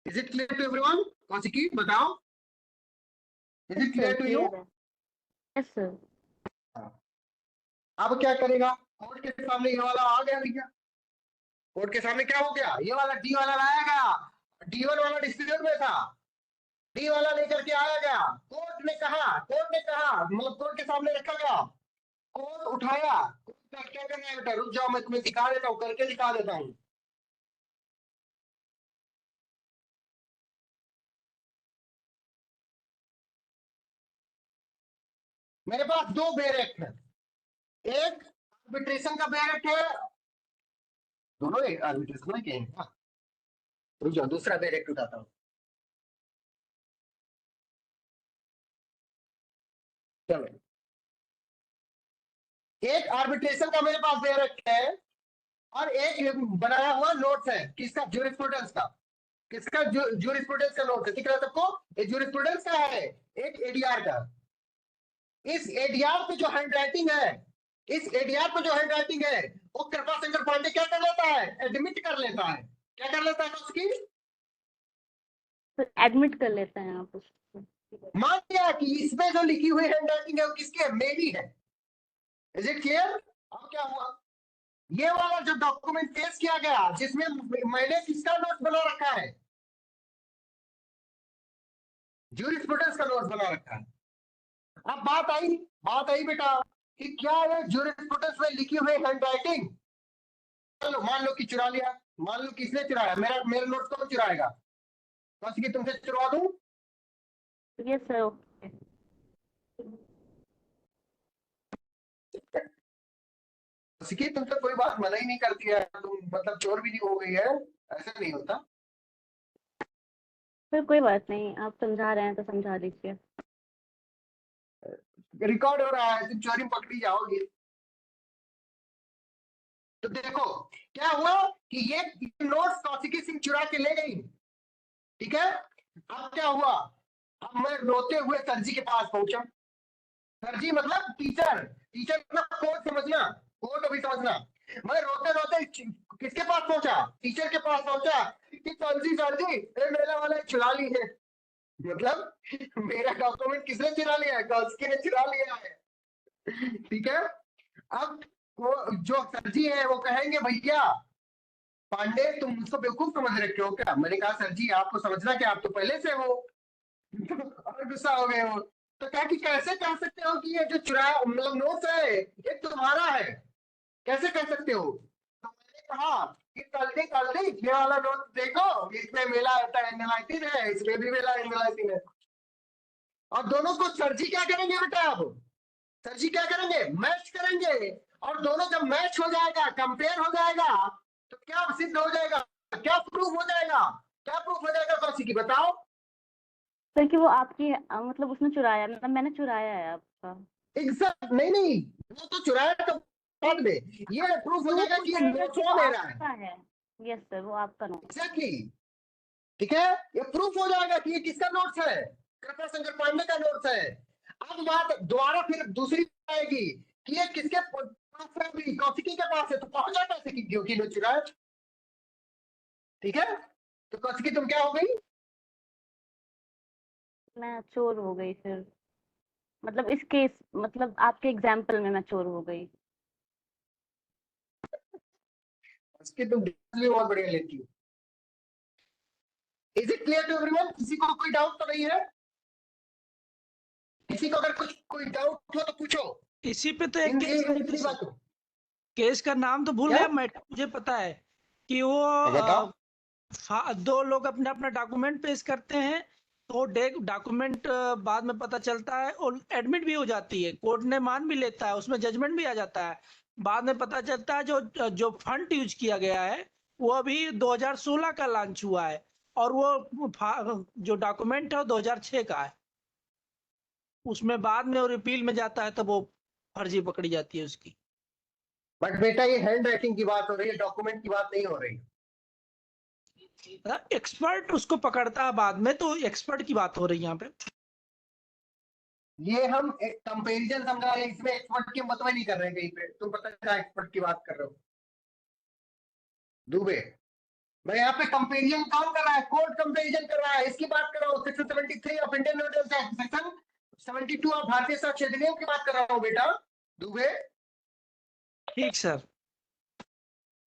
Is it clear to everyone? Kaushiki बताओ, is it clear to you? Yes sir. अब क्या करेगा, कोर्ट के सामने ये वाला आ गया भैया, कोर्ट के सामने क्या हो गया, ये वाला डी वाला लाया गया, D1 वाला डिस्प्यूट में था, डी वाला लेकर के आया गया, कोर्ट ने कहा मतलब कोर्ट के सामने रखा गया, कोर्ट उठाया, कोर्ट क्या करना है बेटा, रुक जाओ मैं तुम्हें दिखा देता हूँ, करके दिखा देता हूँ। मेरे पास दो बेयर एक्ट है, एक आर्बिट्रेशन का बेयर एक्ट है, दोनों आर्बिट्रेशन में क्या है, रुक जाओ दूसरा बेयर एक्ट उठाता हूँ। चलो, एक आर्बिट्रेशन का मेरे पास बेयर एक्ट है और एक बनाया हुआ नोट्स है, किसका, ज्यूरिस्प्रूडेंस का, किसका, ज्यूरिस्प्रूडेंस का नोट्स है, दिख रहा है सबको, एक ज्यूरिस्प्रूडेंस का है, एक एडीआर का। इस एडीआर पे जो हैंडराइटिंग है, इस एडीआर पे जो हैंडराइटिंग है, वो कृपा शंकर पांडे क्या कर लेता है, एडमिट कर लेता है। क्या कर लेता है उसकी, एडमिट कर लेता है आप उसको। मान लिया कि इसमें जो लिखी हुई हैंडराइटिंग है वो किसकी है, मेरी है। Is it clear? अब क्या हुआ, ये वाला जो डॉक्यूमेंट पेश किया गया जिसमें मैंने किसका नोट बना रखा है, ज्यूरिस्प्रूडेंस का नोट बना रखा है। अब बात आई बेटा कि क्या ये ज्यूरिस्प्रूडेंस में लिखी हुई हैंडराइटिंग, मान लो कि चुरा लिया, मान लो किसने चुराया, मेरा नोट कौन चुराएगा, कौशिकी तुमसे चुरा दूं? Yes sir. कौशिकी तुमसे कोई बात मना ही नहीं करती है, तुम मतलब चोर भी नहीं हो गई है, ऐसा नहीं होता। फिर कोई बात नहीं, आप समझा रहे हैं तो समझा दीजिए। रिकॉर्ड हो रहा है, तुम चोरी में पकड़ी जाओगे। तो देखो क्या हुआ कि ये नोट्स कौशिकी सिंह चुरा के ले गई, ठीक है। अब क्या हुआ, अब मैं रोते हुए सर जी के पास पहुंचा। सर जी मतलब टीचर, टीचर मतलब कोड समझना, कोड अभी समझना। मैं रोते रोते किसके पास पहुंचा, टीचर के पास पहुंचा कि सर जी ये मेरा वाला चुरा ली है। मतलब मेरा डॉक्यूमेंट किसने चुरा लिया है, कौशिकी ने चुरा लिया है, ठीक है। अब वो जो सर जी है वो कहेंगे भैया पांडे तुम मुझको बेवकूफ समझ रखे हो क्या। मैंने कहा सर जी आपको समझना क्या, आप तो पहले से हो। और गुस्सा हो गए हो। तो कहा कि कैसे कह सकते हो कि ये जो चुराया मतलब नोट्स है ये तुम्हारा है, कैसे कह सकते हो। तो मैंने कहा कि कल दी ये वाला नोट देखो, इसमें मेला एनालाइसिस है, इसमें भी मेला एनालाइसिस है। और दोनों को सर जी क्या करेंगे बेटा, अब सर जी क्या करेंगे, मैच करेंगे। और दोनों जब मैच हो जाएगा, कंपेयर हो जाएगा, तो क्या सिद्ध हो जाएगा, क्या प्रूफ हो जाएगा, क्या प्रूफ हो जाएगा कौशिकी बताओ। सर कि वो आपकी मतलब उसने चुराया, मतलब मैंने चुराया है आपका। एग्जैक्ट, नहीं वो तो चुराया तो बाद में ये प्रूफ हो जाएगा कि ये नोट्स मेरा है। यस सर, वो आपका नोट। एग्जैक्टली, ठीक है। ये प्रूफ हो जाएगा कि ये किसका नोट्स है, कृपा शंकर पांडे का नोट्स है। अब बात दोबारा फिर दूसरी आएगी कि ये किसके पास है, भी कौशिकी के पास है, तो पहुंचा कैसे क्योंकि ने चुराया, ठीक है। तो कौशिकी तुम क्या हो गई, मैं चोर हो गई फिर, मतलब इस केस, मतलब आपके एग्जाम्पल में मैं चोर हो गई। उसकी तुम डिटेल्स भी बहुत बढ़िया लेती हो। Is it clear to everyone, किसी को कोई डाउट तो नहीं है, किसी को अगर कुछ कोई डाउट हो तो पूछो। इसी पे तो एक केस का नाम तो भूल गया मैं, मुझे पता है कि वो दो लोग अपना अपना डॉक्यूमेंट पेश करते हैं, तो डॉक्यूमेंट बाद में पता चलता है और एडमिट भी हो जाती है, कोर्ट ने मान भी लेता है, उसमें जजमेंट भी आ जाता है। बाद में पता चलता है जो जो फंड यूज किया गया है वो अभी 2016 का लॉन्च हुआ है, और वो जो डॉक्यूमेंट है वो 2006 का है। उसमें बाद में वो रिपील में जाता है तब वो फर्जी पकड़ी जाती है उसकी। बट बेटा ये हैंड राइटिंग की बात हो रही है, डॉक्यूमेंट की बात नहीं हो रही। एक्सपर्ट उसको पकड़ता है बाद में, तो एक्सपर्ट की बात हो रही है यहाँ पे। ये हम एक कंपैरिजन समझा रहे हैं, इसमें एक्सपर्ट की मतलब नहीं कर रहे हैं कहीं पे, तुम पता क्या एक्सपर्ट की बात कर रहे हो दुबे। मैं यहाँ पे कंपैरिजन कौन कर रहा है, कोर्ट कंपैरिजन कर रहा है, इसकी बात कर रहा हूँ। सेक्शन 73 ऑफ इंडियन नोटल्स एक्ट, सेक्शन 72 ऑफ भारतीय साक्ष्य अधिनियम की बात कर रहा हूँ बेटा दुबे। ठीक सर,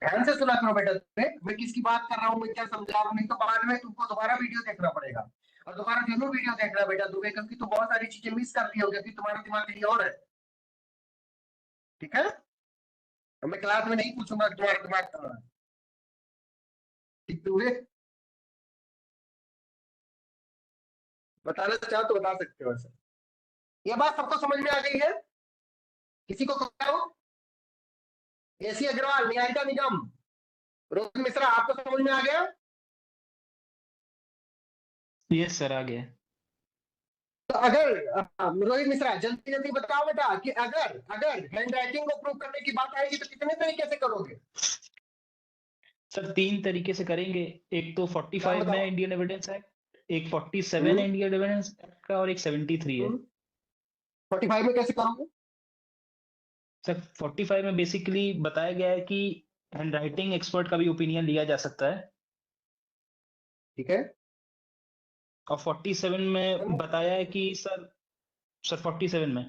ध्यान से सुना करो बेटा तुम्हें, मैं किसकी बात कर रहा हूँ, मैं क्या समझा रहा हूँ, नहीं तो बाद में तुमको दोबारा वीडियो देखना पड़ेगा। और दोबारा जरूर वीडियो देखना बेटा दुबे, क्योंकि तुम बहुत सारी चीजें मिस कर दी हो, क्योंकि तुम्हारा दिमाग कहीं और है, ठीक है। मैं क्लास में नहीं पूछूंगा तुम्हारा दिमाग कहाँ है, ठीक दुबे। बताना चाहो तो बता सकते हो सर। ये बात सबको समझ में आ गई है, किसी को कहो। एसी अग्रवाल, निहारिका निगम, रोहित मिश्रा, आपको समझ में आ गया। यस सर, आ गया। तो अगर रोहित मिश्रा जल्दी जल्दी बताओ बेटा कि अगर अगर हैंड राइटिंग को प्रूव करने की बात आएगी तो कितने तरीके से करोगे। सर 3 तरीके से करेंगे, एक तो 45 में इंडियन एविडेंस एक्ट, एक 47 है इंडियन एविडेंस एक्ट का, और एक 73 है। 45 में कैसे करोगे सर 45 में बेसिकली बताया गया है कि हैंड राइटिंग एक्सपर्ट का भी ओपिनियन लिया जा सकता है, ठीक है। और 47 में बताया है कि सर 47 में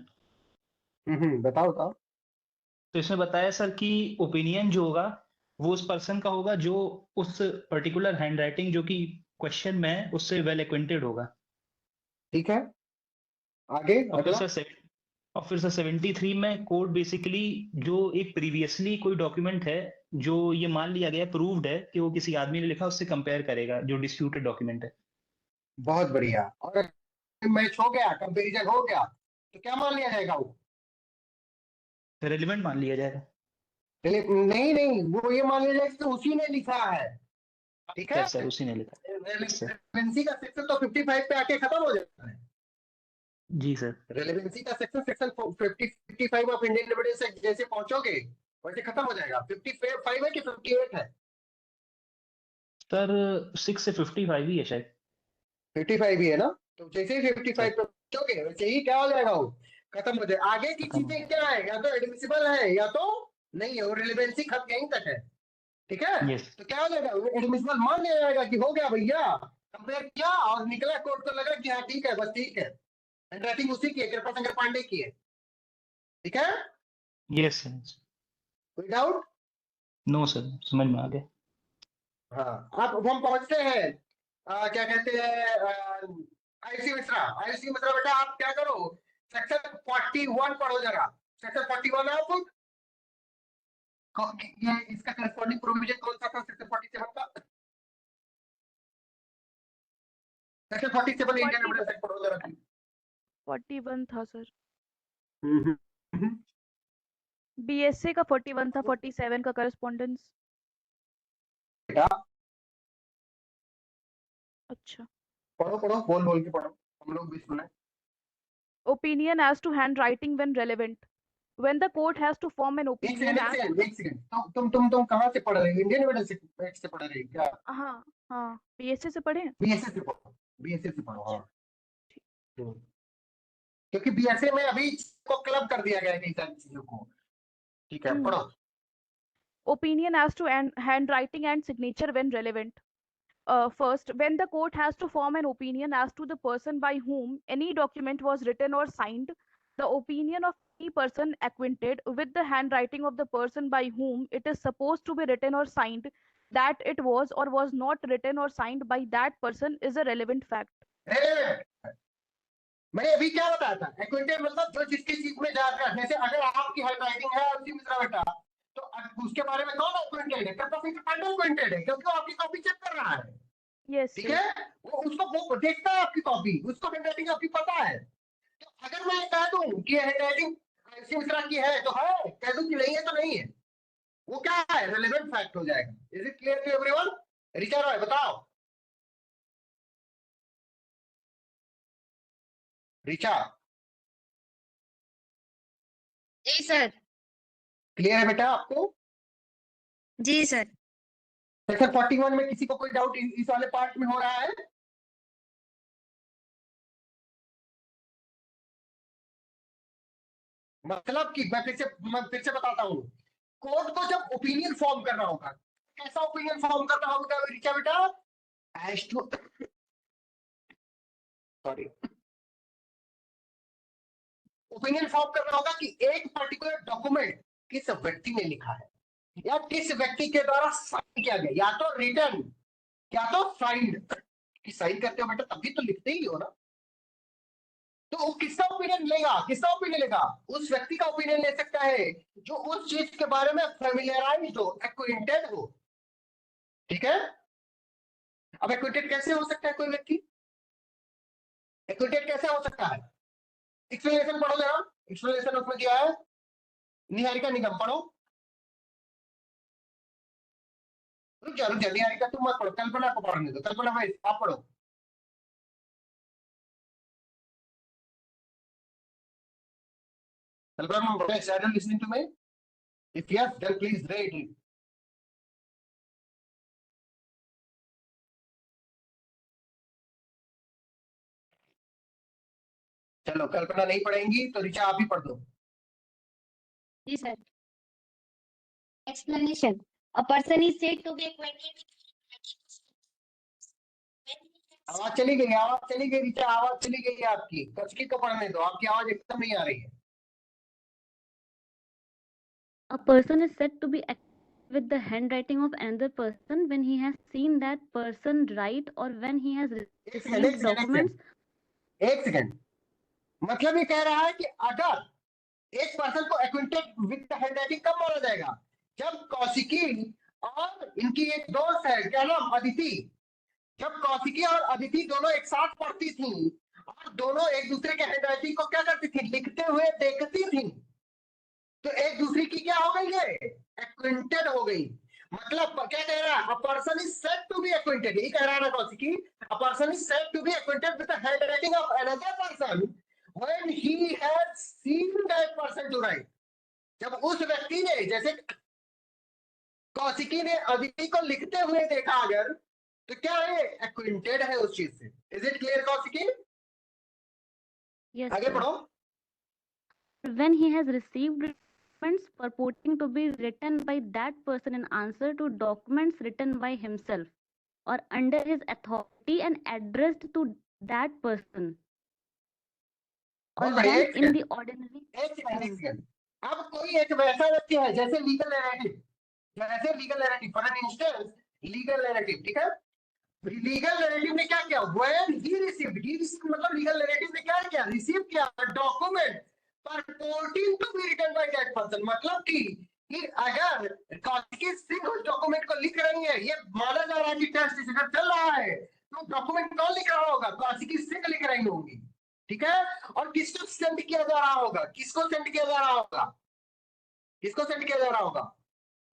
बताओ बताओ। तो इसमें बताया सर कि ओपिनियन जो होगा वो उस पर्सन का होगा जो उस पर्टिकुलर हैंड राइटिंग जो कि क्वेश्चन में है उससे वेल एक्वेंटेड होगा, ठीक है। आगे और फिर सर 73 में कोर्ट बेसिकली जो एक प्रीवियसली कोई डॉक्यूमेंट है जो ये मान लिया गया प्रूव्ड है कि वो किसी आदमी ने लिखा, उससे कंपेयर करेगा जो डिस्प्यूटेड डॉक्यूमेंट है। बहुत बढ़िया। और मैच हो गया, कंपैरिजन हो गया, तो क्या मान लिया जाएगा, वो रेलिवेंट मान लिया जाएगा। नहीं नहीं, वो ये मान लिया जाएगा कि उसी ने लिखा है, ठीक है, सर उसी ने लिखा। रेलेवेंसी का सेक्शन तो 55 पे आके खत्म हो जाता है। जी सर। रेलेवेंसी का section 55 of Indian evidence act जैसे पहुंचोगे वैसे खत्म हो जाएगा। 55 है कि 58 है? सर 6 से 55 ही है शायद। 55 ही है ना, तो जैसे ही 55 पे पहुंचोगे वैसे ही क्या हो जाएगा, वो खत्म हो जाएगा। आगे की चीजें क्या है, या तो एडमिसिबल है या तो नहीं है, वो रिलेवेंसी खत्म यहीं तक है। ठीक है, तो क्या हो जाएगा, एडमिसिबल मान लिया जाएगा कि हो गया भैया, कंपेयर किया और निकला, कोर्ट को लगा कि हाँ ठीक है, बस ठीक है, हैंडराइटिंग उसी की है, कृपा शंकर पांडे की है। ठीक है, यस सर। कोई डाउट? नो सर, समझ में आ गया। हाँ, अब हम पहुंचते हैं क्या कहते हैं, आयुषी मिश्रा। आयुषी मिश्रा बेटा आप क्या करो, सेक्शन 41 पढ़ो जरा। सेक्शन 41 आप ये इसका करस्पॉन्डिंग प्रोविजन कौन सा था सेक्शन 47 का? सेक्शन 47 इंडियन एविडेंस एक्ट पढ़ो जरा। 41 था सर। बीएसए का 41 था, 47 का करस्पॉन्डेंस। अच्छा, पढ़ो पढ़ो, बोल बोल के पढ़ो, हम लोग भी सुने। Opinion as to handwriting when relevant. When the court has to form an opinion as to एक सेकंड, तुम कहाँ से पढ़ रहे हो, इंडियन एविडेंस एक्ट से पढ़ रहे हो क्या? हाँ हाँ, बीएसए से पढ़े। बीएसए से पढ़ो, बीएसए से पढ़ो। हाँ, क्योंकि बीएसए में अभी को क्लब कर दिया गया है कई सारी चीजों को। ठीक है, पढ़ो। Opinion as to handwriting and signature when relevant. First, when the court has to form an opinion as to the person by whom any document was written or signed, the opinion of any person acquainted with the handwriting of the person by whom it is supposed to be written or signed, that it was or was not written or signed by that person is a relevant fact. मैंने अभी क्या बताया था, एक्विंटेड मतलब जो जिसकी चीज में जानकार, जैसे अगर आपकी हैंडराइटिंग है उसी मिश्रा बेटा, तो उसके बारे में कौन एक्विंटेड है? कृपा शंकर पांडे एक्विंटेड है, क्योंकि वो आपकी कॉपी चेक कर रहा है। यस, ठीक है, वो उसको वो देखता है आपकी कॉपी, उसको हैंडराइटिंग आपकी पता है। तो अगर मैं कह दूं कि हैंडराइटिंग इसी मिश्रा की है तो है, कह दूं कि नहीं है तो नहीं है, वो क्या है, रिलेवेंट फैक्ट हो जाएगा। Is it clear to everyone? Richa Roy बताओ। ऋचा? जी सर। क्लियर है बेटा आपको? जी सर। सेक्शन 41 में किसी को कोई डाउट इस वाले पार्ट में हो रहा है? मतलब कि मैं फिर से बताता हूँ, कोर्ट को जब ओपिनियन फॉर्म करना होगा, कैसा ओपिनियन फॉर्म करना होगा ऋचा बेटा? As to sorry, opinion form करना होगा कि एक पर्टिकुलर डॉक्यूमेंट किस व्यक्ति ने लिखा है या किस व्यक्ति के द्वारा साइन किया गया, या तो रिटर्न या तो साइंड। कि साइन करते हो बेटा तभी तो लिखते ही हो ना, तो वो किसका ओपिनियन लेगा? किसका ओपिनियन लेगा? उस व्यक्ति का ओपिनियन ले सकता है जो उस चीज के बारे में फेमिलियराइज्ड हो, एक्विंटेड हो। ठीक है, अब एक्विंटेड कैसे हो सकता है कोई व्यक्ति? एक्विंटेड कैसे हो सकता है? एक्सप्लेनेशन पढ़ो जरा, एक्सप्लेनेशन उसमें दिया है, निहारिका निगम पढ़ो। रुक जा निहारिका तुम मत पढ़ो, कल्पना को पढ़ने दो। कल्पना भाई आप पढ़ो। कल्पना भाई, are you listening to me? If yes, then please read it. चलो, कल्पना नहीं पढ़ेंगी तो ऋचा आप ही पढ़ दो। जी sir. Explanation. A person is said to be acquainted with आवाज चली गई, आवाज चली गई ऋचा, आवाज चली गई आपकी। कचकी को पढ़ने दो, आपकी आवाज एकदम नहीं आ रही है। A person is said to be acquainted with the handwriting of another person when he has seen that person write or when he has received documents. एक सेकंड, मतलब ये कह रहा है कि अगर एक पर्सन को एक्विंटेड विद द हैंडराइटिंग कब माना जाएगा? जब कौशिकी और इनकी एक दोस्त है, क्या नाम, अदिति। जब कौशिकी और अदिति दोनों एक साथ पढ़ती थी और दोनों एक दूसरे के हैंडराइटिंग को क्या करती थी, लिखते हुए देखती थी, तो एक दूसरे की क्या हो गई है, एक्विंटेड हो गई। मतलब क्या कह रहा है? A person is said to be acquainted, यही कह रहा है ना Kaushiki, a person is said to be acquainted with the handwriting of another person when he has seen that person to write. जब उस व्यक्ति ने, जैसे कौशिकी ने अदिति को लिखते हुए देखा अगर, तो क्या है? एक्विंटेड है उस चीज से। Is it clear Kaushiki? Yes, आगे sir. बढ़ो। When he has received documents purporting to be written by that person in answer to documents written by himself or under his authority and addressed to that person, or बहुत बढ़िया, when in the ordinary. एक second. अब कोई एक वैसा व्यक्ति है जैसे legal narrative, for an instance legal narrative, ठीक है? लीगल नैरेटिव ने क्या किया? व्हेन ही रिसीव्ड मतलब लीगल नैरेटिव ने क्या किया? रिसीव किया document purporting to be written by that person, मतलब कि अगर कौशिकी सिंह उस डॉक्यूमेंट को लिख रही है, ये माना जा रहा है कि टेस्ट सीजन चल रहा है, तो डॉक्यूमेंट कौन लिख रहा होगा? कौशिकी सिंह लिख रही होंगी, ठीक है? और किसको सेंड किया जा रहा होगा? किसको सेंड किया जा रहा होगा? किसको सेंड किया जा रहा होगा?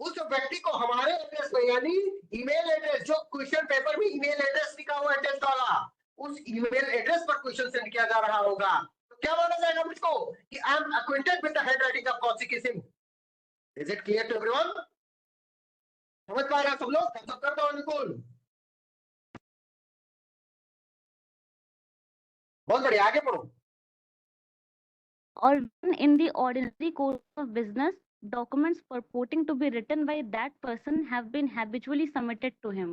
उस व्यक्ति को हमारे एड्रेस पे, यानी ईमेल एड्रेस, जो क्वेश्चन पेपर में ईमेल एड्रेस लिखा हुआ है टेस्ट वाला, उस ईमेल एड्रेस पर क्वेश्चन सेंड किया जा रहा होगा। तो क्या माना जाएगा मुझको? कि I am acquainted with the handwriting of Kaushiki Singh. Is it clear to everyone? समझ पा रहे हैं सब लोग? सब कर दो अनुकूल। बहुत बढ़िया, आगे पढ़ो। Or when in the ordinary course of business, documents purporting to be written by that person have been habitually submitted to him.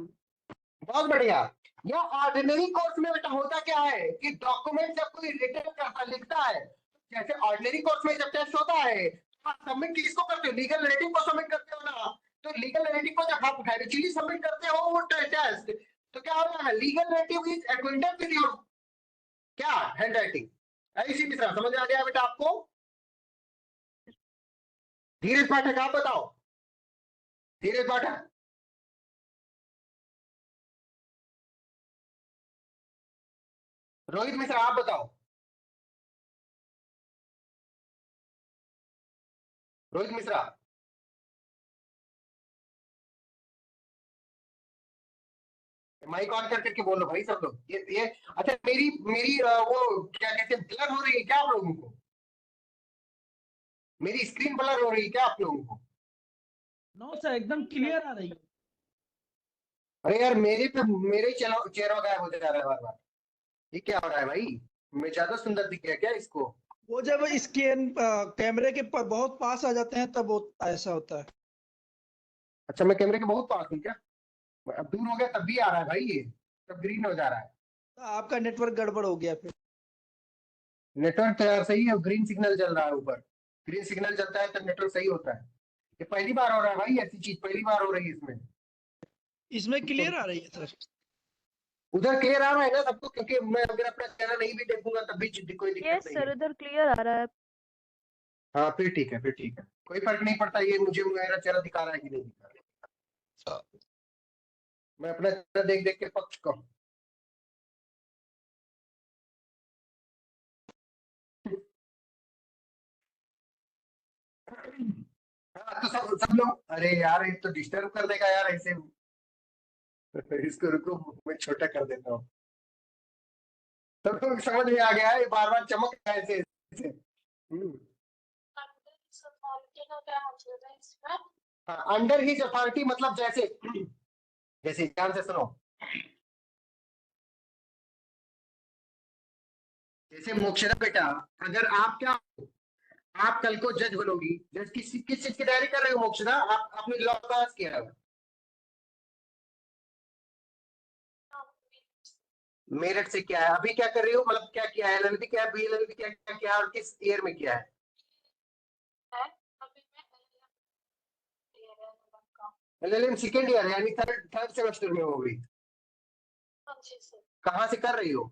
बहुत बढ़िया। या ऑर्डिनरी कोर्स में बेटा होता क्या है कि डॉक्यूमेंट जब कोई रिटर्न करता, लिखता है, जैसे ऑर्डिनरी कोर्स में जब टेस्ट होता है, आप सबमिट किसको करते हो? लीगल नैरेटिव को सबमिट करते हो ना। तो लीगल नैरेटिव को जब आप हैबिचुअली सबमिट करते हो वो टेस्ट, तो क्या होता है? Legal narrative is acquainted with your क्या? हैंडराइटिंग। ऐसी मिश्रा समझ आ गया बेटा आपको? धीरज पाठक आप बताओ। धीरज पाठक, रोहित मिश्रा आप बताओ। रोहित मिश्रा, माइक ऑन करके बोलो भाई सब लोग। ये अच्छा, मेरी वो क्या कहते हैं, ब्लर हो रही है क्या आप लोगों को? मेरी स्क्रीन ब्लर हो रही है क्या आप लोगों को? नो सर, एकदम क्लियर आ रही है। अरे यार, मेरे चेहरा गायब हो जा रहा है बार बार। ये क्या हो रहा है भाई? मैं ज्यादा सुंदर दिख गया क्या इसको? वो जब स्कैन कैमरे के बहुत पास आ जाते हैं तब ऐसा होता है। अच्छा, मैं कैमरे के बहुत पास हूँ क्या? अब दूर हो गया तब भी आ रहा है भाई, ये तब ग्रीन हो जा रहा है। तो आपका नेटवर्क गड़बड़ हो गया फिर। नेटवर्क तो यार सही है, ग्रीन सिग्नल चल रहा है ऊपर। ग्रीन सिग्नल चलता है तब नेटवर्क सही होता है। ये पहली बार हो रहा है भाई, ऐसी चीज पहली बार हो रही है इसमें क्लियर आ रही है सर। उधर क्लियर आ रहा है ना सबको? क्योंकि मैं अगर अपना चेहरा नहीं भी देखूंगा तब भी कोई दिक्कत नहीं है। सर इधर क्लियर आ रहा है। हाँ फिर ठीक है, कोई फर्क नहीं पड़ता ये मुझे मेरा चेहरा दिखा रहा है कि नहीं दिखा रहा है। मैं अपना चेहरा देख देख के पक्ष का। हाँ, तो सब लोग, अरे यार ये तो डिस्टर्ब कर देगा यार ऐसे। इसको रुको, मैं छोटा कर देता हूँ। सब लोग समझ में आ गया है, बार बार चमक रहा है ऐसे। अंडर हिज अथॉरिटी मतलब जैसे ध्यान से सुनो, जैसे मोक्षदा बेटा, अगर आप क्या, आप कल को जज बनोगी, जज किस चीज की तैयारी कर रहे हो मोक्षदा? आपने लॉ पास किया है? मेरिट से क्या है? अभी क्या कर रही हो? मतलब क्या किया है? एलएलबी क्या है? बीएलएलबी क्या किया है? और किस ईयर में किया है? एलएलएम सेकेंड ईयर यानी थर्ड सेमेस्टर में हो गई। कहाँ से कर रही हो?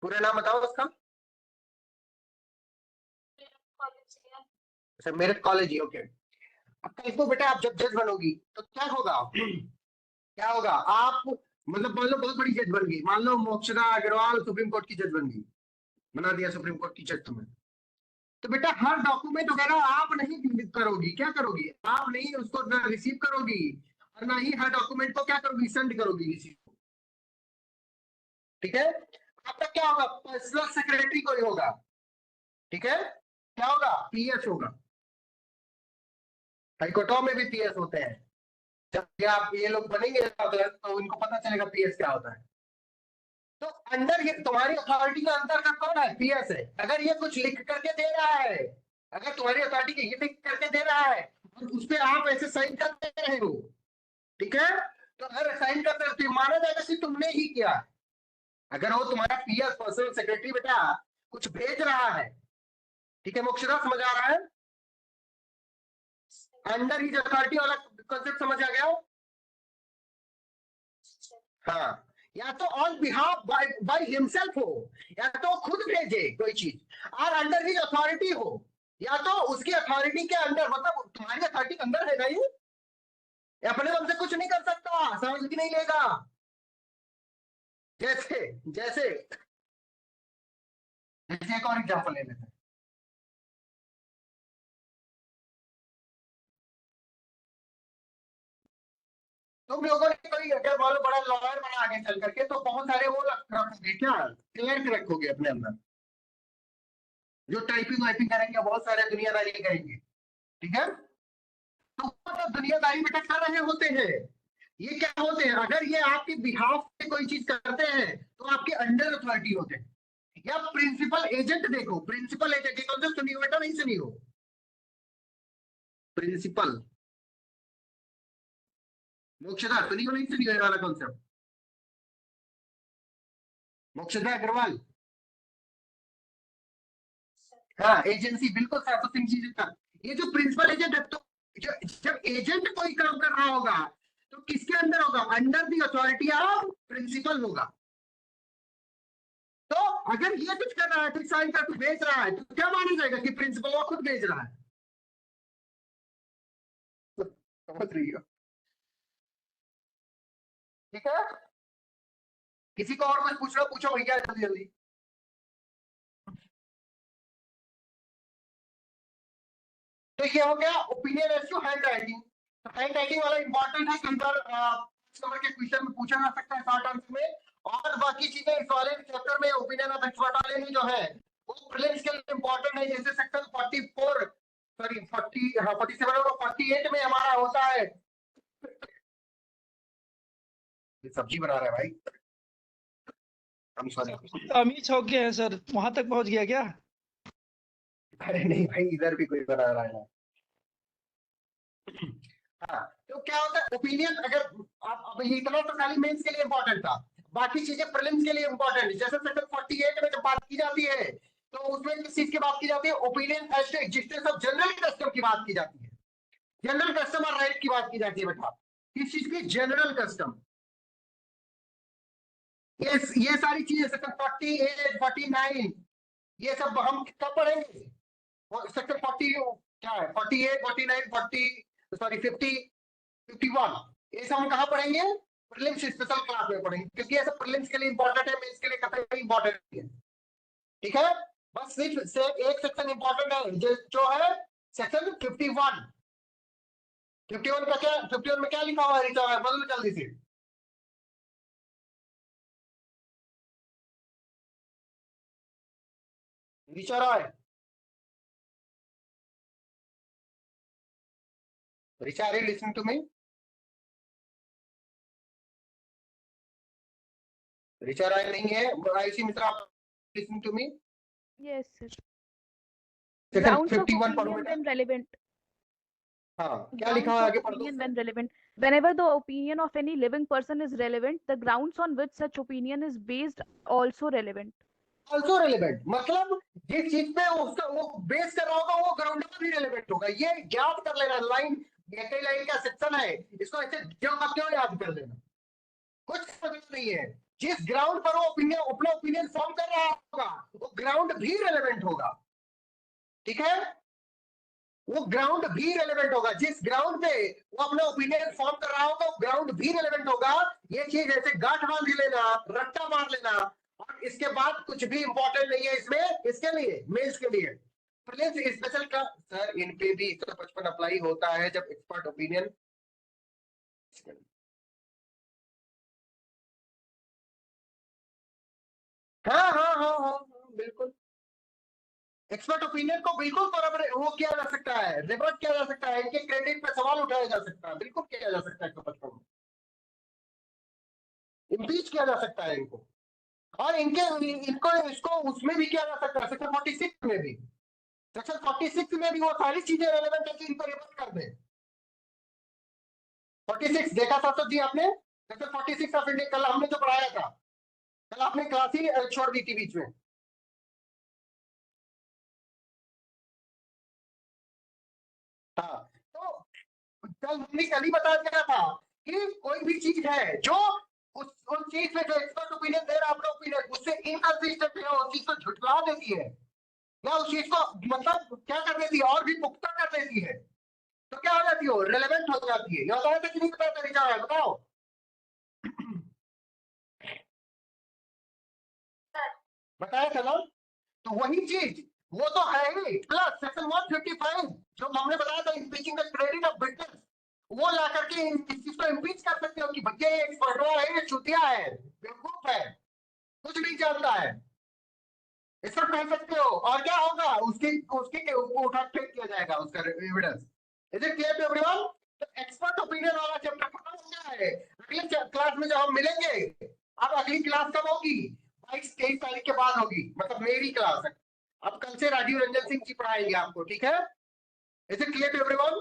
पूरा नाम बताओ उसका। अच्छा, मेरिट कॉलेज ही, ओके। अब कल को बेटा आप जब जज बनोगी तो क्या होगा? क्या होगा? आप मतलब मान लो बहुत बड़ी जज बन गई, मान लो मोक्षदा अग्रवाल सुप्रीम कोर्ट की जज बन गई, बना दिया सुप्रीम कोर्ट की जज तुम्हें। तो बेटा हर डॉक्यूमेंट वगैरह आप नहीं करोगी, क्या करोगी, आप नहीं उसको ना रिसीव करोगी और ना ही हर डॉक्यूमेंट को क्या करोगी, सेंड करोगी किसी को। ठीक है, आपका क्या होगा, पर्सनल सेक्रेटरी कोई होगा। ठीक है, क्या होगा, पीएस होगा। हाईकोर्टों में भी पीएस होते हैं। जब आप ये लोग बनेंगे तो उनको पता चलेगा पीएस क्या होता है। तो अंडर ये तुम्हारी अथॉरिटी का अंदर का कौन है, पीएस है। अगर ये कुछ लिख करके दे रहा है, अगर तुम्हारी अथॉरिटी के ये लिख करके दे रहा है और उस पर आप ऐसे साइन कर दे रहे हो, ठीक है, तो अगर साइन कर रहे हो तो माना जाएगा कि तुमने ही किया। अगर वो तुम्हारा पीएस पर्सनल सेक्रेटरी बेटा कुछ भेज रहा है, ठीक है, मोक्षदा समझ आ रहा है, अंडर ही अथॉरिटी वाला कॉन्सेप्ट समझ आ गया। हाँ, या तो ऑन बिहाफ बाय हिमसेल्फ हो, या तो खुद भेजे कोई चीज, और अंडर ही अथॉरिटी हो, या तो उसकी अथॉरिटी के अंदर, मतलब तुम्हारी अथॉरिटी के अंदर है ना ये, अपने दम से कुछ नहीं कर सकता, समझ भी नहीं लेगा। जैसे जैसे जैसे एक और एग्जांपल ले लेते हैं। तुम लोगों ने कोई अगर मान लो बड़ा लॉयर बना आगे चल करके, तो बहुत सारे वो रखोगे, क्या क्लर्क रखोगे अपने अंदर, जो टाइपिंग वाइपिंग करेंगे, बहुत सारे दुनियादारी करेंगे। ठीक है, तो दुनियादारी में कर रहे होते हैं, ये क्या होते हैं, अगर ये आपके बिहाफ पे कोई चीज करते हैं तो आपके अंडर अथॉरिटी होते हैं। या प्रिंसिपल एजेंट देखो, प्रिंसिपल एजेंट कौन सुनी हो बेटा, नहीं सुनी हो, प्रिंसिपल मोक्षदा सुनी हो, नहीं सुनी हो वाला कॉन्सेप्ट, मोक्षदा अग्रवाल। हाँ, एजेंसी, बिल्कुल सरस्वती सिंह जी का ये जो प्रिंसिपल एजेंट है, तो जब एजेंट कोई काम कर रहा होगा तो किसके अंदर होगा, under the authority of principal होगा। तो अगर ये कुछ कर रहा है, कुछ साइन कर कुछ भेज रहा है, तो क्या माना जाएगा कि प्रिंसिपल वो खुद भेज रहा है। समझ रही हो, ठीक है, किसी को और कुछ पूछना पूछो भैया, जल्दी जल्दी। तो ये हो गया opinion as to handwriting. Handwriting वाला इंपॉर्टेंट है, कई बार नंबर के क्वेश्चन में पूछा जा सकता है शॉर्ट आंसर में। और बाकी चीजें इस वाले चैप्टर में ओपिनियन ऑफ एक्सपर्ट वाले में जो है वो प्रीलिम्स के लिए इंपॉर्टेंट है। जैसे सेक्शन 44 सॉरी 40 हाँ 47 और 48 में हमारा होता है, सब्जी बना रहा है भाई, हम सॉरी अमीर हो गए हैं सर, वहां तक पहुंच गया क्या? अरे नहीं भाई, इधर भी कोई बना रहा है। हाँ, तो क्या होता है ओपिनियन, अगर आप अब ये इतना तो खाली मेंस के लिए इंपॉर्टेंट था, बाकी चीजें प्रीलिम्स के लिए इंपॉर्टेंट है। जैसे सेक्शन 48 में जब बात की जाती है तो उसमें किस चीज की बात की जाती है, opinion as to existence of general custom की बात की जाती है, जनरल कस्टम और राइट की बात की जाती है बेटा। किस चीज की, जनरल कस्टम। ये सारी चीजें सेक्शन 48 49 ये सब हम कब पढ़ेंगे, सेक्शन 40 क्या है, 48 49 40 सॉरी 50 51 ये सब हम कहाँ पढ़ेंगे, प्रीलिम्स स्पेशल क्लास में पढ़ेंगे, क्योंकि ये सब प्रीलिम्स के लिए इंपॉर्टेंट है, मेंस के लिए कतई इंपॉर्टेंट है। ठीक है, बस सिर्फ एक सेक्शन इंपॉर्टेंट है जो है सेक्शन 51। 51 का क्या, 51 में क्या लिखा हुआ है, रिचा बदल जल्दी से। Richa Roy, Richa, are you listening to me? Richa Rai नहीं है, Ayushi Mishra, listening to me? Yes, sir. Section Grounds of 51 पढ़ो opinion बेटा। when relevant. हाँ, क्या लिखा हुआ है आगे पढ़ दो। Opinion when relevant. Whenever the opinion of any living person is relevant, the grounds on which such opinion is based also relevant. Also relevant, मतलब जिस चीज पे उसका वो बेस कर रहा होगा वो ग्राउंड पर भी relevant होगा। ये याद कर लेना, लाइन कई लाइन का सेक्शन है, इसको ऐसे क्यों याद कर लेना, कुछ समझ नहीं है। जिस ग्राउंड पर वो ओपिनियन अपना ओपिनियन फॉर्म कर रहा होगा वो ग्राउंड भी रेलेवेंट होगा। ठीक है, वो ग्राउंड भी रेलेवेंट होगा, जिस ग्राउंड पे वो अपना ओपिनियन फॉर्म कर रहा होगा वो ग्राउंड भी रेलेवेंट होगा। ये चीज ऐसे गांठ बांध लेना, रट्टा मार लेना, और इसके बाद कुछ भी इंपॉर्टेंट नहीं है इसमें, इसके लिए मेंस के लिए। प्रिलिम्स स्पेशल का सर इन पे भी 155 अप्लाई होता है जब एक्सपर्ट ओपिनियन। हाँ हाँ हाँ हाँ बिल्कुल, एक्सपर्ट ओपिनियन को बिल्कुल वो किया जा सकता है, रिवर्ट किया जा सकता है, इनके क्रेडिट पे सवाल उठाया जा सकता है, बिल्कुल किया जा सकता है 155 में, इम्पीच किया जा सकता है इनको, और इनको इसको उसमें भी किया जा सकता है, सेक्शन 46 में भी, सेक्शन 46 में भी वो सारी चीजें रेलेवेंट है कि इनको रिवर्ट कर दे। 46 देखा साहब जी आपने, सेक्शन 46 ऑफ इंडिया, कल हमने जो पढ़ाया था, कल आपने क्लास ही छोड़ दी थी बीच में। हाँ, तो कल ही बता दिया था कि कोई भी चीज है जो उस चीज में जो एक्सपर्ट ओपिनियन दे रहा है अपना ओपिनियन, उससे इनकंसिस्टेंट है, उस चीज को झुठला देती है या उस चीज को मतलब क्या कर देती है और भी पुख्ता कर देती है, तो क्या हो जाती है, रिलेवेंट हो जाती है। ये बताया था कि नहीं बताया तरीका है, बताओ बताया था ना, तो वही चीज वो तो है ही, प्लस सेक्शन 155 जो हमने बताया था इम्पीचिंग द क्रेडिट ऑफ विटनेस, वो ला करके इस चीज को इम्पीच कर सकते हो कि भैया ये एक्सपर्ट है, ये चुतिया है, बेवकूफ है, कुछ नहीं जानता है, इसको कह सकते हो, और क्या होगा उसके उसके उठा फेंक किया जाएगा उसका evidence. Is it clear to everyone? तो एक्सपर्ट ओपिनियन वाला चैप्टर खत्म हो गया है, अगले क्लास में जब हम मिलेंगे, अब अगली क्लास कब होगी, 22-23 तारीख के बाद होगी, मतलब मेरी क्लास है। अब कल से राजीव रंजन सिंह जी पढ़ाएंगे आपको, ठीक है? Is it clear to everyone?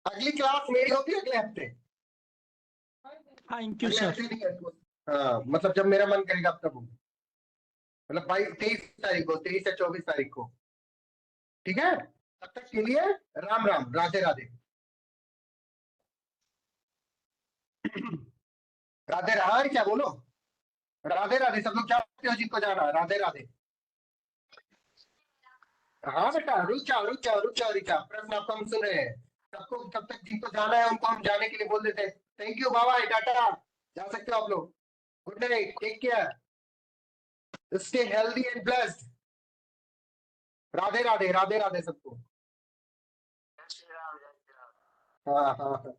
अगली क्लास मेरी होगी अगले हफ्ते। Thank you sir. हाँ, मतलब जब मेरा मन करेगा तब होगी, मतलब 23 तारीख को, 23 या 24 तारीख को, ठीक है? तब तक के लिए राम राम, राधे राधे। राधे राधे क्या बोलो, राधे राधे सब लोग, क्या जिनको जाना, राधे राधे। हाँ बेटा, रुक जाओ रुक जाओ रुक जाओ रुक जाओ, प्रश्न आपको हम सुन रहे हैं, सबको तब तक जिनको जाना है उनको हम जाने के लिए बोल देते हैं। थैंक यू, बाय टाटा, जा सकते हो आप लोग, good night, take care, stay healthy and blessed, Radhe Radhe, Radhe Radhe सबको। हाँ हाँ हाँ।